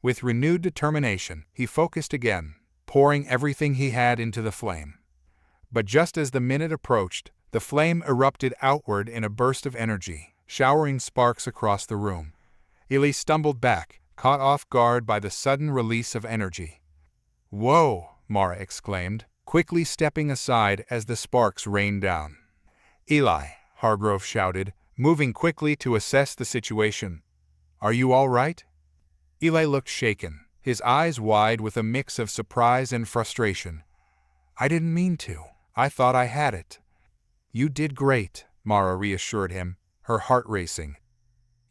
With renewed determination, he focused again, pouring everything he had into the flame. But just as the minute approached, the flame erupted outward in a burst of energy, showering sparks across the room. Eli stumbled back, caught off guard by the sudden release of energy. "Whoa!" Mara exclaimed, quickly stepping aside as the sparks rained down. "Eli," Hargrove shouted, moving quickly to assess the situation. "Are you all right?" Eli looked shaken, his eyes wide with a mix of surprise and frustration. "I didn't mean to. I thought I had it." "You did great," Mara reassured him, her heart racing.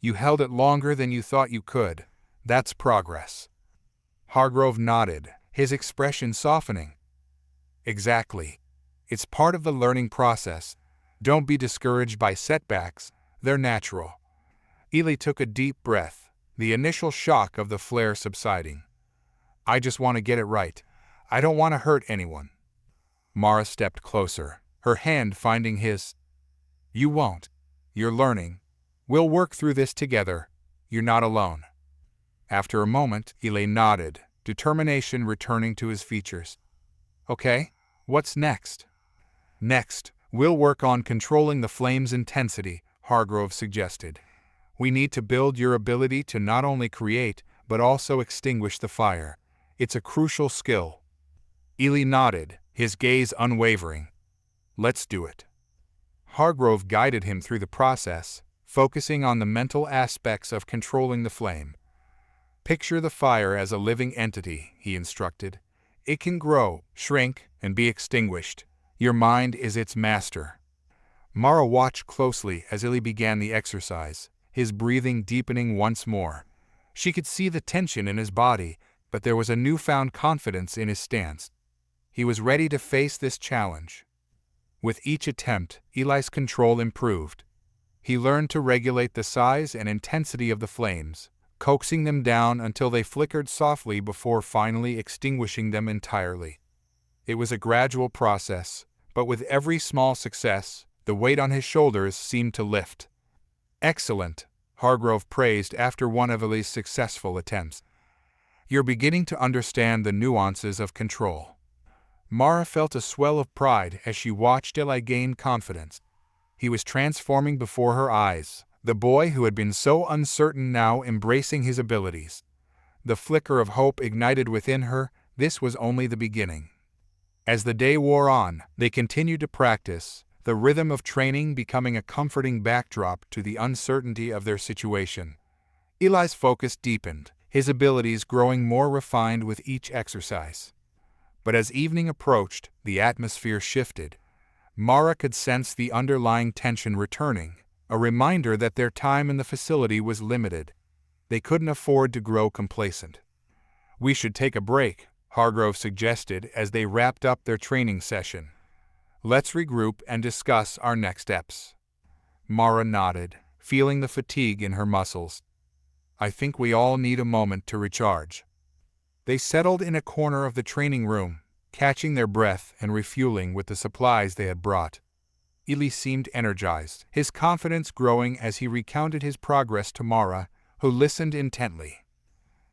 "You held it longer than you thought you could. That's progress." Hargrove nodded, his expression softening. "Exactly. It's part of the learning process. Don't be discouraged by setbacks. They're natural. Ely took a deep breath, the initial shock of the flare subsiding. I just want to get it right. I don't want to hurt anyone. Mara stepped closer, her hand finding his. You won't. You're learning. We'll work through this together. You're not alone. After a moment, Ely nodded, determination returning to his features. Okay, what's next? Next, we'll work on controlling the flame's intensity, Hargrove suggested. We need to build your ability to not only create, but also extinguish the fire. It's a crucial skill. Ely nodded, his gaze unwavering. Let's do it. Hargrove guided him through the process, focusing on the mental aspects of controlling the flame. Picture the fire as a living entity, he instructed. It can grow, shrink, and be extinguished. Your mind is its master. Mara watched closely as Ely began the exercise, his breathing deepening once more. She could see the tension in his body, but there was a newfound confidence in his stance. He was ready to face this challenge. With each attempt, Ely's control improved. He learned to regulate the size and intensity of the flames, coaxing them down until they flickered softly before finally extinguishing them entirely. It was a gradual process, but with every small success, the weight on his shoulders seemed to lift. Excellent, Hargrove praised after one of Ely's successful attempts. You're beginning to understand the nuances of control. Mara felt a swell of pride as she watched Ely gain confidence. He was transforming before her eyes, the boy who had been so uncertain now embracing his abilities. The flicker of hope ignited within her, this was only the beginning. As the day wore on, they continued to practice, the rhythm of training becoming a comforting backdrop to the uncertainty of their situation. Ely's focus deepened, his abilities growing more refined with each exercise. But as evening approached, the atmosphere shifted. Mara could sense the underlying tension returning, a reminder that their time in the facility was limited. They couldn't afford to grow complacent. We should take a break, Hargrove suggested as they wrapped up their training session. Let's regroup and discuss our next steps. Mara nodded, feeling the fatigue in her muscles. I think we all need a moment to recharge. They settled in a corner of the training room, catching their breath and refueling with the supplies they had brought. Ely seemed energized, his confidence growing as he recounted his progress to Mara, who listened intently.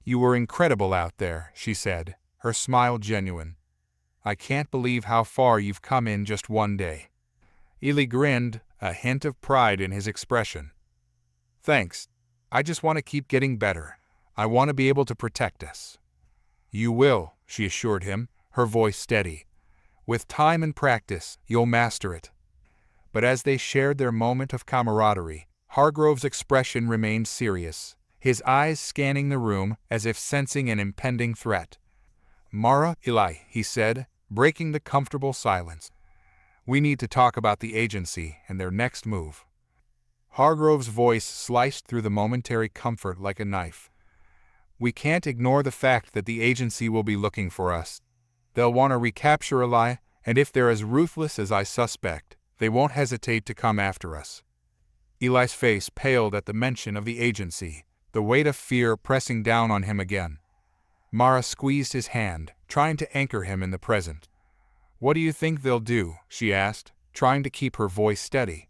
You were incredible out there, she said, her smile genuine. I can't believe how far you've come in just one day. Ely grinned, a hint of pride in his expression. Thanks. I just want to keep getting better. I want to be able to protect us. You will, she assured him, her voice steady. With time and practice, you'll master it. But as they shared their moment of camaraderie, Hargrove's expression remained serious, his eyes scanning the room as if sensing an impending threat. Mara, Ely, he said, breaking the comfortable silence. We need to talk about the agency and their next move. Hargrove's voice sliced through the momentary comfort like a knife. We can't ignore the fact that the agency will be looking for us. They'll want to recapture Ely, and if they're as ruthless as I suspect, they won't hesitate to come after us. Ely's face paled at the mention of the agency, the weight of fear pressing down on him again. Mara squeezed his hand, trying to anchor him in the present. What do you think they'll do? She asked, trying to keep her voice steady.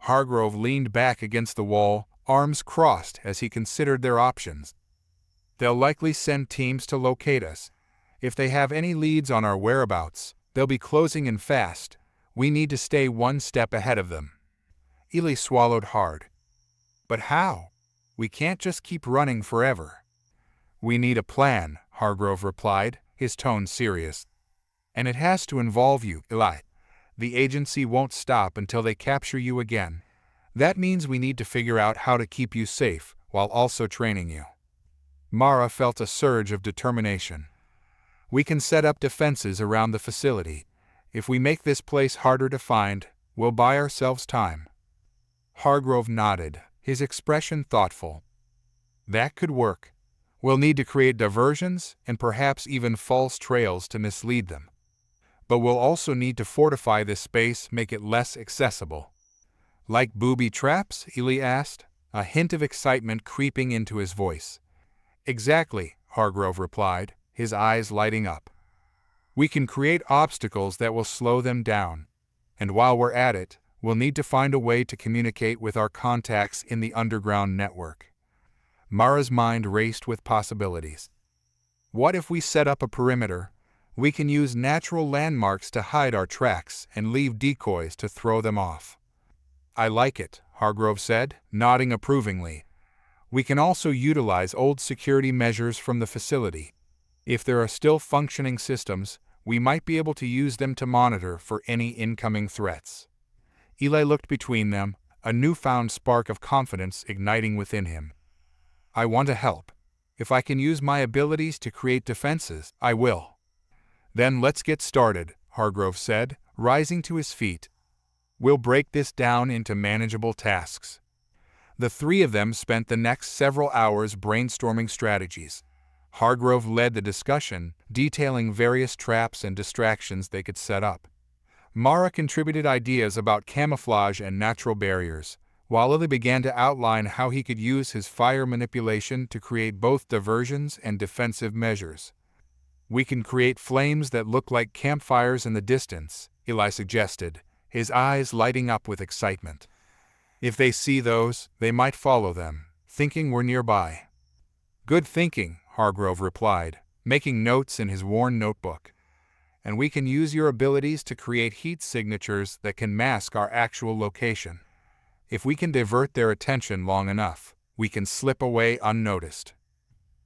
Hargrove leaned back against the wall, arms crossed as he considered their options. They'll likely send teams to locate us. If they have any leads on our whereabouts, they'll be closing in fast. We need to stay one step ahead of them. Ely swallowed hard. But how? We can't just keep running forever. We need a plan, Hargrove replied, his tone serious. And it has to involve you, Ely. The agency won't stop until they capture you again. That means we need to figure out how to keep you safe while also training you. Mara felt a surge of determination. We can set up defenses around the facility. If we make this place harder to find, we'll buy ourselves time. Hargrove nodded, his expression thoughtful. That could work. We'll need to create diversions and perhaps even false trails to mislead them. But we'll also need to fortify this space, make it less accessible. Like booby traps? Eli asked, a hint of excitement creeping into his voice. Exactly, Hargrove replied, his eyes lighting up. We can create obstacles that will slow them down. And while we're at it, we'll need to find a way to communicate with our contacts in the underground network. Mara's mind raced with possibilities. What if we set up a perimeter? We can use natural landmarks to hide our tracks and leave decoys to throw them off. I like it, Hargrove said, nodding approvingly. We can also utilize old security measures from the facility. If there are still functioning systems, we might be able to use them to monitor for any incoming threats. Eli looked between them, a newfound spark of confidence igniting within him. I want to help. If I can use my abilities to create defenses, I will. Then let's get started, Hargrove said, rising to his feet. We'll break this down into manageable tasks. The three of them spent the next several hours brainstorming strategies. Hargrove led the discussion, detailing various traps and distractions they could set up. Mara contributed ideas about camouflage and natural barriers, while Lily began to outline how he could use his fire manipulation to create both diversions and defensive measures. We can create flames that look like campfires in the distance, Eli suggested, his eyes lighting up with excitement. If they see those, they might follow them, thinking we're nearby. Good thinking, Hargrove replied, making notes in his worn notebook. And we can use your abilities to create heat signatures that can mask our actual location. If we can divert their attention long enough, we can slip away unnoticed.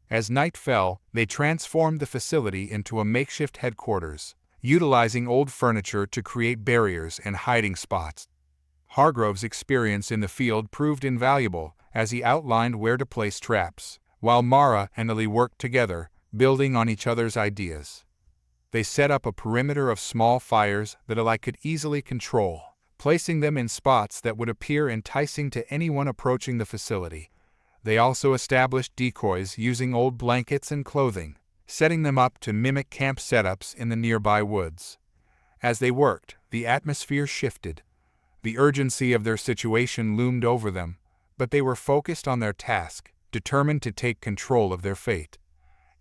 As night fell, they transformed the facility into a makeshift headquarters, utilizing old furniture to create barriers and hiding spots. Hargrove's experience in the field proved invaluable as he outlined where to place traps, while Mara and Lily worked together, building on each other's ideas. They set up a perimeter of small fires that Eli could easily control, placing them in spots that would appear enticing to anyone approaching the facility. They also established decoys using old blankets and clothing, setting them up to mimic camp setups in the nearby woods. As they worked, the atmosphere shifted. The urgency of their situation loomed over them, but they were focused on their task, determined to take control of their fate.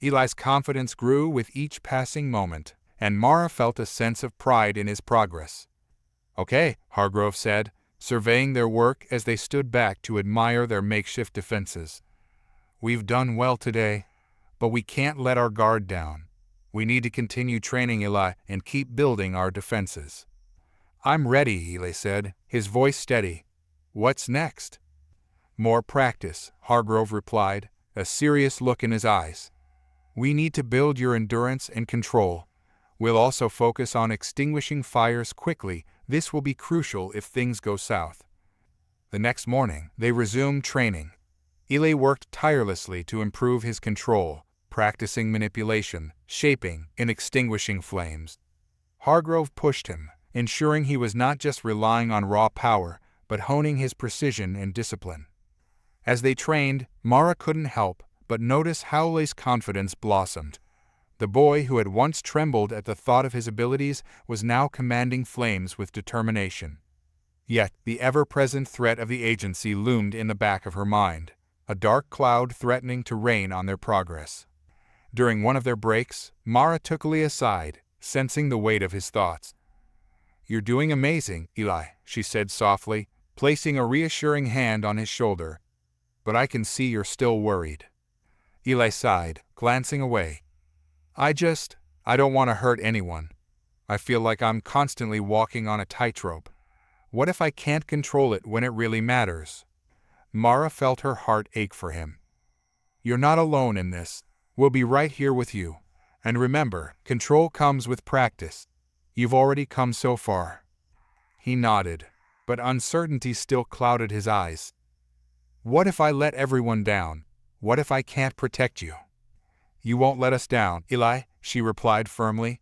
Eli's confidence grew with each passing moment, and Mara felt a sense of pride in his progress. Okay, Hargrove said, surveying their work as they stood back to admire their makeshift defenses. We've done well today, but we can't let our guard down. We need to continue training Eli and keep building our defenses. I'm ready, Eli said, his voice steady. What's next? More practice, Hargrove replied, a serious look in his eyes. We need to build your endurance and control. We'll also focus on extinguishing fires quickly. This will be crucial if things go south. The next morning, they resumed training. Eli worked tirelessly to improve his control, practicing manipulation, shaping, and extinguishing flames. Hargrove pushed him, ensuring he was not just relying on raw power, but honing his precision and discipline. As they trained, Mara couldn't help but notice how Eli's confidence blossomed. The boy who had once trembled at the thought of his abilities was now commanding flames with determination. Yet, the ever-present threat of the agency loomed in the back of her mind, a dark cloud threatening to rain on their progress. During one of their breaks, Mara took Eli aside, sensing the weight of his thoughts. You're doing amazing, Eli, she said softly, placing a reassuring hand on his shoulder. But I can see you're still worried. Eli sighed, glancing away. I don't want to hurt anyone. I feel like I'm constantly walking on a tightrope. What if I can't control it when it really matters? Mara felt her heart ache for him. You're not alone in this. We'll be right here with you. And remember, control comes with practice. You've already come so far. He nodded, but uncertainty still clouded his eyes. What if I let everyone down? What if I can't protect you? You won't let us down, Eli, she replied firmly.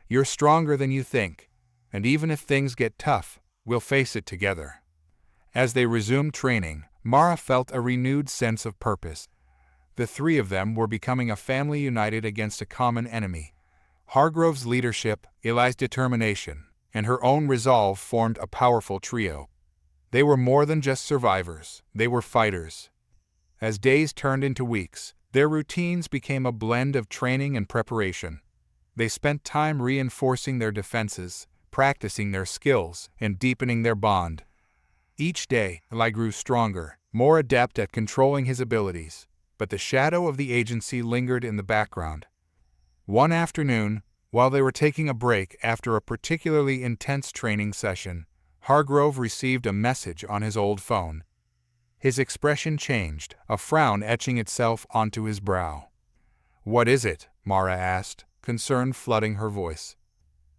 You're stronger than you think, and even if things get tough, we'll face it together. As they resumed training, Mara felt a renewed sense of purpose. The three of them were becoming a family united against a common enemy. Hargrove's leadership, Eli's determination, and her own resolve formed a powerful trio. They were more than just survivors, they were fighters. As days turned into weeks, their routines became a blend of training and preparation. They spent time reinforcing their defenses, practicing their skills, and deepening their bond. Each day, Eli grew stronger, more adept at controlling his abilities, but the shadow of the agency lingered in the background. One afternoon, while they were taking a break after a particularly intense training session, Hargrove received a message on his old phone. His expression changed, a frown etching itself onto his brow. "What is it?" Mara asked, concern flooding her voice.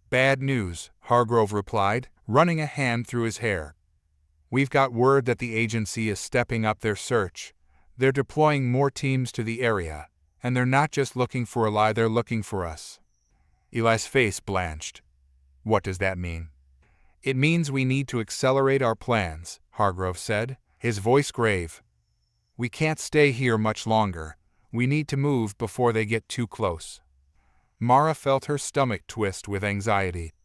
"Bad news," Hargrove replied, running a hand through his hair. "We've got word that the agency is stepping up their search. They're deploying more teams to the area, and they're not just looking for Eli, they're looking for us." Eli's face blanched. "What does that mean?" "It means we need to accelerate our plans," Hargrove said, his voice grave. "We can't stay here much longer. We need to move before they get too close." Mara felt her stomach twist with anxiety.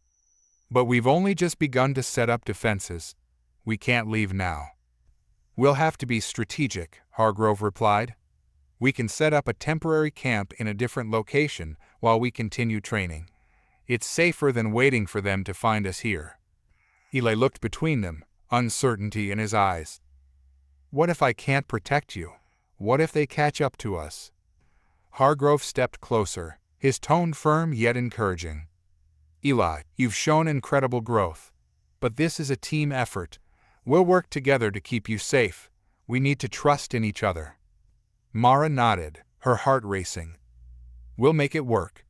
"But we've only just begun to set up defenses. We can't leave now." "We'll have to be strategic," Hargrove replied. "We can set up a temporary camp in a different location while we continue training. It's safer than waiting for them to find us here." Eli looked between them, uncertainty in his eyes. "What if I can't protect you? What if they catch up to us?" Hargrove stepped closer, his tone firm yet encouraging. "Eli, you've shown incredible growth. But this is a team effort. We'll work together to keep you safe. We need to trust in each other." Mara nodded, her heart racing. "We'll make it work.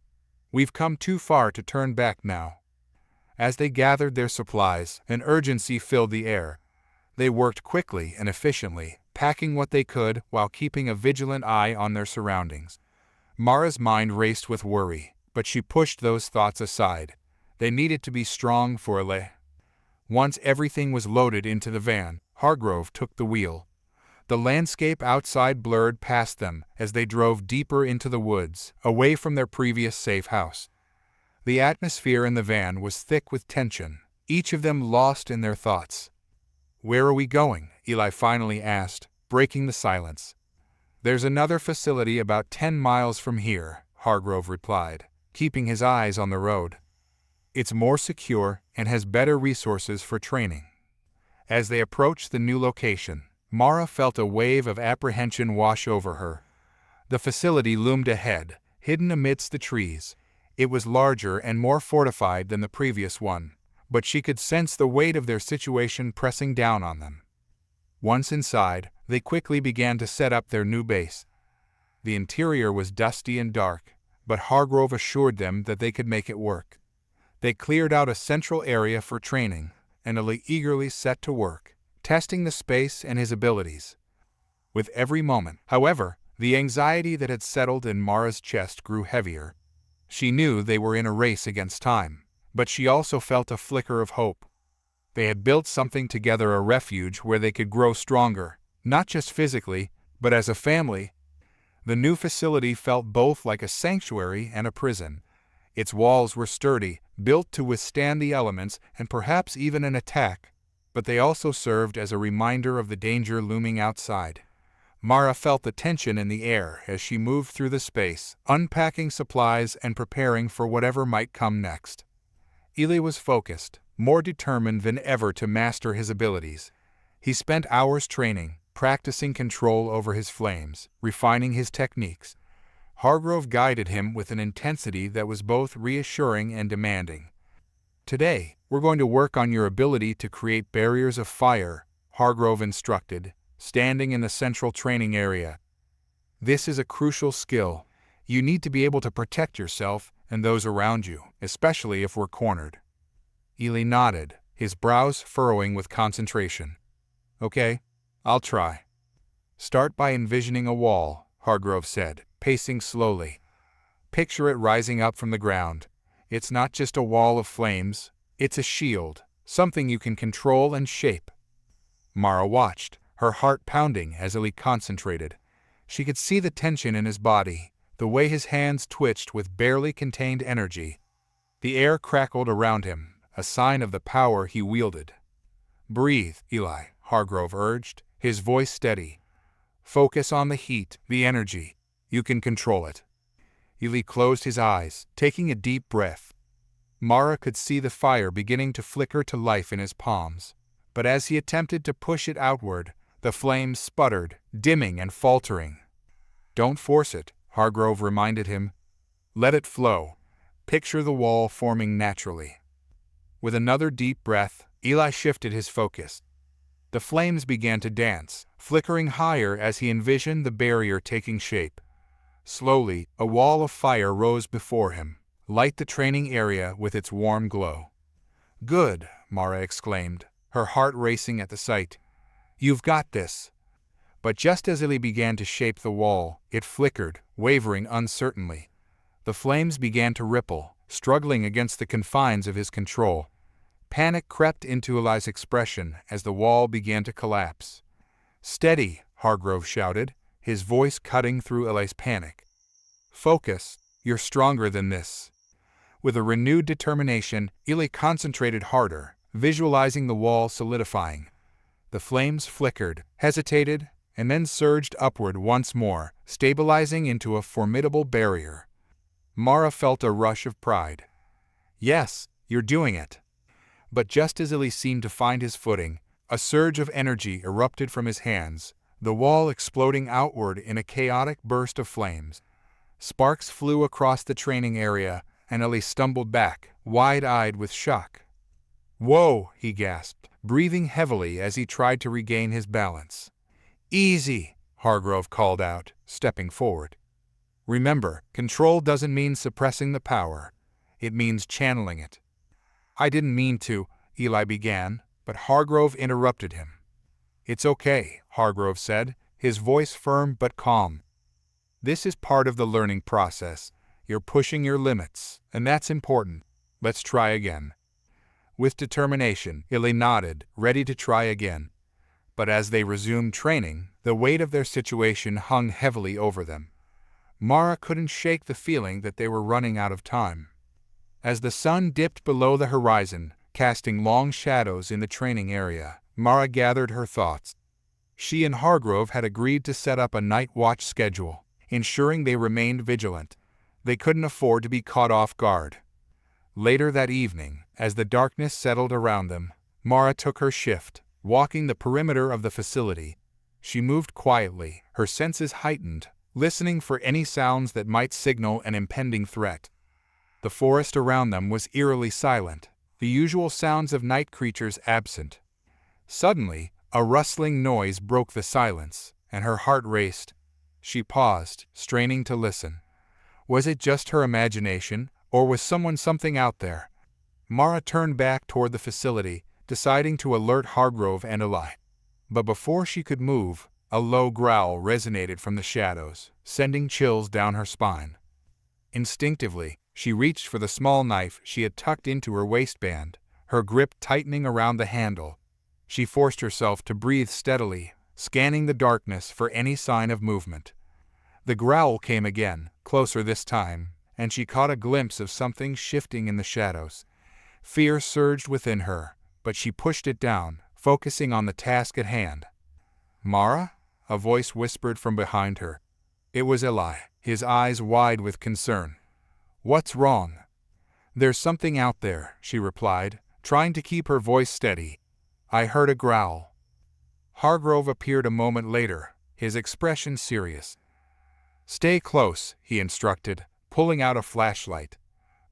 We've come too far to turn back now." As they gathered their supplies, an urgency filled the air. They worked quickly and efficiently, packing what they could while keeping a vigilant eye on their surroundings. Mara's mind raced with worry, but she pushed those thoughts aside. They needed to be strong for Eli. Once everything was loaded into the van, Hargrove took the wheel. The landscape outside blurred past them as they drove deeper into the woods, away from their previous safe house. The atmosphere in the van was thick with tension, each of them lost in their thoughts. "Where are we going?" Eli finally asked, breaking the silence. "There's another facility about 10 miles from here," Hargrove replied, keeping his eyes on the road. "It's more secure and has better resources for training." As they approached the new location, Mara felt a wave of apprehension wash over her. The facility loomed ahead, hidden amidst the trees. It was larger and more fortified than the previous one, but she could sense the weight of their situation pressing down on them. Once inside, they quickly began to set up their new base. The interior was dusty and dark, but Hargrove assured them that they could make it work. They cleared out a central area for training, and Eli eagerly set to work, testing the space and his abilities. With every moment, however, the anxiety that had settled in Mara's chest grew heavier. She knew they were in a race against time, but she also felt a flicker of hope. They had built something together, a refuge where they could grow stronger, not just physically, but as a family. The new facility felt both like a sanctuary and a prison. Its walls were sturdy, built to withstand the elements and perhaps even an attack, but they also served as a reminder of the danger looming outside. Mara felt the tension in the air as she moved through the space, unpacking supplies and preparing for whatever might come next. Eli was focused, more determined than ever to master his abilities. He spent hours training, practicing control over his flames, refining his techniques. Hargrove guided him with an intensity that was both reassuring and demanding. "Today, we're going to work on your ability to create barriers of fire," Hargrove instructed, standing in the central training area. "This is a crucial skill. You need to be able to protect yourself and those around you, especially if we're cornered." Eli nodded, his brows furrowing with concentration. "Okay, I'll try." "Start by envisioning a wall," Hargrove said, pacing slowly. "Picture it rising up from the ground. It's not just a wall of flames, it's a shield, something you can control and shape." Mara watched, her heart pounding as Eli concentrated. She could see the tension in his body, the way his hands twitched with barely contained energy. The air crackled around him, a sign of the power he wielded. "Breathe, Eli," Hargrove urged, his voice steady. Focus on the heat, the energy. You can control it. Ely closed his eyes, taking a deep breath. Mara could see the fire beginning to flicker to life in his palms. But as he attempted to push it outward, the flames sputtered, dimming and faltering. Don't force it, Hargrove reminded him. Let it flow. Picture the wall forming naturally. With another deep breath, Ely shifted his focus. The flames began to dance, flickering higher as he envisioned the barrier taking shape. Slowly, a wall of fire rose before him, light the training area with its warm glow. Good, Mara exclaimed, her heart racing at the sight. You've got this. But just as Ely began to shape the wall, it flickered, wavering uncertainly. The flames began to ripple, struggling against the confines of his control. Panic crept into Ely's expression as the wall began to collapse. Steady, Hargrove shouted, his voice cutting through Ely's panic. Focus, you're stronger than this. With a renewed determination, Ely concentrated harder, visualizing the wall solidifying. The flames flickered, hesitated, and then surged upward once more, stabilizing into a formidable barrier. Mara felt a rush of pride. Yes, you're doing it. But just as Ely seemed to find his footing, a surge of energy erupted from his hands, the wall exploding outward in a chaotic burst of flames. Sparks flew across the training area, and Ely stumbled back, wide-eyed with shock. Whoa, he gasped, breathing heavily as he tried to regain his balance. Easy, Hargrove called out, stepping forward. Remember, control doesn't mean suppressing the power. It means channeling it. I didn't mean to, Ely began, but Hargrove interrupted him. It's okay, Hargrove said, his voice firm but calm. This is part of the learning process. You're pushing your limits, and that's important. Let's try again. With determination, Ely nodded, ready to try again. But as they resumed training, the weight of their situation hung heavily over them. Mara couldn't shake the feeling that they were running out of time. As the sun dipped below the horizon, casting long shadows in the training area, Mara gathered her thoughts. She and Hargrove had agreed to set up a night watch schedule, ensuring they remained vigilant. They couldn't afford to be caught off guard. Later that evening, as the darkness settled around them, Mara took her shift, walking the perimeter of the facility. She moved quietly, her senses heightened, listening for any sounds that might signal an impending threat. The forest around them was eerily silent, the usual sounds of night creatures absent. Suddenly, a rustling noise broke the silence, and her heart raced. She paused, straining to listen. Was it just her imagination, or was something out there? Mara turned back toward the facility, deciding to alert Hargrove and Ely. But before she could move, a low growl resonated from the shadows, sending chills down her spine. Instinctively, she reached for the small knife she had tucked into her waistband, her grip tightening around the handle. She forced herself to breathe steadily, scanning the darkness for any sign of movement. The growl came again, closer this time, and she caught a glimpse of something shifting in the shadows. Fear surged within her, but she pushed it down, focusing on the task at hand. Mara? A voice whispered from behind her. It was Ely, his eyes wide with concern. What's wrong? There's something out there, she replied, trying to keep her voice steady. I heard a growl. Hargrove appeared a moment later, his expression serious. Stay close, he instructed, pulling out a flashlight.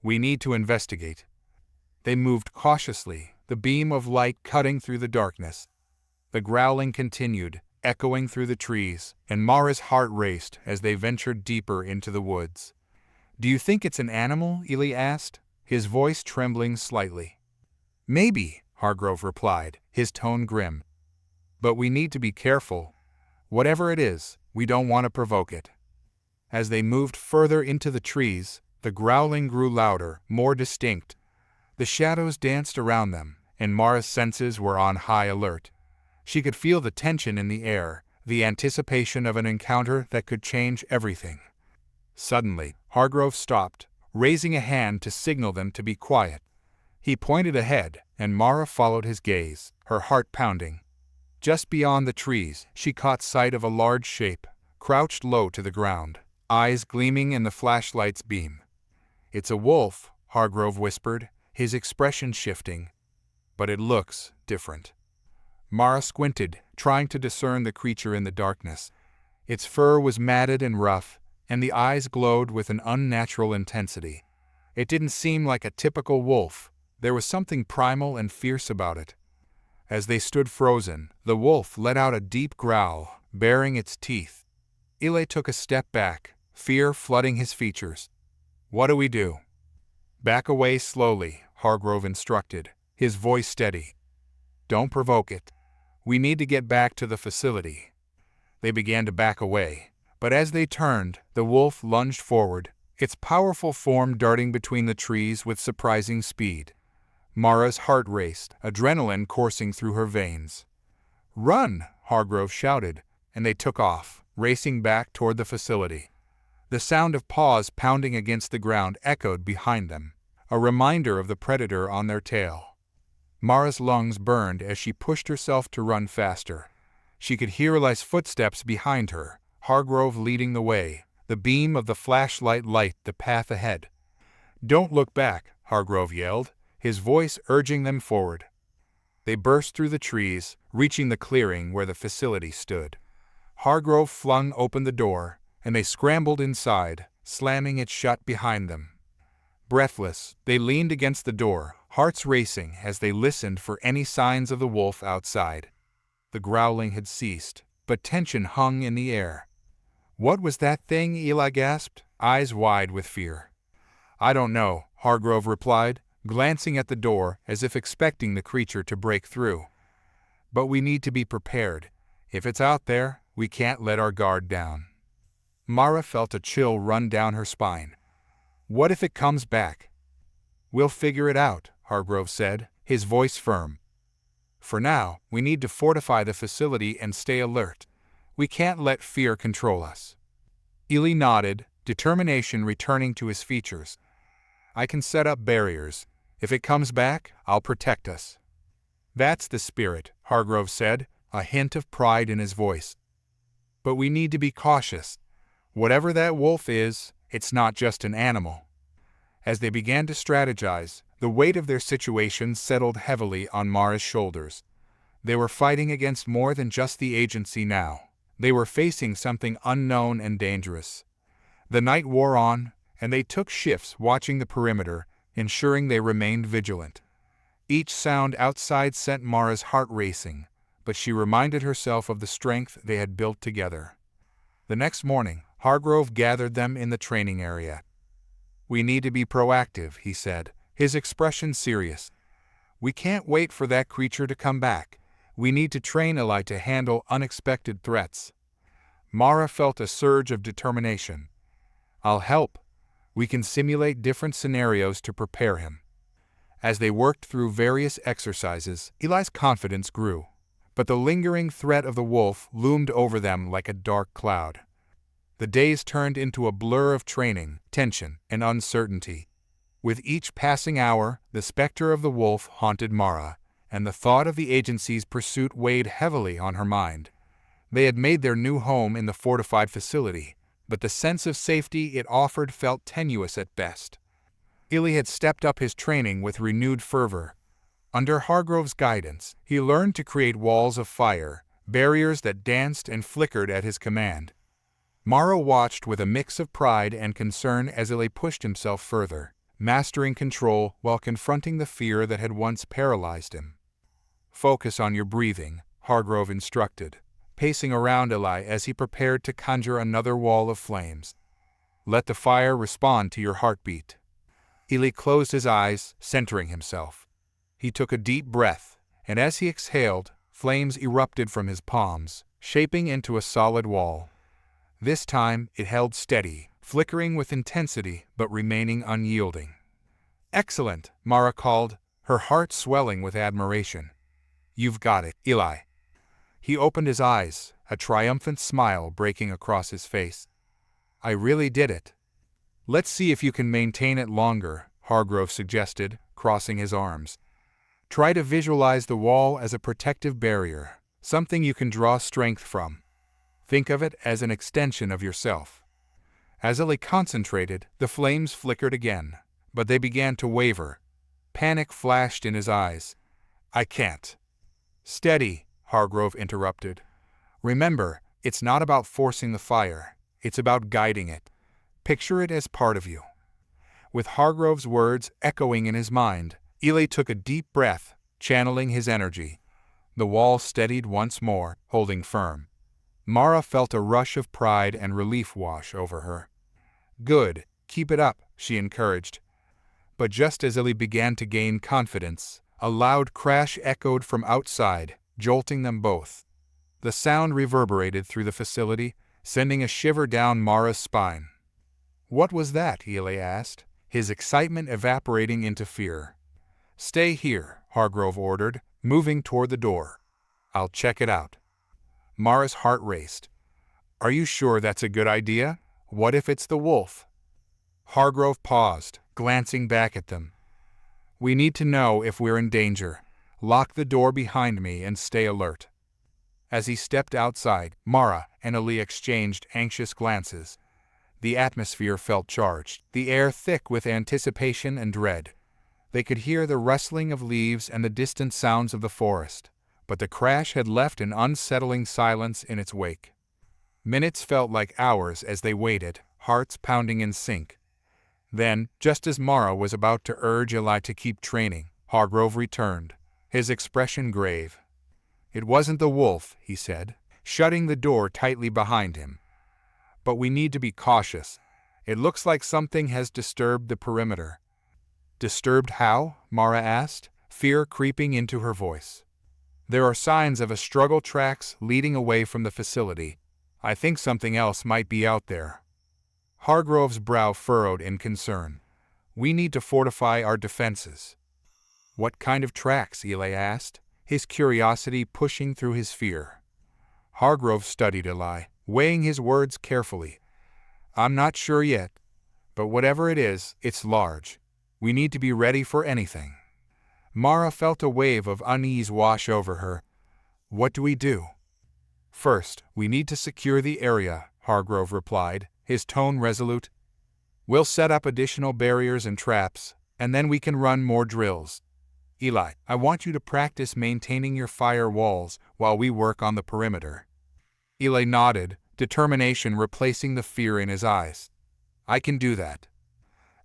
We need to investigate. They moved cautiously, the beam of light cutting through the darkness. The growling continued, echoing through the trees, and Mara's heart raced as they ventured deeper into the woods. Do you think it's an animal? Ely asked, his voice trembling slightly. Maybe, Hargrove replied, his tone grim. But we need to be careful. Whatever it is, we don't want to provoke it. As they moved further into the trees, the growling grew louder, more distinct. The shadows danced around them, and Mara's senses were on high alert. She could feel the tension in the air, the anticipation of an encounter that could change everything. Suddenly, Hargrove stopped, raising a hand to signal them to be quiet. He pointed ahead, and Mara followed his gaze, her heart pounding. Just beyond the trees, she caught sight of a large shape, crouched low to the ground, eyes gleaming in the flashlight's beam. "It's a wolf," Hargrove whispered, his expression shifting. "But it looks different." Mara squinted, trying to discern the creature in the darkness. Its fur was matted and rough, and the eyes glowed with an unnatural intensity. It didn't seem like a typical wolf. There was something primal and fierce about it. As they stood frozen, the wolf let out a deep growl, baring its teeth. Eli took a step back, fear flooding his features. "What do we do?" "Back away slowly," Hargrove instructed, his voice steady. "Don't provoke it. We need to get back to the facility." They began to back away, but as they turned, the wolf lunged forward, its powerful form darting between the trees with surprising speed. Mara's heart raced, adrenaline coursing through her veins. "Run!" Hargrove shouted, and they took off, racing back toward the facility. The sound of paws pounding against the ground echoed behind them, a reminder of the predator on their tail. Mara's lungs burned as she pushed herself to run faster. She could hear Eli's footsteps behind her, Hargrove leading the way, the beam of the flashlight light the path ahead. "Don't look back," Hargrove yelled, his voice urging them forward. They burst through the trees, reaching the clearing where the facility stood. Hargrove flung open the door, and they scrambled inside, slamming it shut behind them. Breathless, they leaned against the door, hearts racing as they listened for any signs of the wolf outside. The growling had ceased, but tension hung in the air. "What was that thing?" Eli gasped, eyes wide with fear. "I don't know," Hargrove replied, glancing at the door as if expecting the creature to break through. "But we need to be prepared. If it's out there, we can't let our guard down." Mara felt a chill run down her spine. "What if it comes back?" "We'll figure it out," Hargrove said, his voice firm. "For now, we need to fortify the facility and stay alert. We can't let fear control us." Eli nodded, determination returning to his features. "I can set up barriers. If it comes back, I'll protect us." "That's the spirit," Hargrove said, a hint of pride in his voice. "But we need to be cautious. Whatever that wolf is, it's not just an animal." As they began to strategize, the weight of their situation settled heavily on Mara's shoulders. They were fighting against more than just the agency now. They were facing something unknown and dangerous. The night wore on, and they took shifts watching the perimeter, ensuring they remained vigilant. Each sound outside sent Mara's heart racing, but she reminded herself of the strength they had built together. The next morning, Hargrove gathered them in the training area. "We need to be proactive," he said, his expression serious. "We can't wait for that creature to come back. We need to train Eli to handle unexpected threats." Mara felt a surge of determination. "I'll help. We can simulate different scenarios to prepare him." As they worked through various exercises, Eli's confidence grew. But the lingering threat of the wolf loomed over them like a dark cloud. The days turned into a blur of training, tension, and uncertainty. With each passing hour, the specter of the wolf haunted Mara, and the thought of the agency's pursuit weighed heavily on her mind. They had made their new home in the fortified facility, but the sense of safety it offered felt tenuous at best. Eli had stepped up his training with renewed fervor. Under Hargrove's guidance, he learned to create walls of fire, barriers that danced and flickered at his command. Mara watched with a mix of pride and concern as Eli pushed himself further, mastering control while confronting the fear that had once paralyzed him. "Focus on your breathing," Hargrove instructed, pacing around Eli as he prepared to conjure another wall of flames. "Let the fire respond to your heartbeat." Eli closed his eyes, centering himself. He took a deep breath, and as he exhaled, flames erupted from his palms, shaping into a solid wall. This time it held steady, flickering with intensity but remaining unyielding. "Excellent," Mara called, her heart swelling with admiration. "You've got it, Eli." He opened his eyes, a triumphant smile breaking across his face. "I really did it." "Let's see if you can maintain it longer," Hargrove suggested, crossing his arms. "Try to visualize the wall as a protective barrier, something you can draw strength from. Think of it as an extension of yourself. As Ellie concentrated, the flames flickered again, but they began to waver. Panic flashed in his eyes. I can't. Steady, Hargrove interrupted. Remember, it's not about forcing the fire, it's about guiding it. Picture it as part of you. With Hargrove's words echoing in his mind, Eli took a deep breath, channeling his energy. The wall steadied once more, holding firm. Mara felt a rush of pride and relief wash over her. Good, keep it up, she encouraged. But just as Eli began to gain confidence, a loud crash echoed from outside, jolting them both. The sound reverberated through the facility, sending a shiver down Mara's spine. What was that? Eli asked, his excitement evaporating into fear. Stay here, Hargrove ordered, moving toward the door. I'll check it out. Mara's heart raced. Are you sure that's a good idea? What if it's the wolf? Hargrove paused, glancing back at them. We need to know if we're in danger. Lock the door behind me and stay alert. As he stepped outside, Mara and Ali exchanged anxious glances. The atmosphere felt charged, the air thick with anticipation and dread. They could hear the rustling of leaves and the distant sounds of the forest, but the crash had left an unsettling silence in its wake. Minutes felt like hours as they waited, hearts pounding in sync. Then, just as Mara was about to urge Eli to keep training, Hargrove returned, his expression grave. It wasn't the wolf, he said, shutting the door tightly behind him. But we need to be cautious. It looks like something has disturbed the perimeter. Disturbed how? Mara asked, fear creeping into her voice. There are signs of a struggle tracks leading away from the facility. I think something else might be out there. Hargrove's brow furrowed in concern. We need to fortify our defenses. What kind of tracks? Eli asked, his curiosity pushing through his fear. Hargrove studied Eli, weighing his words carefully. I'm not sure yet, but whatever it is, it's large. We need to be ready for anything. Mara felt a wave of unease wash over her. What do we do? First, we need to secure the area, Hargrove replied, his tone resolute. We'll set up additional barriers and traps, and then we can run more drills. Eli, I want you to practice maintaining your fire walls while we work on the perimeter. Eli nodded, determination replacing the fear in his eyes. I can do that.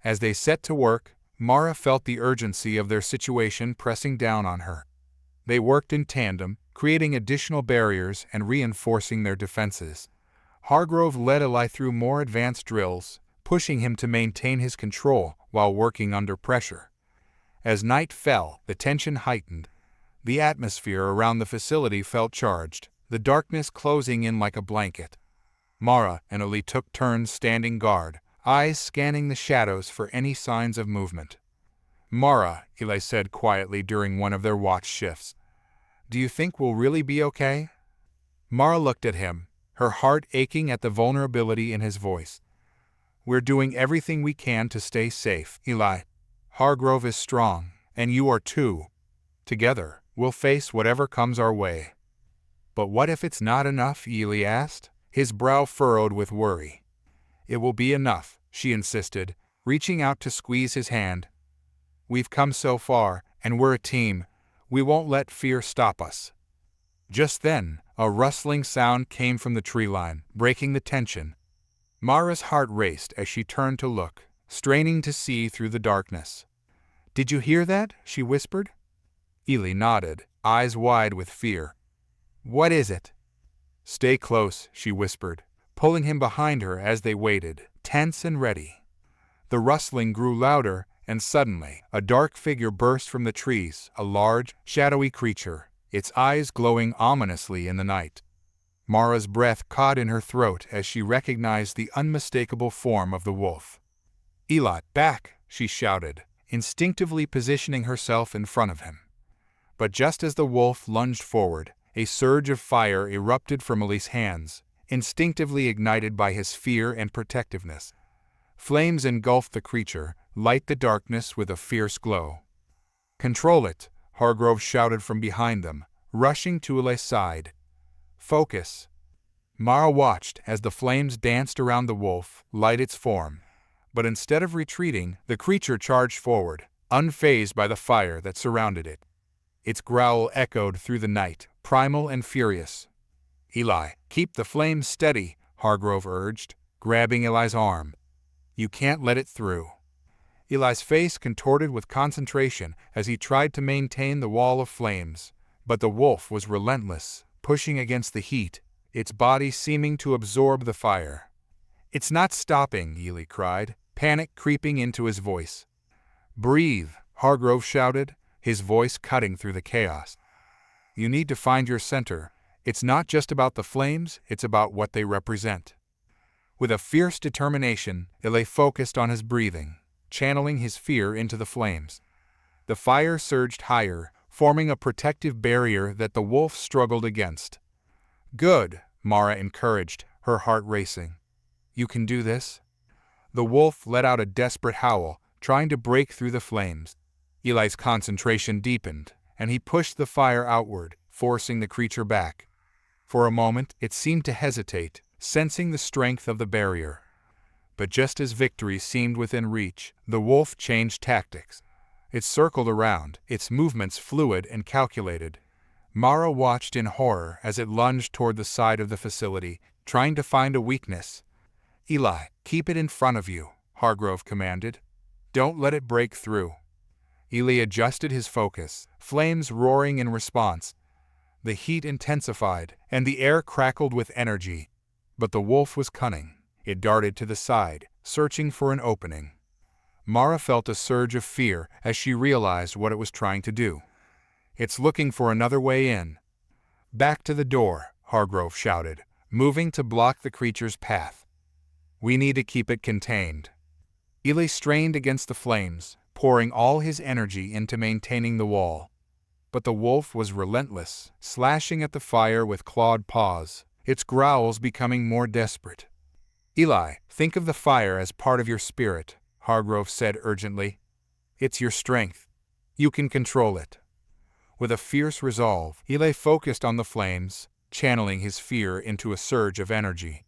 As they set to work, Mara felt the urgency of their situation pressing down on her. They worked in tandem, creating additional barriers and reinforcing their defenses. Hargrove led Eli through more advanced drills, pushing him to maintain his control while working under pressure. As night fell, the tension heightened. The atmosphere around the facility felt charged, the darkness closing in like a blanket. Mara and Eli took turns standing guard, eyes scanning the shadows for any signs of movement. Mara, Eli said quietly during one of their watch shifts. Do you think we'll really be okay? Mara looked at him, her heart aching at the vulnerability in his voice. We're doing everything we can to stay safe, Eli. Hargrove is strong, and you are too. Together, we'll face whatever comes our way. But what if it's not enough? Eli asked, his brow furrowed with worry. It will be enough, she insisted, reaching out to squeeze his hand. We've come so far, and we're a team. We won't let fear stop us. Just then, a rustling sound came from the tree line, breaking the tension. Mara's heart raced as she turned to look, straining to see through the darkness. Did you hear that? She whispered. Eli nodded, eyes wide with fear. What is it? Stay close, she whispered, pulling him behind her as they waited, tense and ready. The rustling grew louder, and suddenly, a dark figure burst from the trees, a large, shadowy creature, its eyes glowing ominously in the night. Mara's breath caught in her throat as she recognized the unmistakable form of the wolf. Eli, back, she shouted, instinctively positioning herself in front of him. But just as the wolf lunged forward, a surge of fire erupted from Eli's hands, instinctively ignited by his fear and protectiveness. Flames engulfed the creature, light the darkness with a fierce glow. Control it, Hargrove shouted from behind them, rushing to Eli's side. "Focus." Mara watched as the flames danced around the wolf, light its form. But instead of retreating, the creature charged forward, unfazed by the fire that surrounded it. Its growl echoed through the night, primal and furious. "Eli, keep the flames steady," Hargrove urged, grabbing Eli's arm. "You can't let it through." Eli's face contorted with concentration as he tried to maintain the wall of flames, but the wolf was relentless, pushing against the heat, its body seeming to absorb the fire. "It's not stopping," Eli cried, panic creeping into his voice. "Breathe," Hargrove shouted, his voice cutting through the chaos. "You need to find your center. It's not just about the flames, it's about what they represent." With a fierce determination, Eli focused on his breathing, channeling his fear into the flames. The fire surged higher, forming a protective barrier that the wolf struggled against. "Good," Mara encouraged, her heart racing. "You can do this." The wolf let out a desperate howl, trying to break through the flames. Eli's concentration deepened, and he pushed the fire outward, forcing the creature back. For a moment, it seemed to hesitate, sensing the strength of the barrier. But just as victory seemed within reach, the wolf changed tactics. It circled around, its movements fluid and calculated. Mara watched in horror as it lunged toward the side of the facility, trying to find a weakness. "Eli, keep it in front of you," Hargrove commanded. "Don't let it break through." Eli adjusted his focus, flames roaring in response. The heat intensified, and the air crackled with energy. But the wolf was cunning. It darted to the side, searching for an opening. Mara felt a surge of fear as she realized what it was trying to do. "It's looking for another way in." "Back to the door," Hargrove shouted, moving to block the creature's path. "We need to keep it contained." Eli strained against the flames, pouring all his energy into maintaining the wall. But the wolf was relentless, slashing at the fire with clawed paws, its growls becoming more desperate. "Eli, think of the fire as part of your spirit," Hargrove said urgently. "It's your strength. You can control it." With a fierce resolve, Eli focused on the flames, channeling his fear into a surge of energy.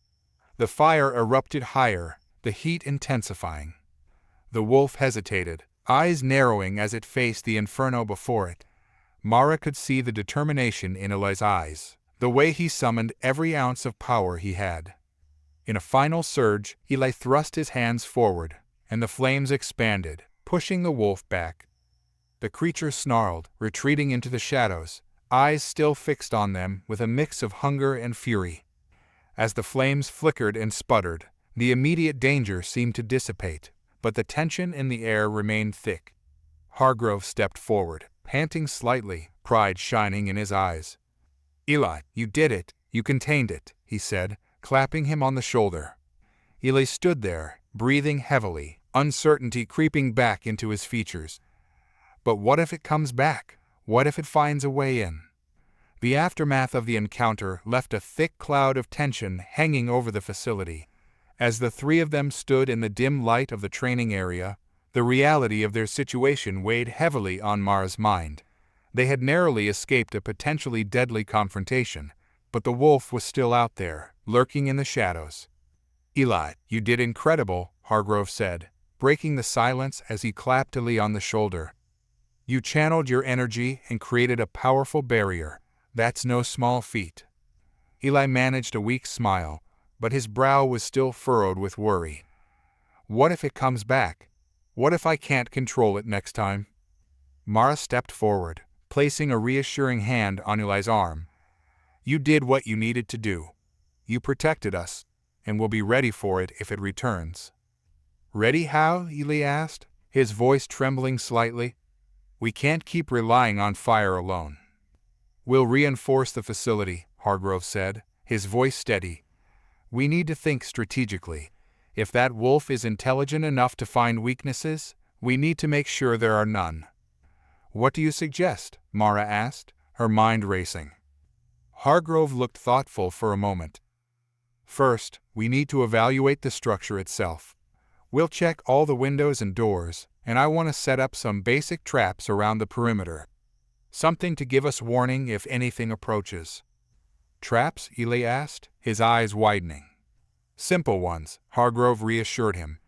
The fire erupted higher, the heat intensifying. The wolf hesitated, eyes narrowing as it faced the inferno before it. Mara could see the determination in Eli's eyes, the way he summoned every ounce of power he had. In a final surge, Eli thrust his hands forward, and the flames expanded, pushing the wolf back. The creature snarled, retreating into the shadows, eyes still fixed on them with a mix of hunger and fury. As the flames flickered and sputtered, the immediate danger seemed to dissipate, but the tension in the air remained thick. Hargrove stepped forward, panting slightly, pride shining in his eyes. "Eli, you did it, you contained it," he said, clapping him on the shoulder. Eli stood there, breathing heavily, uncertainty creeping back into his features. But what if it comes back? What if it finds a way in? The aftermath of the encounter left a thick cloud of tension hanging over the facility. As the three of them stood in the dim light of the training area, the reality of their situation weighed heavily on Mara's mind. They had narrowly escaped a potentially deadly confrontation, but the wolf was still out there, lurking in the shadows. "Eli, you did incredible," Hargrove said, breaking the silence as he clapped Eli on the shoulder. "You channeled your energy and created a powerful barrier. That's no small feat." Eli managed a weak smile, but his brow was still furrowed with worry. "What if it comes back? What if I can't control it next time?" Mara stepped forward, placing a reassuring hand on Eli's arm. "You did what you needed to do. You protected us, and we'll be ready for it if it returns." "Ready how?" Eli asked, his voice trembling slightly. "We can't keep relying on fire alone." "We'll reinforce the facility," Hargrove said, his voice steady. "We need to think strategically. If that wolf is intelligent enough to find weaknesses, we need to make sure there are none." "What do you suggest?" Mara asked, her mind racing. Hargrove looked thoughtful for a moment. "First, we need to evaluate the structure itself. We'll check all the windows and doors, and I want to set up some basic traps around the perimeter. Something to give us warning if anything approaches. Traps? Ely asked, his eyes widening. Simple ones, Hargrove reassured him.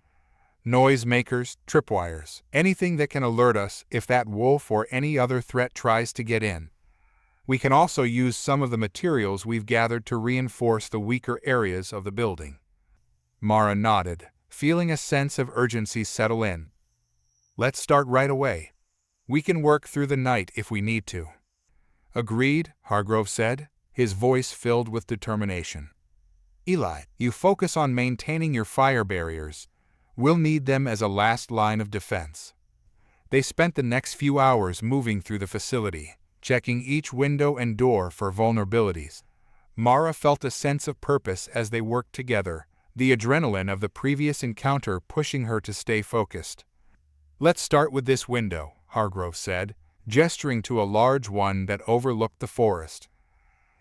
Noisemakers, tripwires, anything that can alert us if that wolf or any other threat tries to get in. We can also use some of the materials we've gathered to reinforce the weaker areas of the building. Mara nodded, feeling a sense of urgency settle in. Let's start right away. We can work through the night if we need to. Agreed, Hargrove said, his voice filled with determination. Ely, you focus on maintaining your fire barriers. We'll need them as a last line of defense. They spent the next few hours moving through the facility, checking each window and door for vulnerabilities. Mara felt a sense of purpose as they worked together, the adrenaline of the previous encounter pushing her to stay focused. Let's start with this window, Hargrove said, gesturing to a large one that overlooked the forest.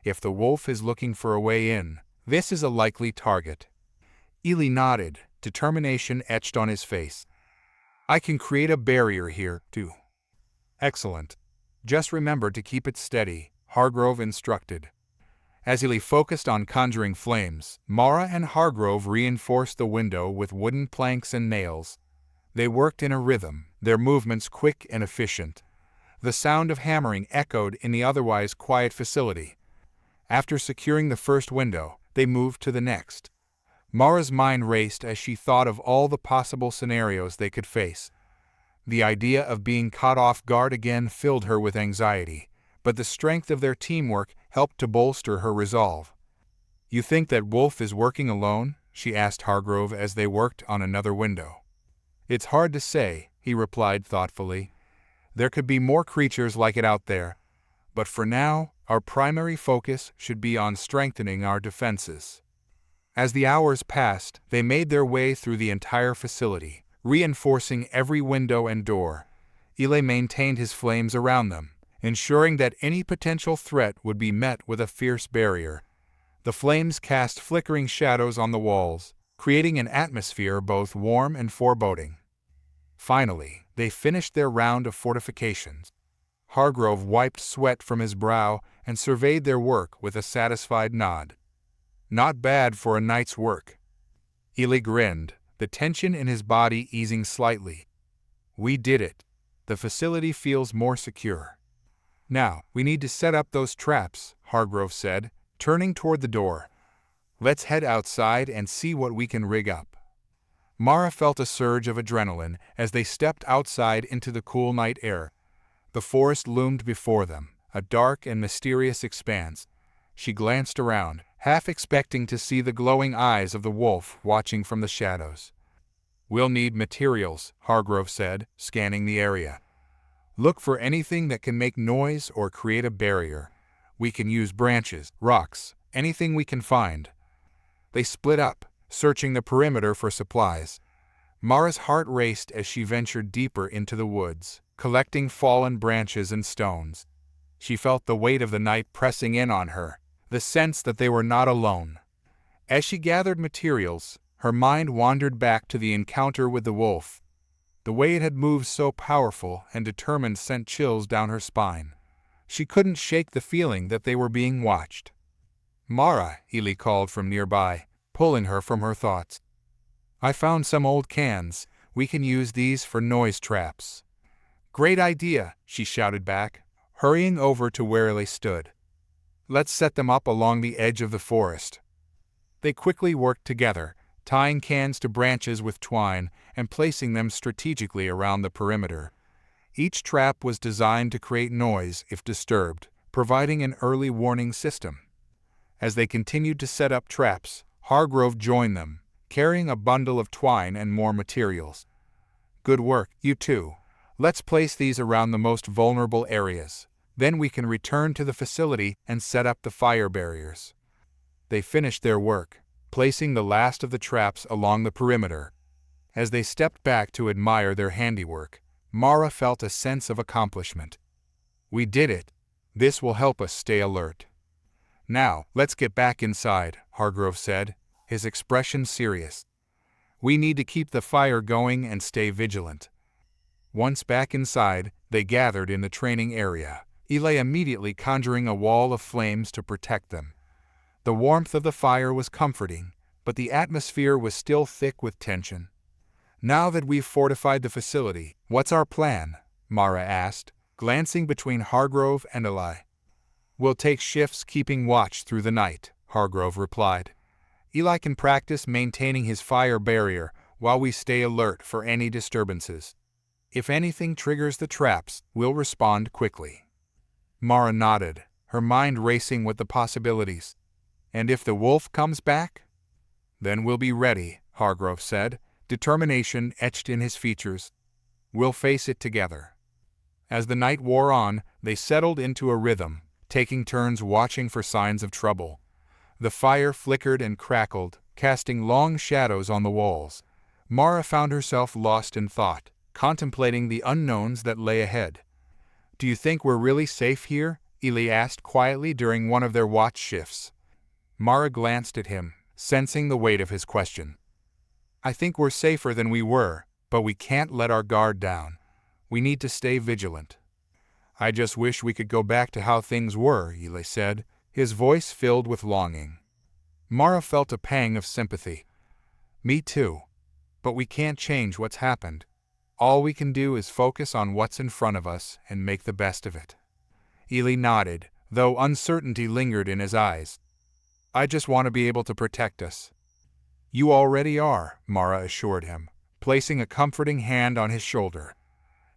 If the wolf is looking for a way in, this is a likely target. Ely nodded, determination etched on his face. I can create a barrier here, too. Excellent. Just remember to keep it steady, Hargrove instructed. As Ely focused on conjuring flames, Mara and Hargrove reinforced the window with wooden planks and nails. They worked in a rhythm, their movements quick and efficient. The sound of hammering echoed in the otherwise quiet facility. After securing the first window, they moved to the next. Mara's mind raced as she thought of all the possible scenarios they could face. The idea of being caught off guard again filled her with anxiety, but the strength of their teamwork helped to bolster her resolve. You think that Wolf is working alone? She asked Hargrove as they worked on another window. It's hard to say, he replied thoughtfully. There could be more creatures like it out there, but for now, our primary focus should be on strengthening our defenses. As the hours passed, they made their way through the entire facility, reinforcing every window and door. Ely maintained his flames around them, ensuring that any potential threat would be met with a fierce barrier. The flames cast flickering shadows on the walls, creating an atmosphere both warm and foreboding. Finally, they finished their round of fortifications. Hargrove wiped sweat from his brow and surveyed their work with a satisfied nod. Not bad for a night's work. Ely grinned, the tension in his body easing slightly. We did it. The facility feels more secure. Now, we need to set up those traps, Hargrove said, turning toward the door. Let's head outside and see what we can rig up. Mara felt a surge of adrenaline as they stepped outside into the cool night air. The forest loomed before them, a dark and mysterious expanse. She glanced around, half expecting to see the glowing eyes of the wolf watching from the shadows. We'll need materials, Hargrove said, scanning the area. Look for anything that can make noise or create a barrier. We can use branches, rocks, anything we can find. They split up, searching the perimeter for supplies. Mara's heart raced as she ventured deeper into the woods, collecting fallen branches and stones. She felt the weight of the night pressing in on her, the sense that they were not alone. As she gathered materials, her mind wandered back to the encounter with the wolf. The way it had moved so powerful and determined sent chills down her spine. She couldn't shake the feeling that they were being watched. Mara, Ely called from nearby, pulling her from her thoughts. I found some old cans. We can use these for noise traps. Great idea, she shouted back, hurrying over to where Ely stood. Let's set them up along the edge of the forest. They quickly worked together, tying cans to branches with twine and placing them strategically around the perimeter. Each trap was designed to create noise if disturbed, providing an early warning system. As they continued to set up traps, Hargrove joined them, carrying a bundle of twine and more materials. Good work, you two. Let's place these around the most vulnerable areas. Then we can return to the facility and set up the fire barriers. They finished their work, placing the last of the traps along the perimeter. As they stepped back to admire their handiwork, Mara felt a sense of accomplishment. We did it. This will help us stay alert. Now, let's get back inside, Hargrove said, his expression serious. We need to keep the fire going and stay vigilant. Once back inside, they gathered in the training area, Eli immediately conjuring a wall of flames to protect them. The warmth of the fire was comforting, but the atmosphere was still thick with tension. "Now that we've fortified the facility, what's our plan?" Mara asked, glancing between Hargrove and Eli. "We'll take shifts keeping watch through the night," Hargrove replied. "Eli can practice maintaining his fire barrier while we stay alert for any disturbances. If anything triggers the traps, we'll respond quickly." Mara nodded, her mind racing with the possibilities. "And if the wolf comes back?" "Then we'll be ready," Hargrove said, determination etched in his features. "We'll face it together." As the night wore on, they settled into a rhythm, taking turns watching for signs of trouble. The fire flickered and crackled, casting long shadows on the walls. Mara found herself lost in thought, contemplating the unknowns that lay ahead. "Do you think we're really safe here?" Eli asked quietly during one of their watch shifts. Mara glanced at him, sensing the weight of his question. "I think we're safer than we were, but we can't let our guard down. We need to stay vigilant." "I just wish we could go back to how things were," Eli said, his voice filled with longing. Mara felt a pang of sympathy. "Me too. But we can't change what's happened. All we can do is focus on what's in front of us and make the best of it." Eli nodded, though uncertainty lingered in his eyes. "I just want to be able to protect us." "You already are," Mara assured him, placing a comforting hand on his shoulder.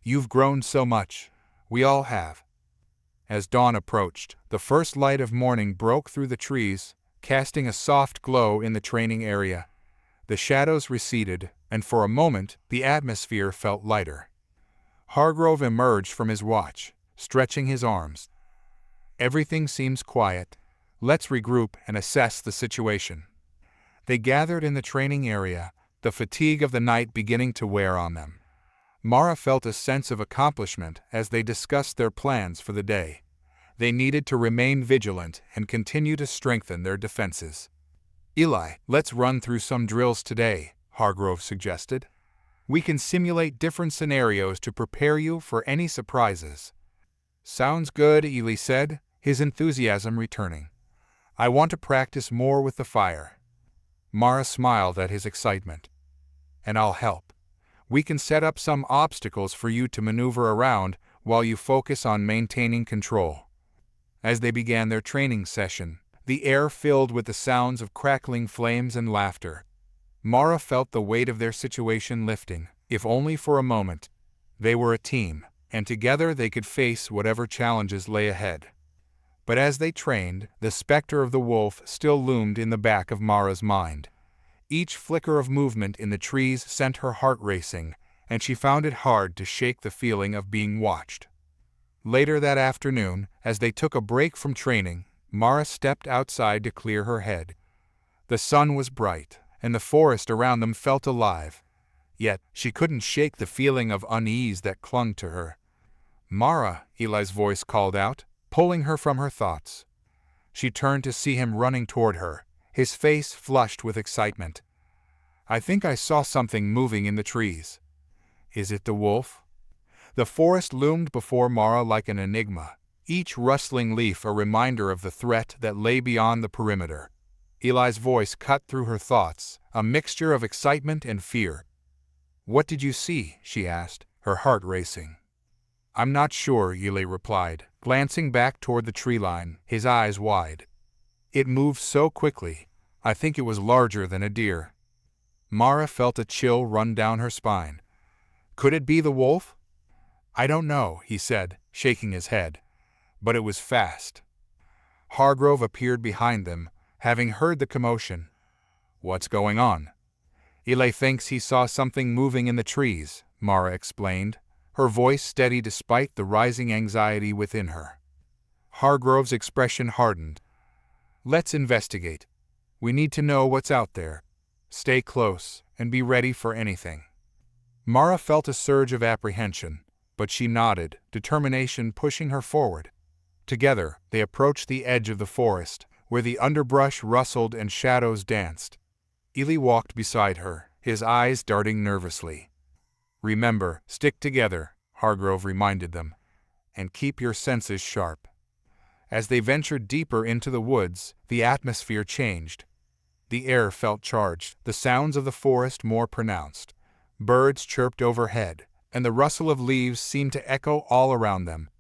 "You've grown so much. We all have." As dawn approached, the first light of morning broke through the trees, casting a soft glow in the training area. The shadows receded, and for a moment the atmosphere felt lighter. Hargrove emerged from his watch, stretching his arms. "Everything seems quiet. Let's regroup and assess the situation." They gathered in the training area, the fatigue of the night beginning to wear on them. Mara felt a sense of accomplishment as they discussed their plans for the day. They needed to remain vigilant and continue to strengthen their defenses. "Eli, let's run through some drills today," Hargrove suggested. "We can simulate different scenarios to prepare you for any surprises." "Sounds good," Eli said, his enthusiasm returning. "I want to practice more with the fire." Mara smiled at his excitement. "And I'll help. We can set up some obstacles for you to maneuver around while you focus on maintaining control." As they began their training session, the air filled with the sounds of crackling flames and laughter. Mara felt the weight of their situation lifting, if only for a moment. They were a team, and together they could face whatever challenges lay ahead. But as they trained, the specter of the wolf still loomed in the back of Mara's mind. Each flicker of movement in the trees sent her heart racing, and she found it hard to shake the feeling of being watched. Later that afternoon, as they took a break from training, Mara stepped outside to clear her head. The sun was bright, and the forest around them felt alive. Yet, she couldn't shake the feeling of unease that clung to her. "Mara," Eli's voice called out, pulling her from her thoughts. She turned to see him running toward her, his face flushed with excitement. "I think I saw something moving in the trees." "Is it the wolf?" The forest loomed before Mara like an enigma, each rustling leaf a reminder of the threat that lay beyond the perimeter. Eli's voice cut through her thoughts, a mixture of excitement and fear. "What did you see?" she asked, her heart racing. "I'm not sure," Eli replied, glancing back toward the tree line, his eyes wide. "It moved so quickly. I think it was larger than a deer." Mara felt a chill run down her spine. "Could it be the wolf?" "I don't know," he said, shaking his head. "But it was fast." Hargrove appeared behind them, having heard the commotion. "What's going on?" "Eli thinks he saw something moving in the trees," Mara explained, her voice steady despite the rising anxiety within her. Hargrove's expression hardened. "Let's investigate. We need to know what's out there. Stay close and be ready for anything." Mara felt a surge of apprehension, but she nodded, determination pushing her forward. Together, they approached the edge of the forest, where the underbrush rustled and shadows danced. Eli walked beside her, his eyes darting nervously. "Remember, stick together," Hargrove reminded them. and keep your senses sharp. As they ventured deeper into the woods, the atmosphere changed. The air felt charged, the sounds of the forest more pronounced. Birds chirped overhead, and the rustle of leaves seemed to echo all around them.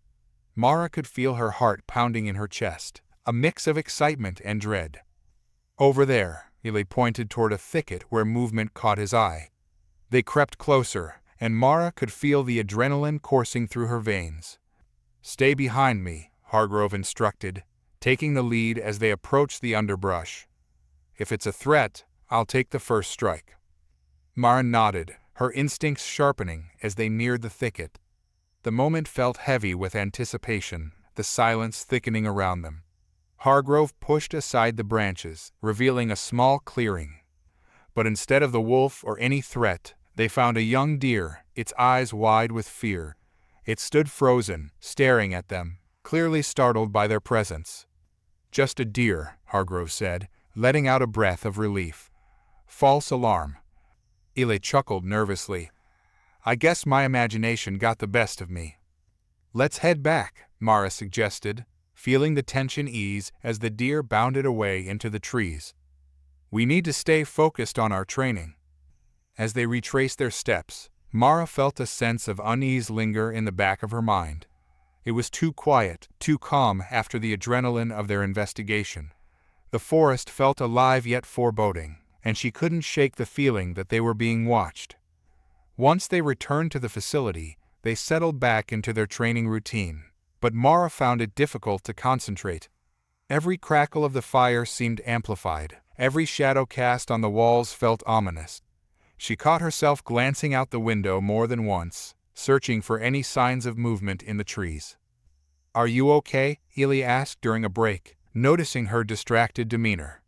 Mara could feel her heart pounding in her chest, a mix of excitement and dread. Over there, Eli pointed toward a thicket where movement caught his eye. They crept closer, and Mara could feel the adrenaline coursing through her veins. "Stay behind me," Hargrove instructed, taking the lead as they approached the underbrush. "If it's a threat, I'll take the first strike." Mara nodded, her instincts sharpening as they neared the thicket. The moment felt heavy with anticipation, the silence thickening around them. Hargrove pushed aside the branches, revealing a small clearing. But instead of the wolf or any threat, they found a young deer, its eyes wide with fear. It stood frozen, staring at them, clearly startled by their presence. "Just a deer," Hargrove said, letting out a breath of relief. "False alarm." Eli chuckled nervously. "I guess my imagination got the best of me." "Let's head back," Mara suggested, feeling the tension ease as the deer bounded away into the trees. "We need to stay focused on our training." As they retraced their steps, Mara felt a sense of unease linger in the back of her mind. It was too quiet, too calm after the adrenaline of their investigation. The forest felt alive yet foreboding, and she couldn't shake the feeling that they were being watched. Once they returned to the facility, they settled back into their training routine, but Mara found it difficult to concentrate. Every crackle of the fire seemed amplified, every shadow cast on the walls felt ominous. She caught herself glancing out the window more than once, searching for any signs of movement in the trees. "Are you okay?" Eli asked during a break, noticing her distracted demeanor.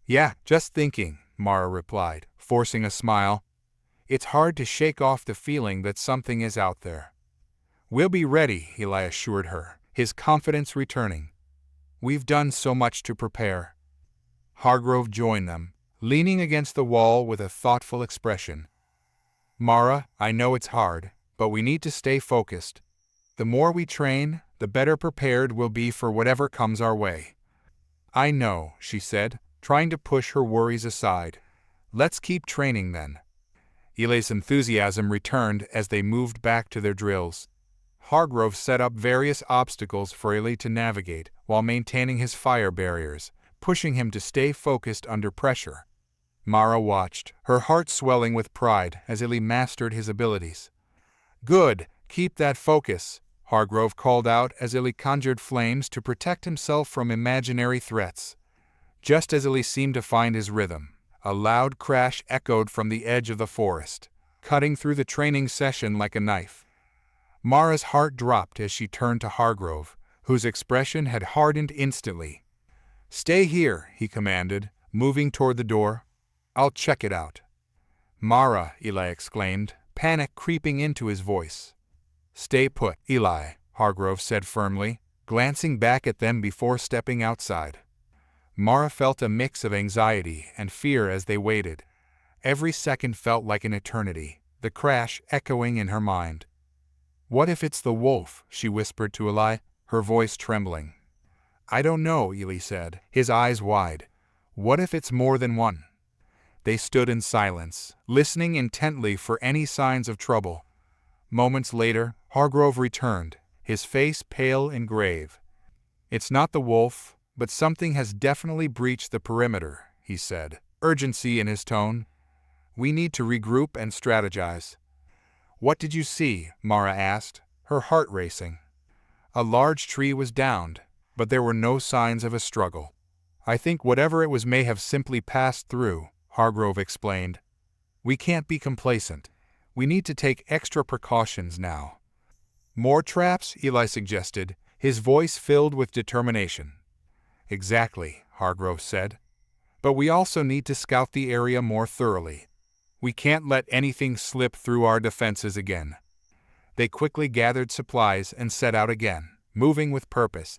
"Yeah, just thinking," Mara replied, forcing a smile. "It's hard to shake off the feeling that something is out there." "We'll be ready," Eli assured her, his confidence returning. "We've done so much to prepare." Hargrove joined them, leaning against the wall with a thoughtful expression. "Mara, I know it's hard, but we need to stay focused. The more we train, the better prepared we'll be for whatever comes our way." "I know," she said, trying to push her worries aside. "Let's keep training then." Eli's enthusiasm returned as they moved back to their drills. Hargrove set up various obstacles for Eli to navigate while maintaining his fire barriers, pushing him to stay focused under pressure. Mara watched, her heart swelling with pride as Eli mastered his abilities. "Good, keep that focus," Hargrove called out as Eli conjured flames to protect himself from imaginary threats. Just as Eli seemed to find his rhythm, a loud crash echoed from the edge of the forest, cutting through the training session like a knife. Mara's heart dropped as she turned to Hargrove, whose expression had hardened instantly. "Stay here," he commanded, moving toward the door. "I'll check it out." "Mara," Eli exclaimed, panic creeping into his voice. "Stay put, Eli," Hargrove said firmly, glancing back at them before stepping outside. Mara felt a mix of anxiety and fear as they waited. Every second felt like an eternity, the crash echoing in her mind. "What if it's the wolf?" she whispered to Eli, her voice trembling. "I don't know," Eli said, his eyes wide. "What if it's more than one?" They stood in silence, listening intently for any signs of trouble. Moments later, Hargrove returned, his face pale and grave. "It's not the wolf, but something has definitely breached the perimeter," he said, urgency in his tone. "We need to regroup and strategize." "What did you see?" Mara asked, her heart racing. A large tree was downed, but there were no signs of a struggle. "I think whatever it was may have simply passed through," Hargrove explained. "We can't be complacent. We need to take extra precautions now." "More traps?" Eli suggested, his voice filled with determination. "Exactly," Hargrove said. "But we also need to scout the area more thoroughly. We can't let anything slip through our defenses again." They quickly gathered supplies and set out again, moving with purpose.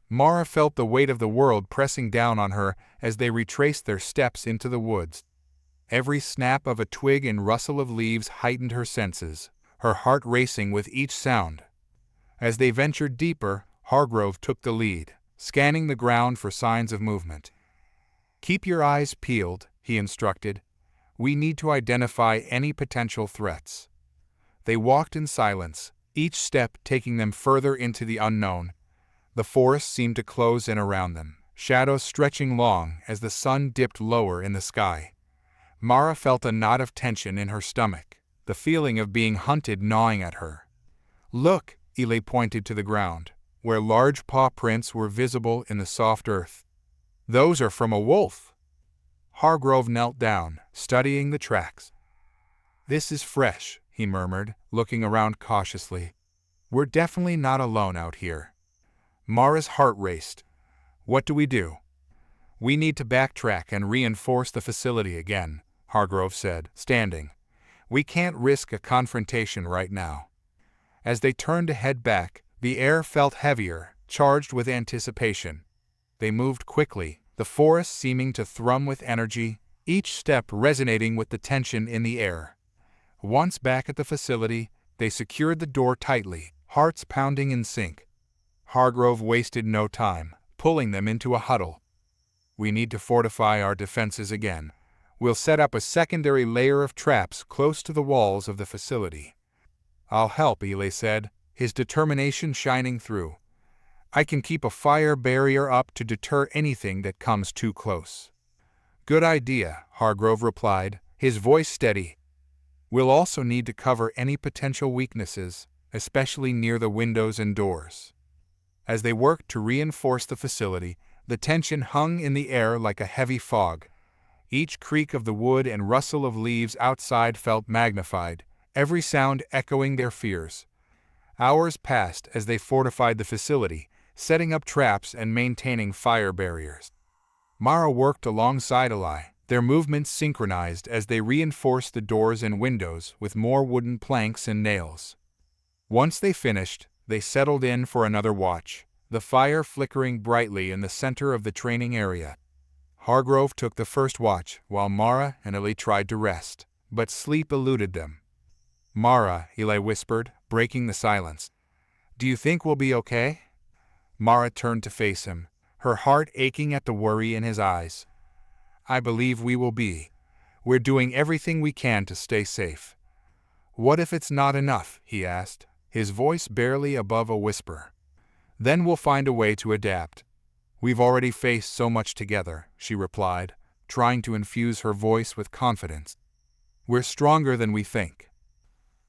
Mara felt the weight of the world pressing down on her as they retraced their steps into the woods. Every snap of a twig and rustle of leaves heightened her senses, her heart racing with each sound. As they ventured deeper, Hargrove took the lead, scanning the ground for signs of movement. "Keep your eyes peeled," he instructed. "We need to identify any potential threats." They walked in silence, each step taking them further into the unknown. The forest seemed to close in around them, shadows stretching long as the sun dipped lower in the sky. Mara felt a knot of tension in her stomach, the feeling of being hunted gnawing at her. "Look," Eli pointed to the ground, where large paw prints were visible in the soft earth. "Those are from a wolf." Hargrove knelt down, studying the tracks. "This is fresh," he murmured, looking around cautiously. "We're definitely not alone out here." Mara's heart raced. "What do we do?" "We need to backtrack and reinforce the facility again," Hargrove said, standing. "We can't risk a confrontation right now." As they turned to head back, the air felt heavier, charged with anticipation. They moved quickly, the forest seeming to thrum with energy, each step resonating with the tension in the air. Once back at the facility, they secured the door tightly, hearts pounding in sync. Hargrove wasted no time, pulling them into a huddle. "We need to fortify our defenses again. We'll set up a secondary layer of traps close to the walls of the facility." "I'll help," Eli said, his determination shining through. "I can keep a fire barrier up to deter anything that comes too close." "Good idea," Hargrove replied, his voice steady. "We'll also need to cover any potential weaknesses, especially near the windows and doors." As they worked to reinforce the facility, the tension hung in the air like a heavy fog. Each creak of the wood and rustle of leaves outside felt magnified, every sound echoing their fears. Hours passed as they fortified the facility, setting up traps and maintaining fire barriers. Mara worked alongside Eli, their movements synchronized as they reinforced the doors and windows with more wooden planks and nails. Once they finished, they settled in for another watch, the fire flickering brightly in the center of the training area. Hargrove took the first watch while Mara and Eli tried to rest, but sleep eluded them. "Mara," Eli whispered, breaking the silence. "Do you think we'll be okay?" Mara turned to face him, her heart aching at the worry in his eyes. "I believe we will be. We're doing everything we can to stay safe." "What if it's not enough?" he asked, his voice barely above a whisper. "Then we'll find a way to adapt. We've already faced so much together," she replied, trying to infuse her voice with confidence. "We're stronger than we think."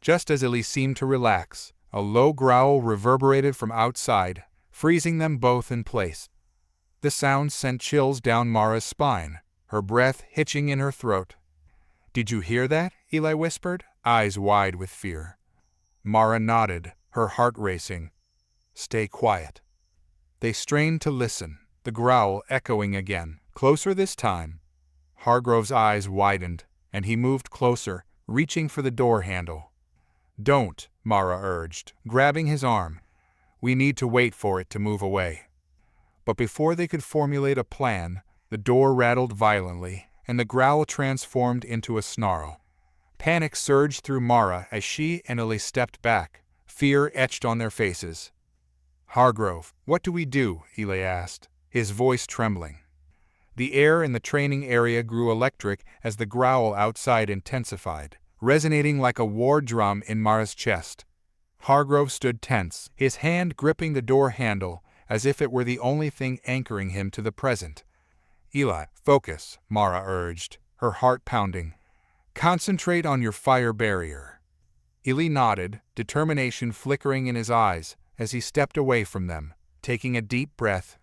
Just as Eli seemed to relax, a low growl reverberated from outside, freezing them both in place. The sound sent chills down Mara's spine, her breath hitching in her throat. "Did you hear that?" Eli whispered, eyes wide with fear. Mara nodded, her heart racing. "Stay quiet." They strained to listen, the growl echoing again, closer this time. Hargrove's eyes widened, and he moved closer, reaching for the door handle. "Don't," Mara urged, grabbing his arm. "We need to wait for it to move away." But before they could formulate a plan, the door rattled violently, and the growl transformed into a snarl. Panic surged through Mara as she and Eli stepped back, fear etched on their faces. "Hargrove, what do we do?" Eli asked, his voice trembling. The air in the training area grew electric as the growl outside intensified, resonating like a war drum in Mara's chest. Hargrove stood tense, his hand gripping the door handle as if it were the only thing anchoring him to the present. "Eli, focus," Mara urged, her heart pounding. "Concentrate on your fire barrier." Eli nodded, determination flickering in his eyes as he stepped away from them, taking a deep breath.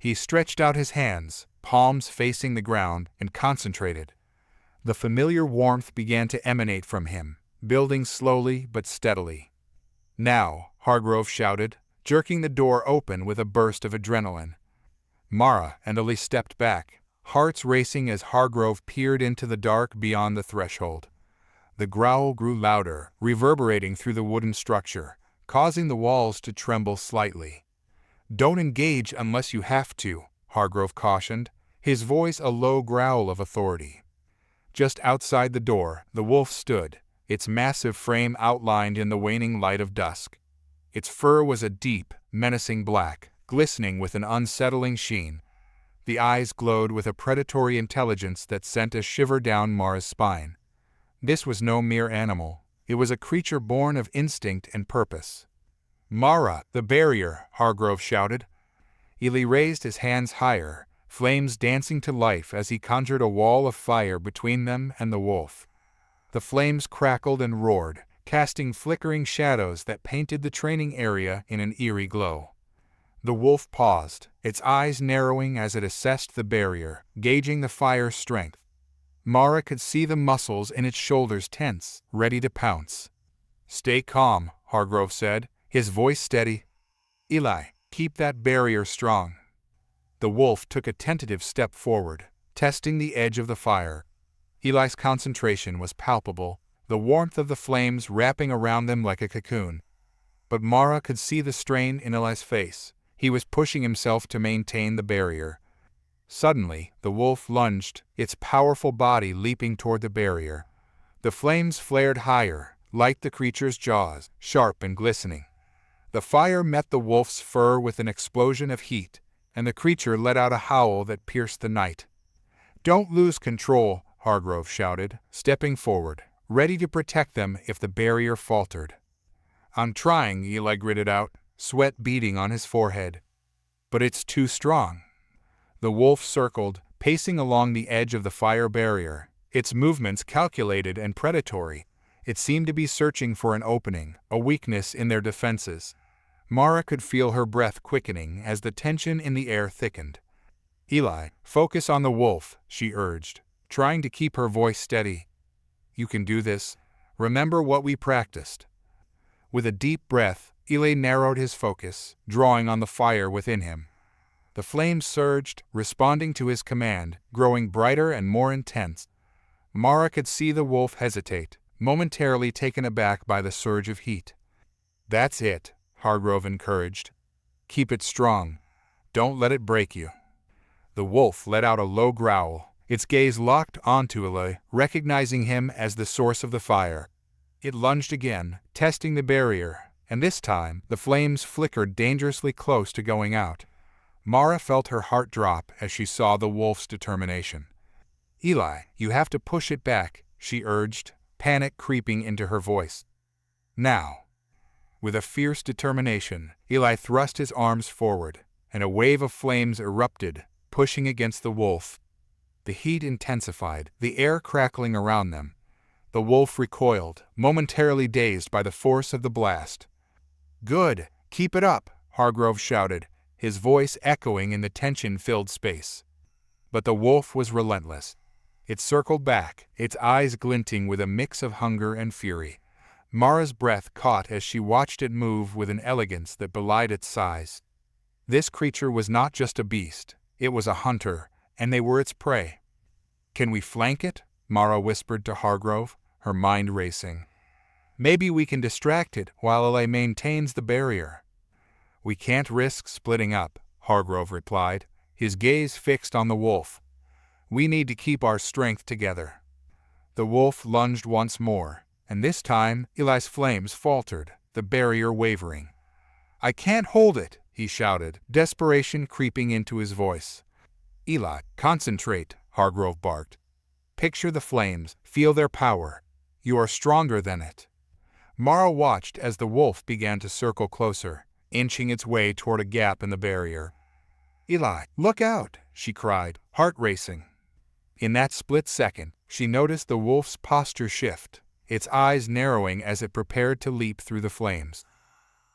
He stretched out his hands, palms facing the ground, and concentrated. The familiar warmth began to emanate from him, building slowly but steadily. "Now," Hargrove shouted, jerking the door open with a burst of adrenaline. Mara and Eli stepped back, hearts racing as Hargrove peered into the dark beyond the threshold. The growl grew louder, reverberating through the wooden structure, causing the walls to tremble slightly. "Don't engage unless you have to," Hargrove cautioned, his voice a low growl of authority. Just outside the door, the wolf stood, its massive frame outlined in the waning light of dusk. Its fur was a deep, menacing black, glistening with an unsettling sheen. The eyes glowed with a predatory intelligence that sent a shiver down Mara's spine. This was no mere animal. It was a creature born of instinct and purpose. "Mara, the barrier!" Hargrove shouted. Ely raised his hands higher, flames dancing to life as he conjured a wall of fire between them and the wolf. The flames crackled and roared, casting flickering shadows that painted the training area in an eerie glow. The wolf paused, its eyes narrowing as it assessed the barrier, gauging the fire's strength. Mara could see the muscles in its shoulders tense, ready to pounce. "Stay calm," Hargrove said, his voice steady. "Ely, keep that barrier strong." The wolf took a tentative step forward, testing the edge of the fire. Ely's concentration was palpable, the warmth of the flames wrapping around them like a cocoon. But Mara could see the strain in Ely's face. He was pushing himself to maintain the barrier. Suddenly, the wolf lunged, its powerful body leaping toward the barrier. The flames flared higher, like the creature's jaws, sharp and glistening. The fire met the wolf's fur with an explosion of heat, and the creature let out a howl that pierced the night. "Don't lose control," Hargrove shouted, stepping forward, ready to protect them if the barrier faltered. "I'm trying," Ely gritted out, sweat beading on his forehead. "But it's too strong." The wolf circled, pacing along the edge of the fire barrier, its movements calculated and predatory. It seemed to be searching for an opening, a weakness in their defenses. Mara could feel her breath quickening as the tension in the air thickened. "Ely, focus on the wolf," she urged, trying to keep her voice steady. "You can do this. Remember what we practiced." With a deep breath, Ely narrowed his focus, drawing on the fire within him. The flames surged, responding to his command, growing brighter and more intense. Mara could see the wolf hesitate, momentarily taken aback by the surge of heat. "That's it," Hargrove encouraged. "Keep it strong. Don't let it break you." The wolf let out a low growl, its gaze locked onto Ely, recognizing him as the source of the fire. It lunged again, testing the barrier, and this time the flames flickered dangerously close to going out. Mara felt her heart drop as she saw the wolf's determination. "Ely, you have to push it back," she urged, panic creeping into her voice. "Now." With a fierce determination, Ely thrust his arms forward, and a wave of flames erupted, pushing against the wolf. The heat intensified, the air crackling around them. The wolf recoiled, momentarily dazed by the force of the blast. "Good! Keep it up!" Hargrove shouted, his voice echoing in the tension-filled space. But the wolf was relentless. It circled back, its eyes glinting with a mix of hunger and fury. Mara's breath caught as she watched it move with an elegance that belied its size. This creature was not just a beast, it was a hunter, and they were its prey. "Can we flank it?" Mara whispered to Hargrove, her mind racing. "Maybe we can distract it while Ely maintains the barrier." "We can't risk splitting up," Hargrove replied, his gaze fixed on the wolf. "We need to keep our strength together." The wolf lunged once more, and this time Ely's flames faltered, the barrier wavering. "I can't hold it," he shouted, desperation creeping into his voice. "Ely, concentrate," Hargrove barked. "Picture the flames, feel their power. You are stronger than it." Mara watched as the wolf began to circle closer, inching its way toward a gap in the barrier. "Ely, look out!" she cried, heart racing. In that split second, she noticed the wolf's posture shift, its eyes narrowing as it prepared to leap through the flames.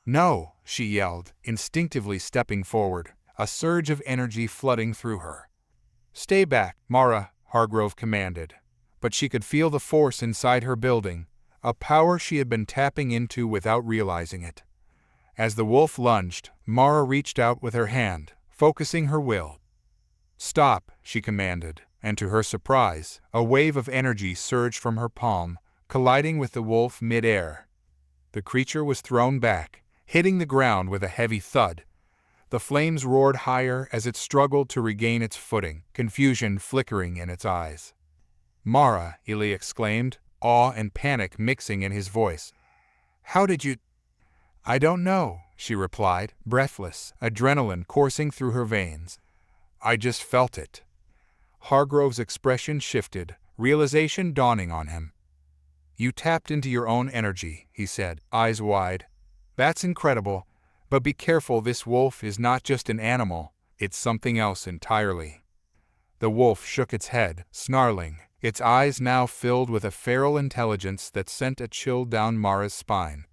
"No!" she yelled, instinctively stepping forward, a surge of energy flooding through her. "Stay back, Mara," Hargrove commanded. But she could feel the force inside her building, a power she had been tapping into without realizing it. As the wolf lunged, Mara reached out with her hand, focusing her will. "Stop," she commanded, and to her surprise, a wave of energy surged from her palm, colliding with the wolf mid-air. The creature was thrown back, hitting the ground with a heavy thud. The flames roared higher as it struggled to regain its footing, confusion flickering in its eyes. "Mara," Ely exclaimed, awe and panic mixing in his voice. "How did you—" I don't know, she replied, breathless, adrenaline coursing through her veins. I just felt it. Hargrove's expression shifted, realization dawning on him. You tapped into your own energy, he said, eyes wide. That's incredible, but be careful, this wolf is not just an animal, it's something else entirely. The wolf shook its head, snarling, its eyes now filled with a feral intelligence that sent a chill down Mara's spine.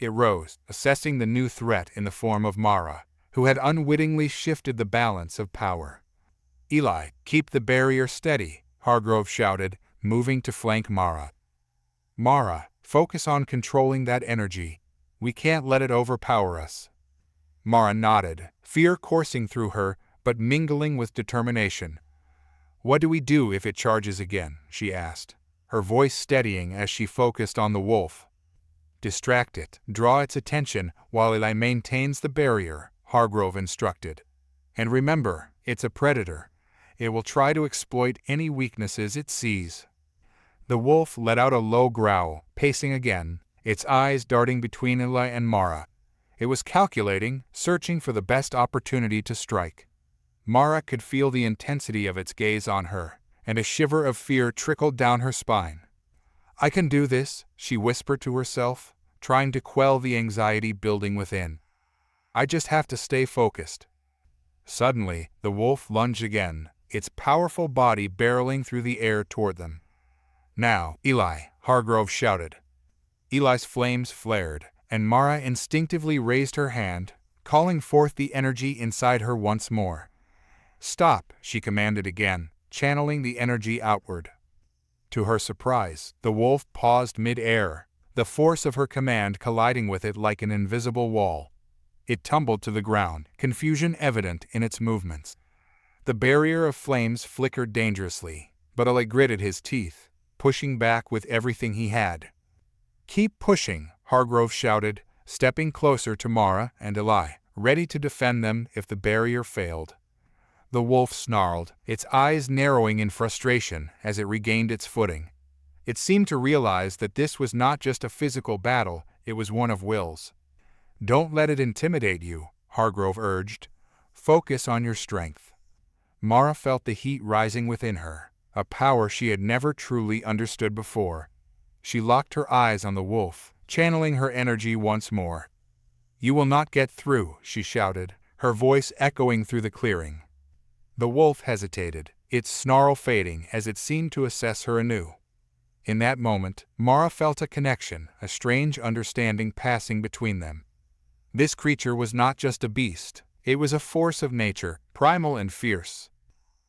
It rose, assessing the new threat in the form of Mara, who had unwittingly shifted the balance of power. Eli, keep the barrier steady, Hargrove shouted, moving to flank Mara. Mara, focus on controlling that energy. We can't let it overpower us. Mara nodded, fear coursing through her, but mingling with determination. What do we do if it charges again? She asked, her voice steadying as she focused on the wolf. Distract it, draw its attention while Eli maintains the barrier, Hargrove instructed. And remember, it's a predator. It will try to exploit any weaknesses it sees. The wolf let out a low growl, pacing again, its eyes darting between Eli and Mara. It was calculating, searching for the best opportunity to strike. Mara could feel the intensity of its gaze on her, and a shiver of fear trickled down her spine. I can do this, she whispered to herself, trying to quell the anxiety building within. I just have to stay focused. Suddenly, the wolf lunged again, its powerful body barreling through the air toward them. Now, Eli, Hargrove shouted. Eli's flames flared, and Mara instinctively raised her hand, calling forth the energy inside her once more. Stop, she commanded again, channeling the energy outward. To her surprise, the wolf paused mid-air, the force of her command colliding with it like an invisible wall. It tumbled to the ground, confusion evident in its movements. The barrier of flames flickered dangerously, but Eli gritted his teeth, pushing back with everything he had. Keep pushing, Hargrove shouted, stepping closer to Mara and Eli, ready to defend them if the barrier failed. The wolf snarled, its eyes narrowing in frustration as it regained its footing. It seemed to realize that this was not just a physical battle, it was one of wills. Don't let it intimidate you, Hargrove urged. Focus on your strength. Mara felt the heat rising within her, a power she had never truly understood before. She locked her eyes on the wolf, channeling her energy once more. You will not get through, she shouted, her voice echoing through the clearing. The wolf hesitated, its snarl fading as it seemed to assess her anew. In that moment, Mara felt a connection, a strange understanding passing between them. This creature was not just a beast, it was a force of nature, primal and fierce.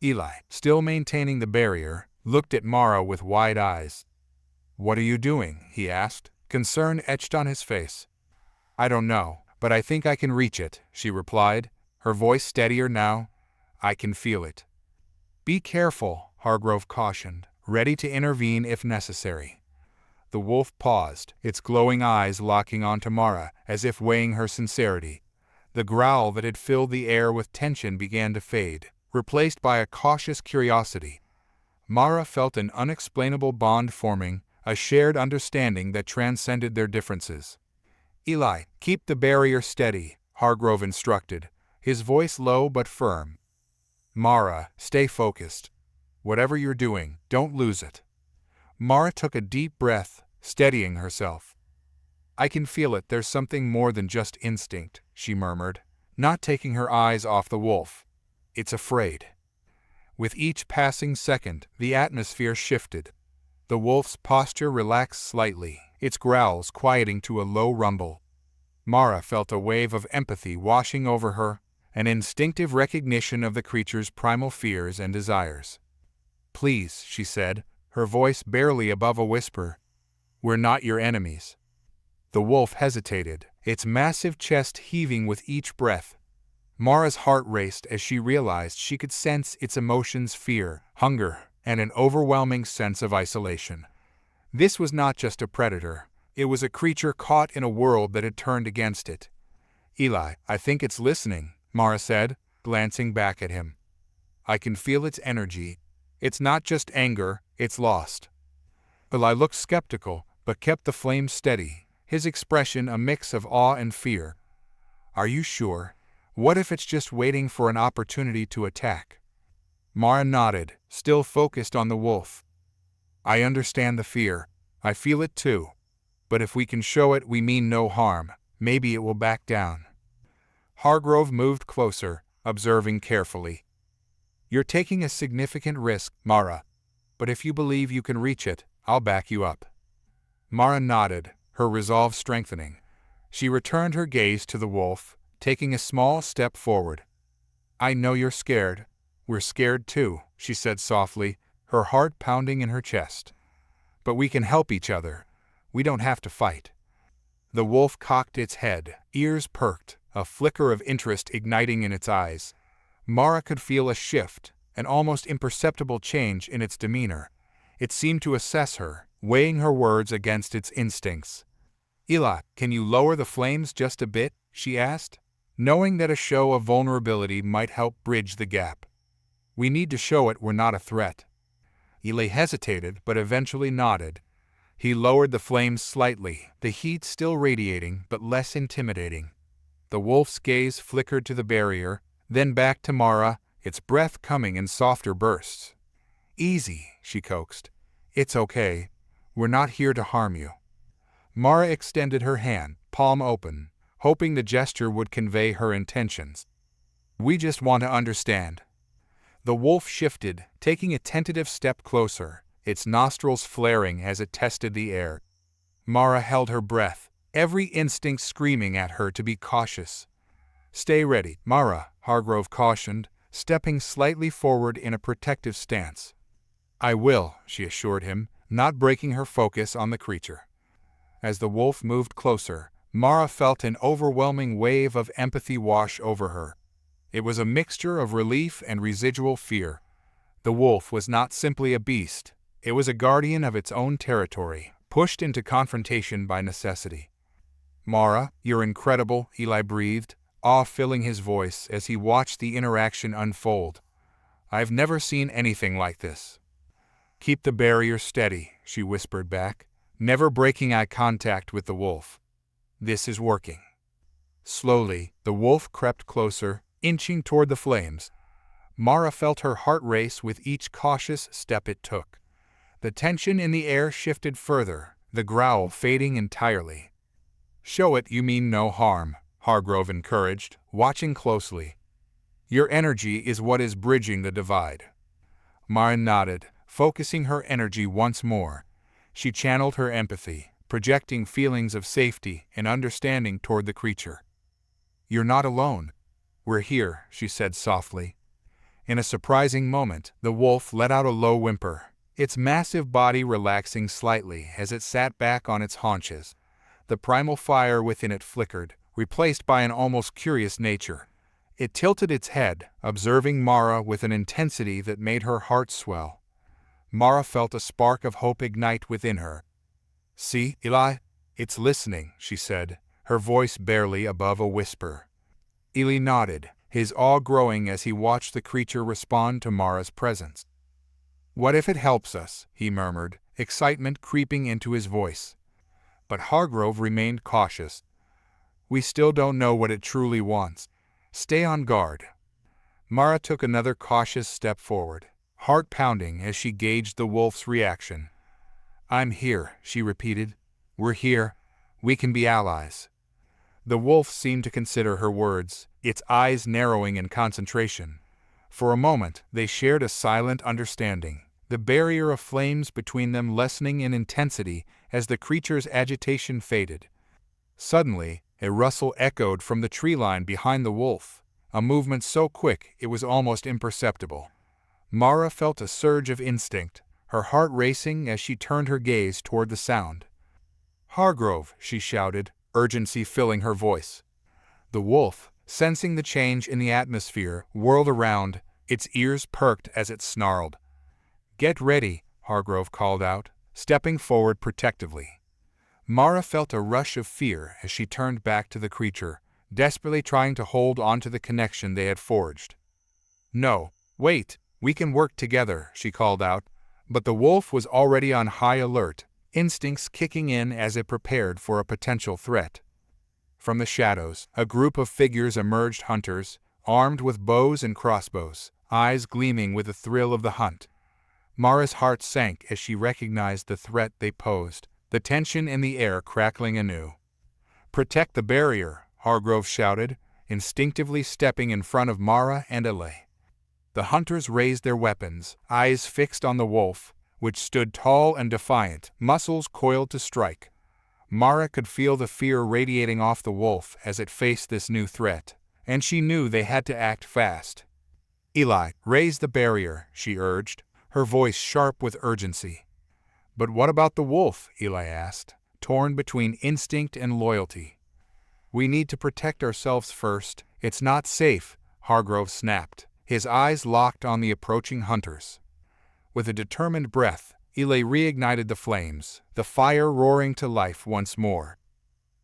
Eli, still maintaining the barrier, looked at Mara with wide eyes. What are you doing? He asked, concern etched on his face. I don't know, but I think I can reach it, she replied, her voice steadier now. I can feel it. Be careful, Hargrove cautioned, ready to intervene if necessary. The wolf paused, its glowing eyes locking onto Mara, as if weighing her sincerity. The growl that had filled the air with tension began to fade, replaced by a cautious curiosity. Mara felt an unexplainable bond forming, a shared understanding that transcended their differences. Eli, keep the barrier steady, Hargrove instructed, his voice low but firm. Mara, stay focused. Whatever you're doing, don't lose it. Mara took a deep breath, steadying herself. I can feel it, there's something more than just instinct, she murmured, not taking her eyes off the wolf. It's afraid. With each passing second, the atmosphere shifted. The wolf's posture relaxed slightly, its growls quieting to a low rumble. Mara felt a wave of empathy washing over her, an instinctive recognition of the creature's primal fears and desires. Please, she said, her voice barely above a whisper. We're not your enemies. The wolf hesitated, its massive chest heaving with each breath. Mara's heart raced as she realized she could sense its emotions: fear, hunger, and an overwhelming sense of isolation. This was not just a predator, it was a creature caught in a world that had turned against it. Eli, I think it's listening, Mara said, glancing back at him. I can feel its energy. It's not just anger, it's lost. Eli looked skeptical, but kept the flame steady, his expression a mix of awe and fear. "Are you sure? What if it's just waiting for an opportunity to attack?" Mara nodded, still focused on the wolf. "I understand the fear. I feel it too. But if we can show it we mean no harm, maybe it will back down." Hargrove moved closer, observing carefully. "You're taking a significant risk, Mara. But if you believe you can reach it, I'll back you up." Mara nodded, her resolve strengthening. She returned her gaze to the wolf, taking a small step forward. "I know you're scared. We're scared too," she said softly, her heart pounding in her chest. "But we can help each other. We don't have to fight." The wolf cocked its head, ears perked, a flicker of interest igniting in its eyes. Mara could feel a shift, an almost imperceptible change in its demeanor. It seemed to assess her, weighing her words against its instincts. "Eli, can you lower the flames just a bit?" she asked, knowing that a show of vulnerability might help bridge the gap. "We need to show it we're not a threat." Eli hesitated but eventually nodded. He lowered the flames slightly, the heat still radiating but less intimidating. The wolf's gaze flickered to the barrier, then back to Mara, its breath coming in softer bursts. "Easy," she coaxed. "It's okay. We're not here to harm you." Mara extended her hand, palm open, hoping the gesture would convey her intentions. "We just want to understand." The wolf shifted, taking a tentative step closer, its nostrils flaring as it tested the air. Mara held her breath, every instinct screaming at her to be cautious. "Stay ready, Mara," Hargrove cautioned, stepping slightly forward in a protective stance. "I will," she assured him, not breaking her focus on the creature. As the wolf moved closer, Mara felt an overwhelming wave of empathy wash over her. It was a mixture of relief and residual fear. The wolf was not simply a beast, it was a guardian of its own territory, pushed into confrontation by necessity. "Mara, you're incredible," Eli breathed, awe filling his voice as he watched the interaction unfold. "I've never seen anything like this." "Keep the barrier steady," she whispered back, never breaking eye contact with the wolf. "This is working." Slowly, the wolf crept closer, inching toward the flames. Mara felt her heart race with each cautious step it took. The tension in the air shifted further, the growl fading entirely. "Show it you mean no harm," Hargrove encouraged, watching closely. "Your energy is what is bridging the divide." Mara nodded, focusing her energy once more. She channeled her empathy, projecting feelings of safety and understanding toward the creature. "You're not alone. We're here," she said softly. In a surprising moment, the wolf let out a low whimper, its massive body relaxing slightly as it sat back on its haunches. The primal fire within it flickered, replaced by an almost curious nature. It tilted its head, observing Mara with an intensity that made her heart swell. Mara felt a spark of hope ignite within her. "See, Eli? It's listening," she said, her voice barely above a whisper. Eli nodded, his awe growing as he watched the creature respond to Mara's presence. "What if it helps us?" he murmured, excitement creeping into his voice. But Hargrove remained cautious. "We still don't know what it truly wants. Stay on guard." Mara took another cautious step forward, heart pounding as she gauged the wolf's reaction. "I'm here," she repeated. "We're here. We can be allies." The wolf seemed to consider her words, its eyes narrowing in concentration. For a moment, they shared a silent understanding, the barrier of flames between them lessening in intensity as the creature's agitation faded. Suddenly, a rustle echoed from the tree line behind the wolf, a movement so quick it was almost imperceptible. Mara felt a surge of instinct, her heart racing as she turned her gaze toward the sound. "Hargrove," she shouted, urgency filling her voice. The wolf, sensing the change in the atmosphere, whirled around, its ears perked as it snarled. "Get ready," Hargrove called out, stepping forward protectively. Mara felt a rush of fear as she turned back to the creature, desperately trying to hold onto the connection they had forged. "No, wait, we can work together," she called out, but the wolf was already on high alert, instincts kicking in as it prepared for a potential threat. From the shadows, a group of figures emerged, hunters, armed with bows and crossbows, eyes gleaming with the thrill of the hunt. Mara's heart sank as she recognized the threat they posed, the tension in the air crackling anew. "Protect the barrier," Hargrove shouted, instinctively stepping in front of Mara and Elay. The hunters raised their weapons, eyes fixed on the wolf, which stood tall and defiant, muscles coiled to strike. Mara could feel the fear radiating off the wolf as it faced this new threat, and she knew they had to act fast. "Eli, raise the barrier," she urged, her voice sharp with urgency. "But what about the wolf?" Eli asked, torn between instinct and loyalty. "We need to protect ourselves first. It's not safe," Hargrove snapped, his eyes locked on the approaching hunters. With a determined breath, Eli reignited the flames, the fire roaring to life once more.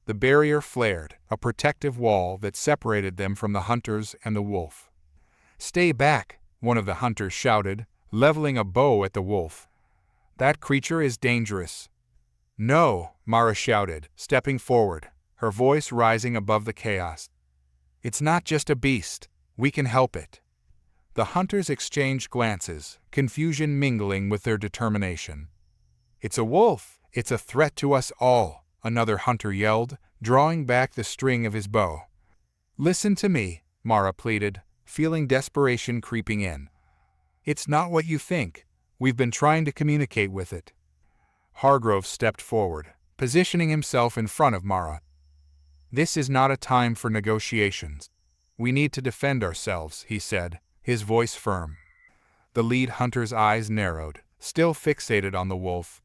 The barrier flared, a protective wall that separated them from the hunters and the wolf. "Stay back," one of the hunters shouted, leveling a bow at the wolf. "That creature is dangerous." "No," Mara shouted, stepping forward, her voice rising above the chaos. "It's not just a beast. We can help it." The hunters exchanged glances, confusion mingling with their determination. "It's a wolf! It's a threat to us all," another hunter yelled, drawing back the string of his bow. "Listen to me," Mara pleaded, feeling desperation creeping in. "It's not what you think. We've been trying to communicate with it." Hargrove stepped forward, positioning himself in front of Mara. "This is not a time for negotiations. We need to defend ourselves," he said, his voice firm. The lead hunter's eyes narrowed, still fixated on the wolf.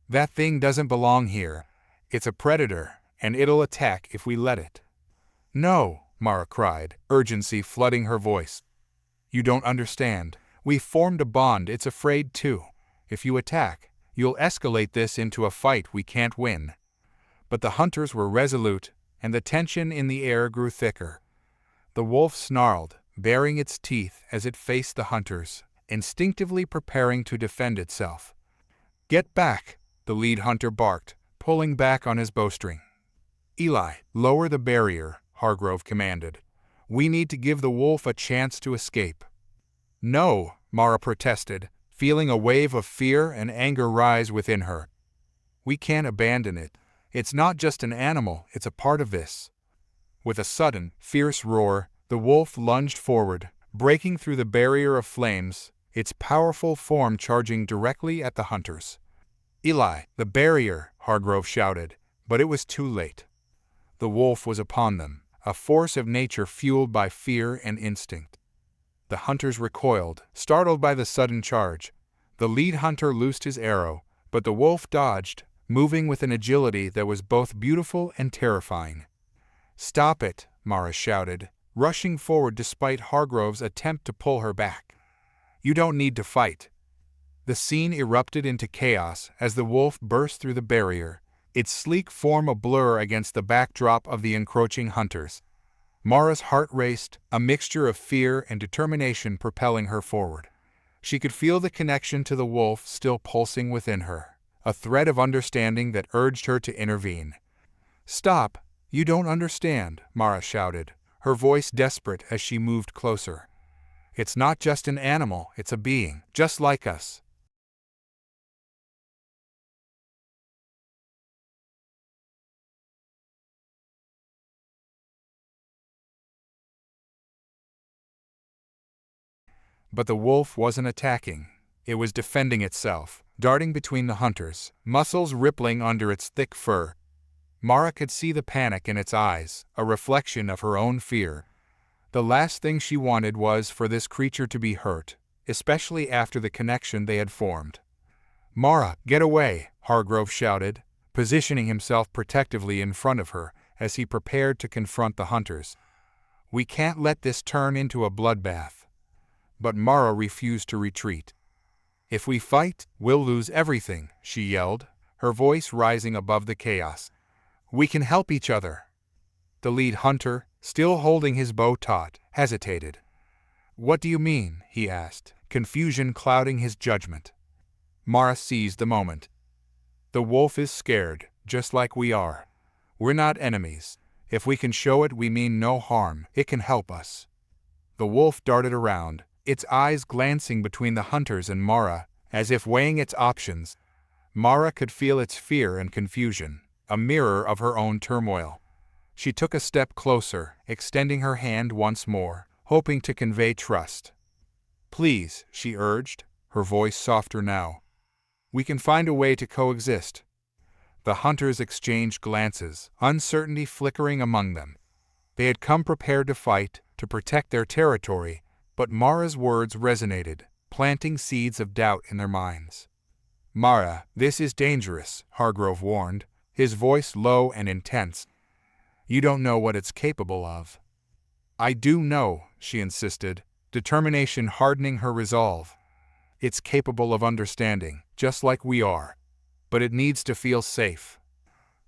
"That thing doesn't belong here. It's a predator, and it'll attack if we let it." "No," Mara cried, urgency flooding her voice. "You don't understand. We've formed a bond. It's afraid too. If you attack, you'll escalate this into a fight we can't win." But the hunters were resolute, and the tension in the air grew thicker. The wolf snarled, baring its teeth as it faced the hunters, instinctively preparing to defend itself. "Get back," the lead hunter barked, pulling back on his bowstring. "Eli, lower the barrier," Hargrove commanded. "We need to give the wolf a chance to escape." "No," Mara protested, feeling a wave of fear and anger rise within her. "We can't abandon it. It's not just an animal, it's a part of this." With a sudden, fierce roar, the wolf lunged forward, breaking through the barrier of flames, its powerful form charging directly at the hunters. "Eli, the barrier!" Hargrove shouted, but it was too late. The wolf was upon them, a force of nature fueled by fear and instinct. The hunters recoiled, startled by the sudden charge. The lead hunter loosed his arrow, but the wolf dodged, moving with an agility that was both beautiful and terrifying. "Stop it!" Mara shouted, rushing forward despite Hargrove's attempt to pull her back. "You don't need to fight." The scene erupted into chaos as the wolf burst through the barrier, its sleek form a blur against the backdrop of the encroaching hunters. Mara's heart raced, a mixture of fear and determination propelling her forward. She could feel the connection to the wolf still pulsing within her, a thread of understanding that urged her to intervene. "Stop! You don't understand," Mara shouted, her voice desperate as she moved closer. "It's not just an animal, it's a being, just like us." But the wolf wasn't attacking. It was defending itself, darting between the hunters, muscles rippling under its thick fur. Mara could see the panic in its eyes, a reflection of her own fear. The last thing she wanted was for this creature to be hurt, especially after the connection they had formed. "Mara, get away!" Hargrove shouted, positioning himself protectively in front of her as he prepared to confront the hunters. "We can't let this turn into a bloodbath." But Mara refused to retreat. "If we fight, we'll lose everything," she yelled, her voice rising above the chaos. "We can help each other." The lead hunter, still holding his bow taut, hesitated. "What do you mean?" he asked, confusion clouding his judgment. Mara seized the moment. The wolf is scared, just like we are. We're not enemies. If we can show it we mean no harm, it can help us. The wolf darted around, its eyes glancing between the hunters and Mara, as if weighing its options. Mara could feel its fear and confusion, a mirror of her own turmoil. She took a step closer, extending her hand once more, hoping to convey trust. "Please," she urged, her voice softer now. "We can find a way to coexist." The hunters exchanged glances, uncertainty flickering among them. They had come prepared to fight, to protect their territory, but Mara's words resonated, planting seeds of doubt in their minds. "Mara, this is dangerous," Hargrove warned, his voice low and intense. "You don't know what it's capable of." "I do know," she insisted, determination hardening her resolve. "It's capable of understanding, just like we are. But it needs to feel safe."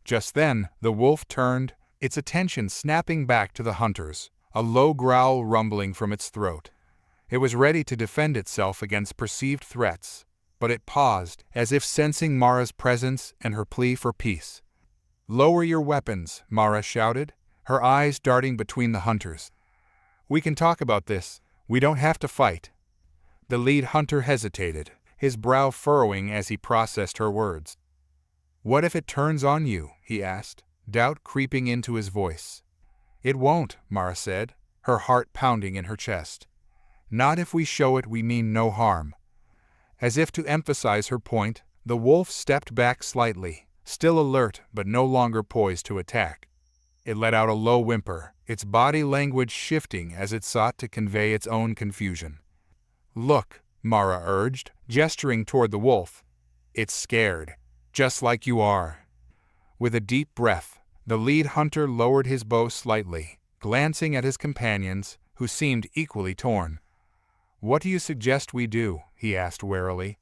Just then, the wolf turned, its attention snapping back to the hunters, a low growl rumbling from its throat. It was ready to defend itself against perceived threats, but it paused, as if sensing Mara's presence and her plea for peace. "Lower your weapons," Mara shouted, her eyes darting between the hunters. "We can talk about this. We don't have to fight." The lead hunter hesitated, his brow furrowing as he processed her words. "What if it turns on you?" he asked, doubt creeping into his voice. "It won't," Mara said, her heart pounding in her chest. "Not if we show it we mean no harm." As if to emphasize her point, the wolf stepped back slightly, still alert but no longer poised to attack. It let out a low whimper, its body language shifting as it sought to convey its own confusion. "Look," Mara urged, gesturing toward the wolf. "It's scared, just like you are." With a deep breath, the lead hunter lowered his bow slightly, glancing at his companions, who seemed equally torn. "What do you suggest we do?" he asked warily.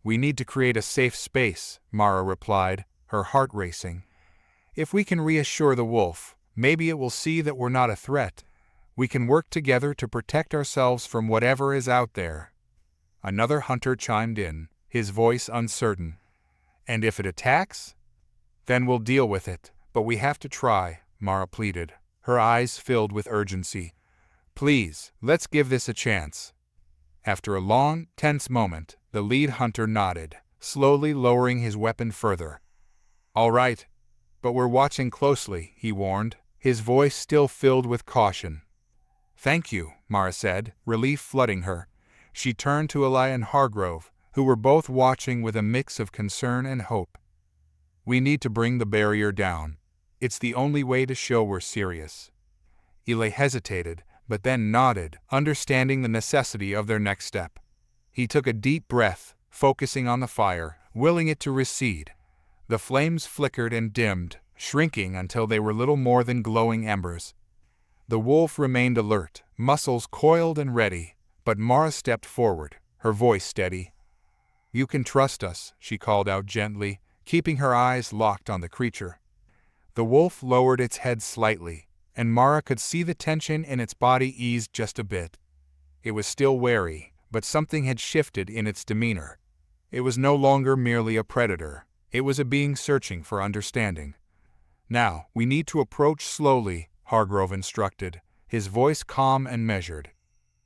"We need to create a safe space," Mara replied, her heart racing. "If we can reassure the wolf, maybe it will see that we're not a threat. We can work together to protect ourselves from whatever is out there." Another hunter chimed in, his voice uncertain. "And if it attacks? Then we'll deal with it, but we have to try," Mara pleaded, her eyes filled with urgency. "Please, let's give this a chance." After a long, tense moment, the lead hunter nodded, slowly lowering his weapon further. "All right, but we're watching closely," he warned, his voice still filled with caution. "Thank you," Mara said, relief flooding her. She turned to Eli and Hargrove, who were both watching with a mix of concern and hope. "We need to bring the barrier down. It's the only way to show we're serious." Eli hesitated, but then nodded, understanding the necessity of their next step. He took a deep breath, focusing on the fire, willing it to recede. The flames flickered and dimmed, shrinking until they were little more than glowing embers. The wolf remained alert, muscles coiled and ready, but Mara stepped forward, her voice steady. "You can trust us," she called out gently, keeping her eyes locked on the creature. The wolf lowered its head slightly, and Mara could see the tension in its body ease just a bit. It was still wary, but something had shifted in its demeanor. It was no longer merely a predator. It was a being searching for understanding. "Now, we need to approach slowly," Hargrove instructed, his voice calm and measured.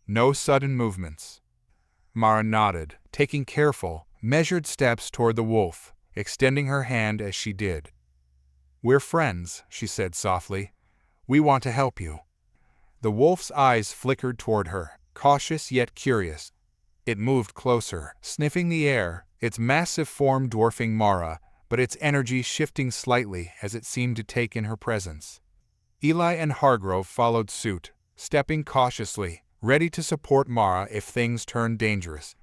"No sudden movements." Mara nodded, taking careful, measured steps toward the wolf, extending her hand as she did. "We're friends," she said softly. "We want to help you." The wolf's eyes flickered toward her, cautious yet curious. It moved closer, sniffing the air, its massive form dwarfing Mara, but its energy shifting slightly as it seemed to take in her presence. Eli and Hargrove followed suit, stepping cautiously, ready to support Mara if things turned dangerous.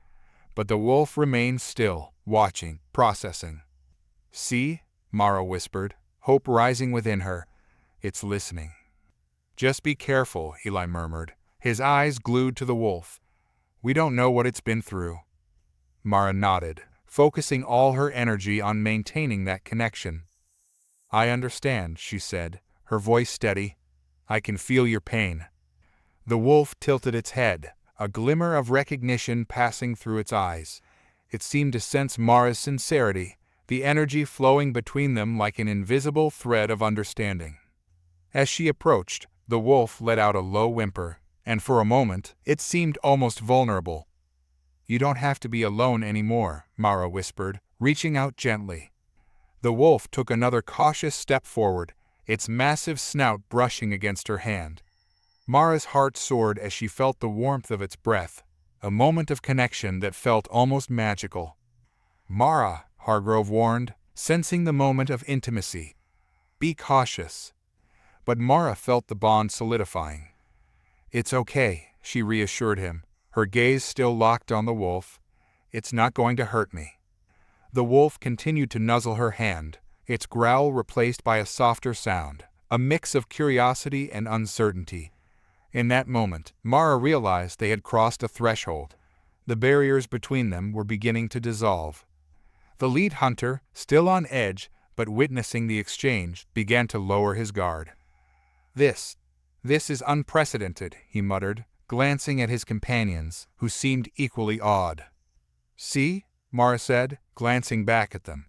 But the wolf remained still, watching, processing. "See?" Mara whispered, hope rising within her. "It's listening." "Just be careful," Eli murmured, his eyes glued to the wolf. "We don't know what it's been through." Mara nodded, focusing all her energy on maintaining that connection. "I understand," she said, her voice steady. "I can feel your pain." The wolf tilted its head, a glimmer of recognition passing through its eyes. It seemed to sense Mara's sincerity, the energy flowing between them like an invisible thread of understanding. As she approached, the wolf let out a low whimper, and for a moment, it seemed almost vulnerable. "You don't have to be alone anymore," Mara whispered, reaching out gently. The wolf took another cautious step forward, its massive snout brushing against her hand. Mara's heart soared as she felt the warmth of its breath, a moment of connection that felt almost magical. "Mara," Hargrove warned, sensing the moment of intimacy. "Be cautious." But Mara felt the bond solidifying. "It's okay," she reassured him, her gaze still locked on the wolf. "It's not going to hurt me." The wolf continued to nuzzle her hand, its growl replaced by a softer sound, a mix of curiosity and uncertainty. In that moment, Mara realized they had crossed a threshold. The barriers between them were beginning to dissolve. The lead hunter, still on edge, but witnessing the exchange, began to lower his guard. This is unprecedented," he muttered, glancing at his companions, who seemed equally awed. "See?" Mara said, glancing back at them.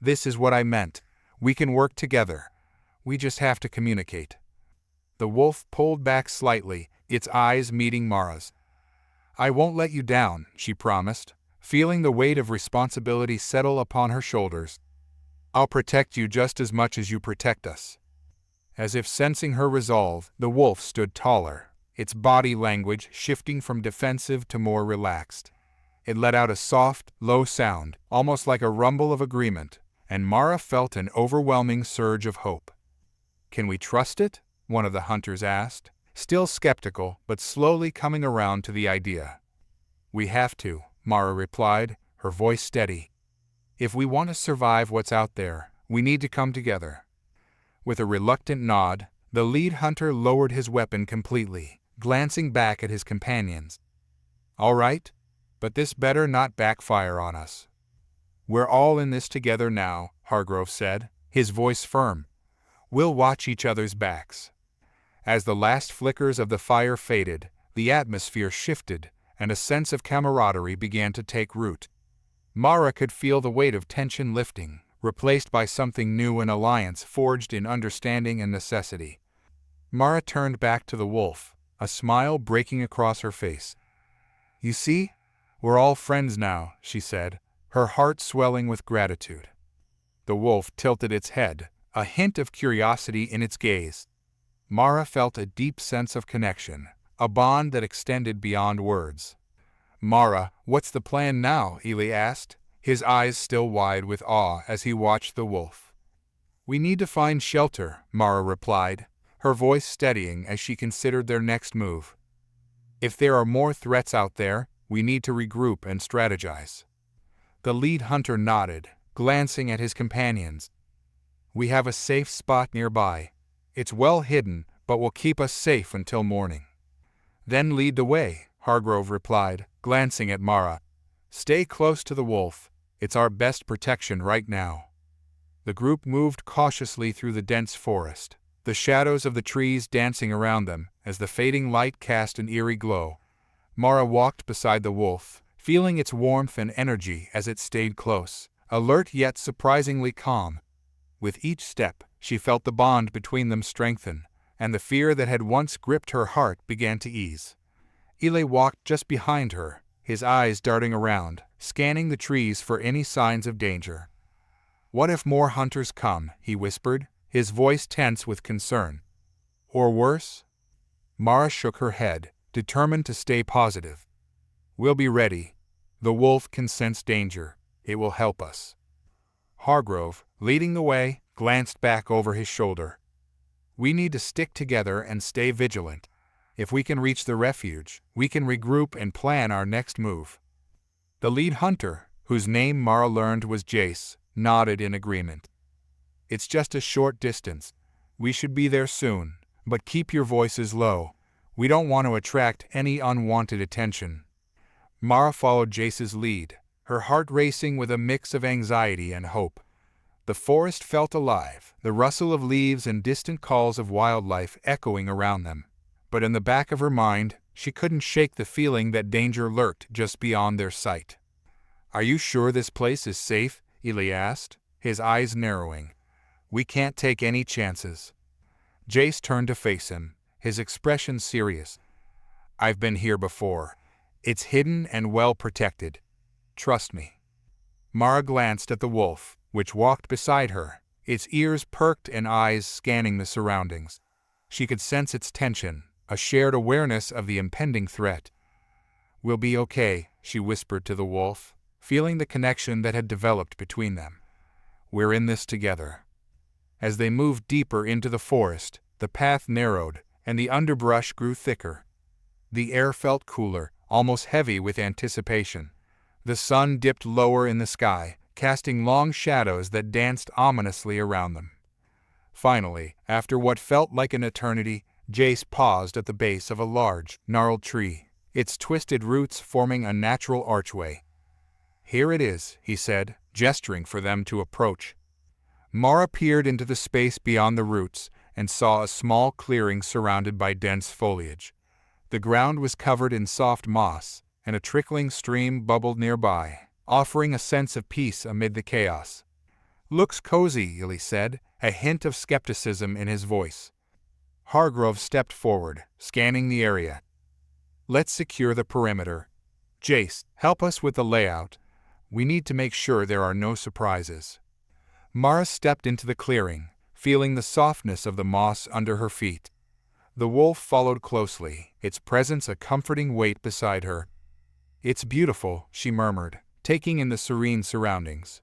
"This is what I meant. We can work together. We just have to communicate." The wolf pulled back slightly, its eyes meeting Mara's. "I won't let you down," she promised, feeling the weight of responsibility settle upon her shoulders. "I'll protect you just as much as you protect us." As if sensing her resolve, the wolf stood taller, its body language shifting from defensive to more relaxed. It let out a soft, low sound, almost like a rumble of agreement, and Mara felt an overwhelming surge of hope. "Can we trust it?" one of the hunters asked, still skeptical but slowly coming around to the idea. "We have to," Mara replied, her voice steady. "If we want to survive what's out there, we need to come together." With a reluctant nod, the lead hunter lowered his weapon completely, glancing back at his companions. "All right, but this better not backfire on us." "We're all in this together now," Hargrove said, his voice firm. "We'll watch each other's backs." As the last flickers of the fire faded, the atmosphere shifted, and a sense of camaraderie began to take root. Mara could feel the weight of tension lifting, replaced by something new, an alliance forged in understanding and necessity. Mara turned back to the wolf, a smile breaking across her face. "You see? We're all friends now," she said, her heart swelling with gratitude. The wolf tilted its head, a hint of curiosity in its gaze. Mara felt a deep sense of connection, a bond that extended beyond words. "Mara, what's the plan now?" Ely asked, his eyes still wide with awe as he watched the wolf. "We need to find shelter," Mara replied, her voice steadying as she considered their next move. "If there are more threats out there, we need to regroup and strategize." The lead hunter nodded, glancing at his companions. "We have a safe spot nearby. It's well hidden, but will keep us safe until morning." "Then lead the way," Hargrove replied, glancing at Mara. "Stay close to the wolf. It's our best protection right now." The group moved cautiously through the dense forest, the shadows of the trees dancing around them as the fading light cast an eerie glow. Mara walked beside the wolf, feeling its warmth and energy as it stayed close, alert yet surprisingly calm. With each step, she felt the bond between them strengthen, and the fear that had once gripped her heart began to ease. Ely walked just behind her, his eyes darting around, scanning the trees for any signs of danger. "What if more hunters come?" he whispered, his voice tense with concern. "Or worse?" Mara shook her head, determined to stay positive. "We'll be ready. The wolf can sense danger. It will help us." Hargrove, leading the way, glanced back over his shoulder. "We need to stick together and stay vigilant. If we can reach the refuge, we can regroup and plan our next move." The lead hunter, whose name Mara learned was Jace, nodded in agreement. "It's just a short distance. We should be there soon, but keep your voices low. We don't want to attract any unwanted attention." Mara followed Jace's lead, her heart racing with a mix of anxiety and hope. The forest felt alive, the rustle of leaves and distant calls of wildlife echoing around them. But in the back of her mind, she couldn't shake the feeling that danger lurked just beyond their sight. "Are you sure this place is safe?" Ely asked, his eyes narrowing. We can't take any chances. Jace turned to face him, his expression serious. I've been here before. It's hidden and well protected. Trust me. Mara glanced at the wolf, which walked beside her, its ears perked and eyes scanning the surroundings. She could sense its tension, a shared awareness of the impending threat. We'll be okay, she whispered to the wolf, feeling the connection that had developed between them. We're in this together. As they moved deeper into the forest, the path narrowed, and the underbrush grew thicker. The air felt cooler, almost heavy with anticipation. The sun dipped lower in the sky, casting long shadows that danced ominously around them. Finally, after what felt like an eternity, Jace paused at the base of a large, gnarled tree, its twisted roots forming a natural archway. Here it is, he said, gesturing for them to approach. Mara peered into the space beyond the roots and saw a small clearing surrounded by dense foliage. The ground was covered in soft moss, and a trickling stream bubbled nearby, offering a sense of peace amid the chaos. Looks cozy, Ely said, a hint of skepticism in his voice. Hargrove stepped forward, scanning the area. Let's secure the perimeter. Jace, help us with the layout. We need to make sure there are no surprises. Mara stepped into the clearing, feeling the softness of the moss under her feet. The wolf followed closely, its presence a comforting weight beside her. It's beautiful, she murmured, taking in the serene surroundings.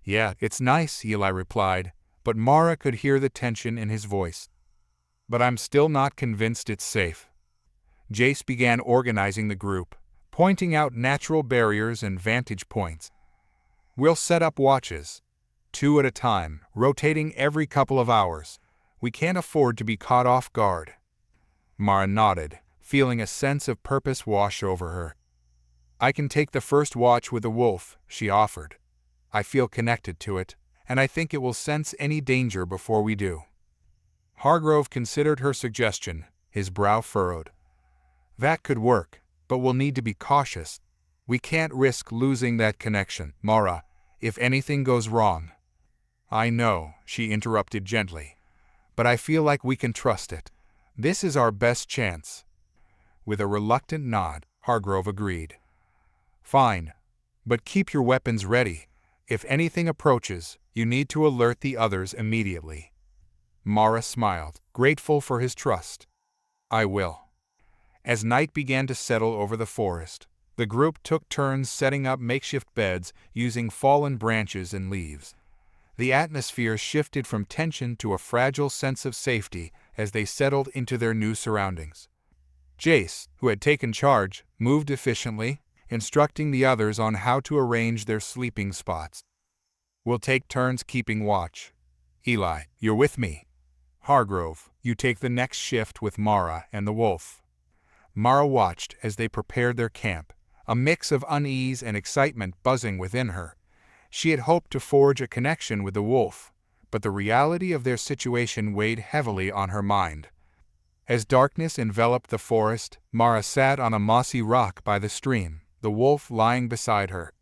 Yeah, it's nice, Eli replied, but Mara could hear the tension in his voice. But I'm still not convinced it's safe. Jace began organizing the group, pointing out natural barriers and vantage points. We'll set up watches, 2 at a time, rotating every couple of hours. We can't afford to be caught off guard. Mara nodded, feeling a sense of purpose wash over her. I can take the first watch with the wolf, she offered. I feel connected to it, and I think it will sense any danger before we do. Hargrove considered her suggestion, his brow furrowed. That could work, but we'll need to be cautious. We can't risk losing that connection, Mara, if anything goes wrong. I know, she interrupted gently, but I feel like we can trust it. This is our best chance. With a reluctant nod, Hargrove agreed. Fine, but keep your weapons ready. If anything approaches, you need to alert the others immediately. Mara smiled, grateful for his trust. I will. As night began to settle over the forest, the group took turns setting up makeshift beds using fallen branches and leaves. The atmosphere shifted from tension to a fragile sense of safety as they settled into their new surroundings. Jace, who had taken charge, moved efficiently, instructing the others on how to arrange their sleeping spots. We'll take turns keeping watch. Eli, you're with me. Hargrove, you take the next shift with Mara and the wolf. Mara watched as they prepared their camp, a mix of unease and excitement buzzing within her. She had hoped to forge a connection with the wolf, but the reality of their situation weighed heavily on her mind. As darkness enveloped the forest, Mara sat on a mossy rock by the stream, the wolf lying beside her.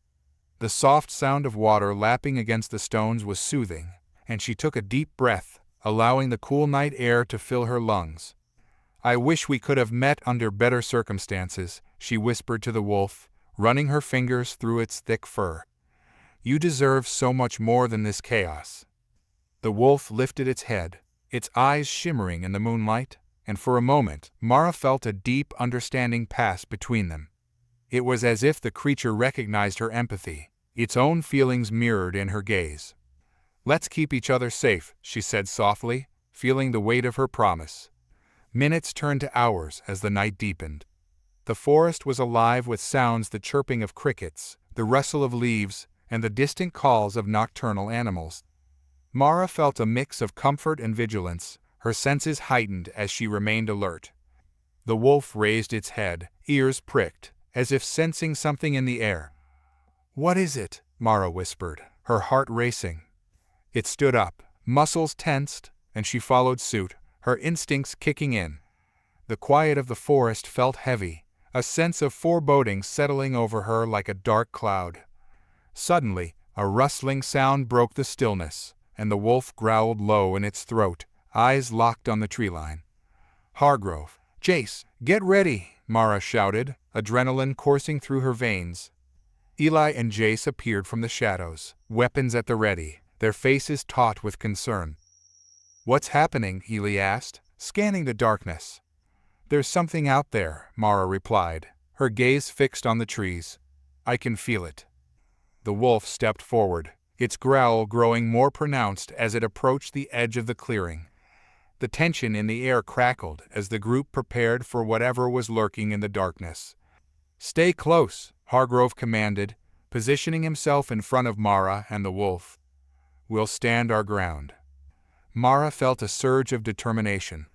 The soft sound of water lapping against the stones was soothing, and she took a deep breath, allowing the cool night air to fill her lungs. I wish we could have met under better circumstances, she whispered to the wolf, running her fingers through its thick fur. You deserve so much more than this chaos. The wolf lifted its head, its eyes shimmering in the moonlight, and for a moment Mara felt a deep understanding pass between them. It was as if the creature recognized her empathy, its own feelings mirrored in her gaze. Let's keep each other safe, she said softly, feeling the weight of her promise. Minutes turned to hours as the night deepened. The forest was alive with sounds, the chirping of crickets, the rustle of leaves, and the distant calls of nocturnal animals. Mara felt a mix of comfort and vigilance, her senses heightened as she remained alert. The wolf raised its head, ears pricked, as if sensing something in the air. What is it? Mara whispered, her heart racing. It stood up, muscles tensed, and she followed suit, her instincts kicking in. The quiet of the forest felt heavy, a sense of foreboding settling over her like a dark cloud. Suddenly, A rustling sound broke the stillness, and the wolf growled low in its throat, eyes locked on the tree line. Hargrove, Jace, get ready, Mara shouted, adrenaline coursing through her veins. Eli and Jace appeared from the shadows, weapons at the ready, their faces taut with concern. What's happening? Eli asked, scanning the darkness. There's something out there, Mara replied, her gaze fixed on the trees. I can feel it. The wolf stepped forward, its growl growing more pronounced as it approached the edge of the clearing. The tension in the air crackled as the group prepared for whatever was lurking in the darkness. Stay close, Hargrove commanded, positioning himself in front of Mara and the wolf. We'll stand our ground. Mara felt a surge of determination.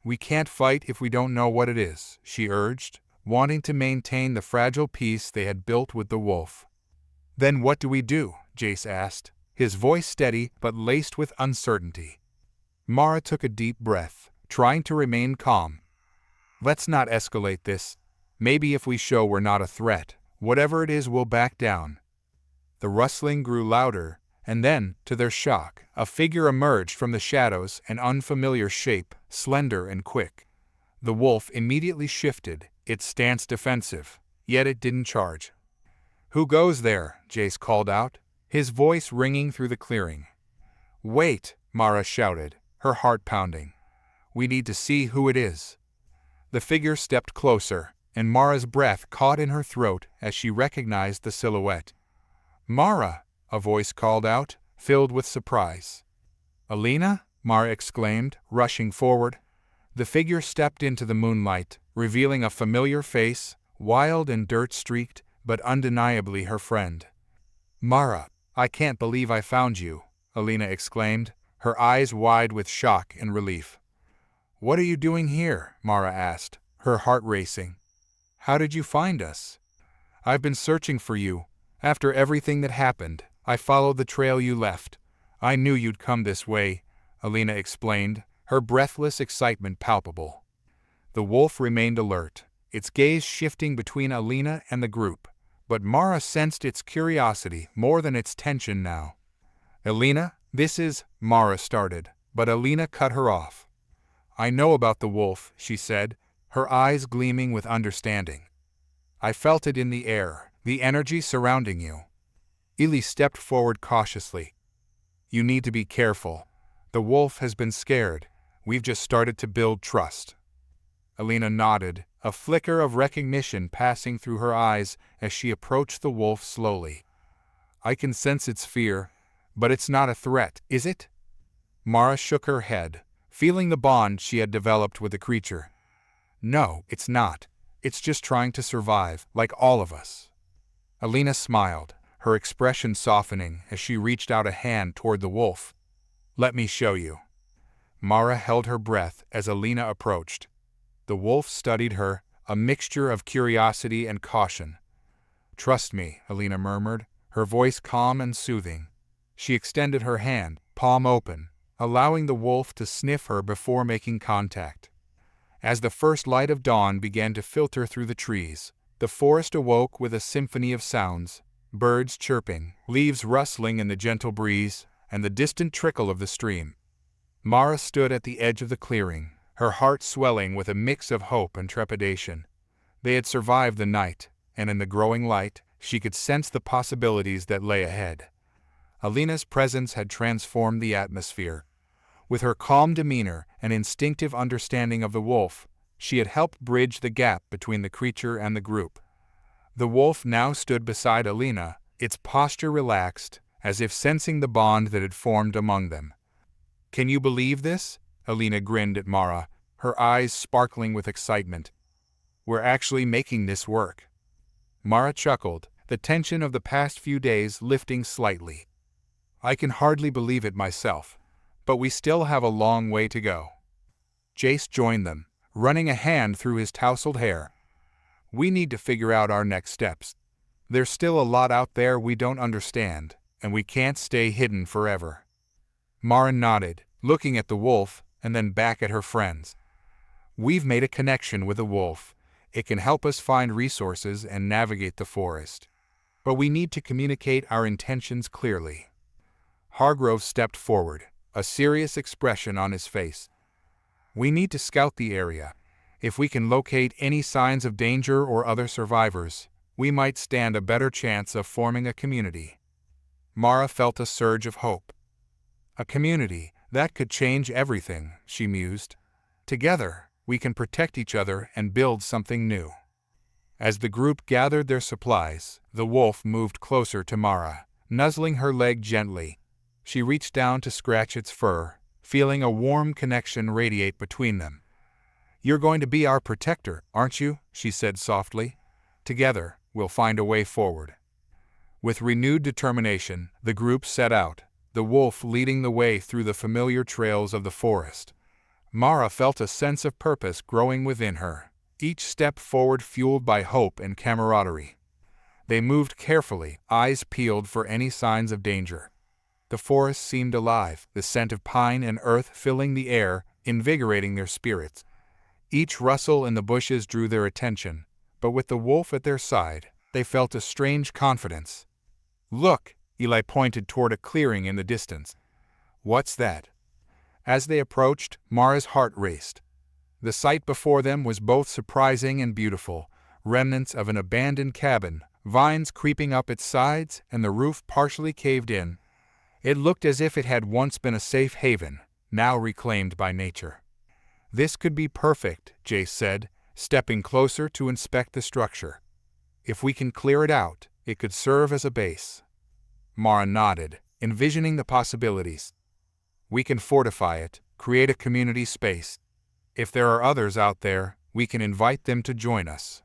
We can't fight if we don't know what it is, she urged, wanting to maintain the fragile peace they had built with the wolf. Then what do we do? Jace asked, his voice steady but laced with uncertainty. Mara took a deep breath, trying to remain calm. Let's not escalate this. Maybe if we show we're not a threat, whatever it is we'll back down. The rustling grew louder, and then, to their shock, a figure emerged from the shadows, an unfamiliar shape, slender and quick. The wolf immediately shifted, its stance defensive, yet it didn't charge. Who goes there? Jace called out, his voice ringing through the clearing. Wait, Mara shouted, her heart pounding. We need to see who it is. The figure stepped closer, and Mara's breath caught in her throat as she recognized the silhouette. Mara, a voice called out, filled with surprise. Alina? Mara exclaimed, rushing forward. The figure stepped into the moonlight, revealing a familiar face, wild and dirt-streaked, but undeniably her friend. Mara, I can't believe I found you, Alina exclaimed, her eyes wide with shock and relief. What are you doing here? Mara asked, her heart racing. How did you find us? I've been searching for you. After everything that happened, I followed the trail you left. I knew you'd come this way, Alina explained, her breathless excitement palpable. The wolf remained alert, its gaze shifting between Alina and the group, but Mara sensed its curiosity more than its tension now. Alina, this is, Mara started, but Alina cut her off. I know about the wolf, she said, her eyes gleaming with understanding. I felt it in the air, the energy surrounding you. Eli stepped forward cautiously. You need to be careful. The wolf has been scared. We've just started to build trust. Alina nodded, a flicker of recognition passing through her eyes as she approached the wolf slowly. I can sense its fear, but it's not a threat, is it? Mara shook her head, feeling the bond she had developed with the creature. No, it's not. It's just trying to survive, like all of us. Alina smiled, her expression softening as she reached out a hand toward the wolf. Let me show you. Mara held her breath as Alina approached. The wolf studied her, a mixture of curiosity and caution. Trust me, Alina murmured, her voice calm and soothing. She extended her hand, palm open, allowing the wolf to sniff her before making contact. As the first light of dawn began to filter through the trees, the forest awoke with a symphony of sounds, birds chirping, leaves rustling in the gentle breeze, and the distant trickle of the stream. Mara stood at the edge of the clearing, her heart swelling with a mix of hope and trepidation. They had survived the night, and in the growing light, she could sense the possibilities that lay ahead. Alina's presence had transformed the atmosphere. With her calm demeanor and instinctive understanding of the wolf, she had helped bridge the gap between the creature and the group. The wolf now stood beside Alina, its posture relaxed, as if sensing the bond that had formed among them. Can you believe this? Alina grinned at Mara, her eyes sparkling with excitement. We're actually making this work. Mara chuckled, the tension of the past few days lifting slightly. I can hardly believe it myself, but we still have a long way to go. Jace joined them, running a hand through his tousled hair. We need to figure out our next steps. There's still a lot out there we don't understand, and we can't stay hidden forever. Mara nodded, looking at the wolf, and then back at her friends. We've made a connection with the wolf. It can help us find resources and navigate the forest. but we need to communicate our intentions clearly. Hargrove stepped forward, a serious expression on his face. We need to scout the area. If we can locate any signs of danger or other survivors, we might stand a better chance of forming a community. Mara felt a surge of hope. A community, that could change everything, she mused. Together, we can protect each other and build something new. As the group gathered their supplies, the wolf moved closer to Mara, nuzzling her leg gently. She reached down to scratch its fur, feeling a warm connection radiate between them. "You're going to be our protector, aren't you?" she said softly. "Together, we'll find a way forward." With renewed determination, the group set out, the wolf leading the way through the familiar trails of the forest. Mara felt a sense of purpose growing within her, each step forward fueled by hope and camaraderie. They moved carefully, eyes peeled for any signs of danger. The forest seemed alive, the scent of pine and earth filling the air, invigorating their spirits. Each rustle in the bushes drew their attention, but with the wolf at their side, they felt a strange confidence. "Look!" Eli pointed toward a clearing in the distance. "What's that?" As they approached, Mara's heart raced. The sight before them was both surprising and beautiful, remnants of an abandoned cabin, vines creeping up its sides and the roof partially caved in. It looked as if it had once been a safe haven, now reclaimed by nature. "This could be perfect," Jace said, stepping closer to inspect the structure. "If we can clear it out, it could serve as a base." Mara nodded, envisioning the possibilities. "We can fortify it, create a community space. If there are others out there, we can invite them to join us."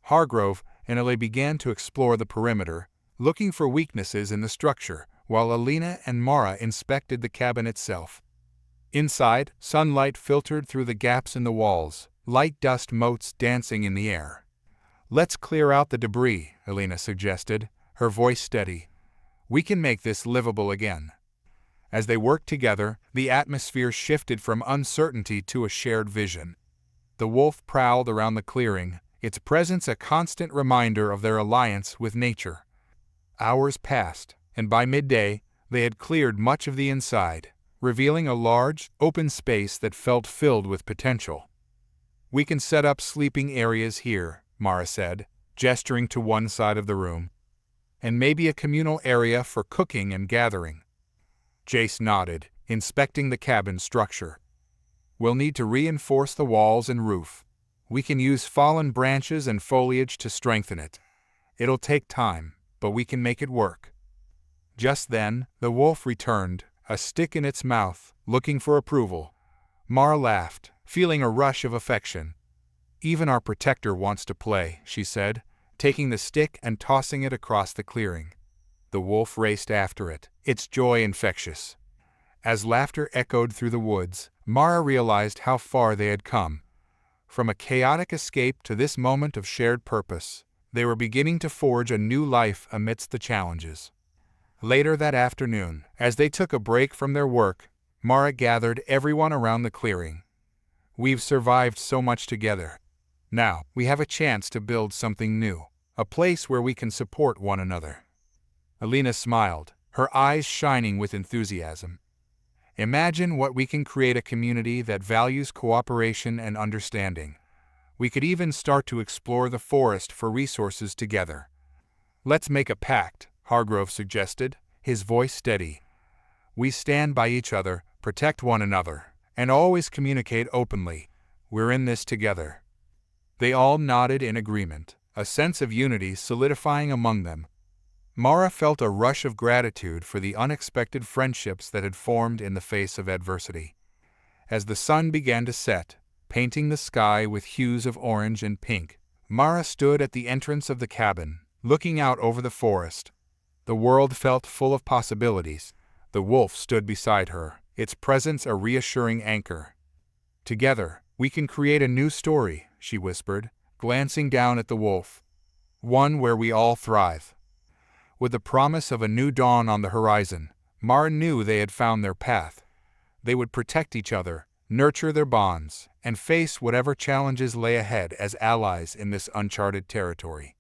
Hargrove and Ellie began to explore the perimeter, looking for weaknesses in the structure, while Alina and Mara inspected the cabin itself. Inside, sunlight filtered through the gaps in the walls, light dust motes dancing in the air. "Let's clear out the debris," Alina suggested, her voice steady. "We can make this livable again." As they worked together, the atmosphere shifted from uncertainty to a shared vision. The wolf prowled around the clearing, its presence a constant reminder of their alliance with nature. Hours passed, and by midday, they had cleared much of the inside, revealing a large, open space that felt filled with potential. "We can set up sleeping areas here," Mara said, gesturing to one side of the room. "And maybe a communal area for cooking and gathering." Jace nodded, inspecting the cabin structure. "We'll need to reinforce the walls and roof. We can use fallen branches and foliage to strengthen it. It'll take time, but we can make it work." Just then, the wolf returned, a stick in its mouth, looking for approval. Mara laughed, feeling a rush of affection. "Even our protector wants to play," she said, taking the stick and tossing it across the clearing. The wolf raced after it, its joy infectious. As laughter echoed through the woods, Mara realized how far they had come. From a chaotic escape to this moment of shared purpose, they were beginning to forge a new life amidst the challenges. Later that afternoon, as they took a break from their work, Mara gathered everyone around the clearing. "We've survived so much together. Now, we have a chance to build something new, a place where we can support one another." Alina smiled, her eyes shining with enthusiasm. "Imagine what we can create: a community that values cooperation and understanding. We could even start to explore the forest for resources together." "Let's make a pact," Hargrove suggested, his voice steady. "We stand by each other, protect one another, and always communicate openly. We're in this together." They all nodded in agreement, a sense of unity solidifying among them. Mara felt a rush of gratitude for the unexpected friendships that had formed in the face of adversity. As the sun began to set, painting the sky with hues of orange and pink, Mara stood at the entrance of the cabin, looking out over the forest. The world felt full of possibilities. The wolf stood beside her, its presence a reassuring anchor. "Together, we can create a new story," she whispered, glancing down at the wolf. "One where we all thrive." With the promise of a new dawn on the horizon, Mara knew they had found their path. They would protect each other, nurture their bonds, and face whatever challenges lay ahead as allies in this uncharted territory.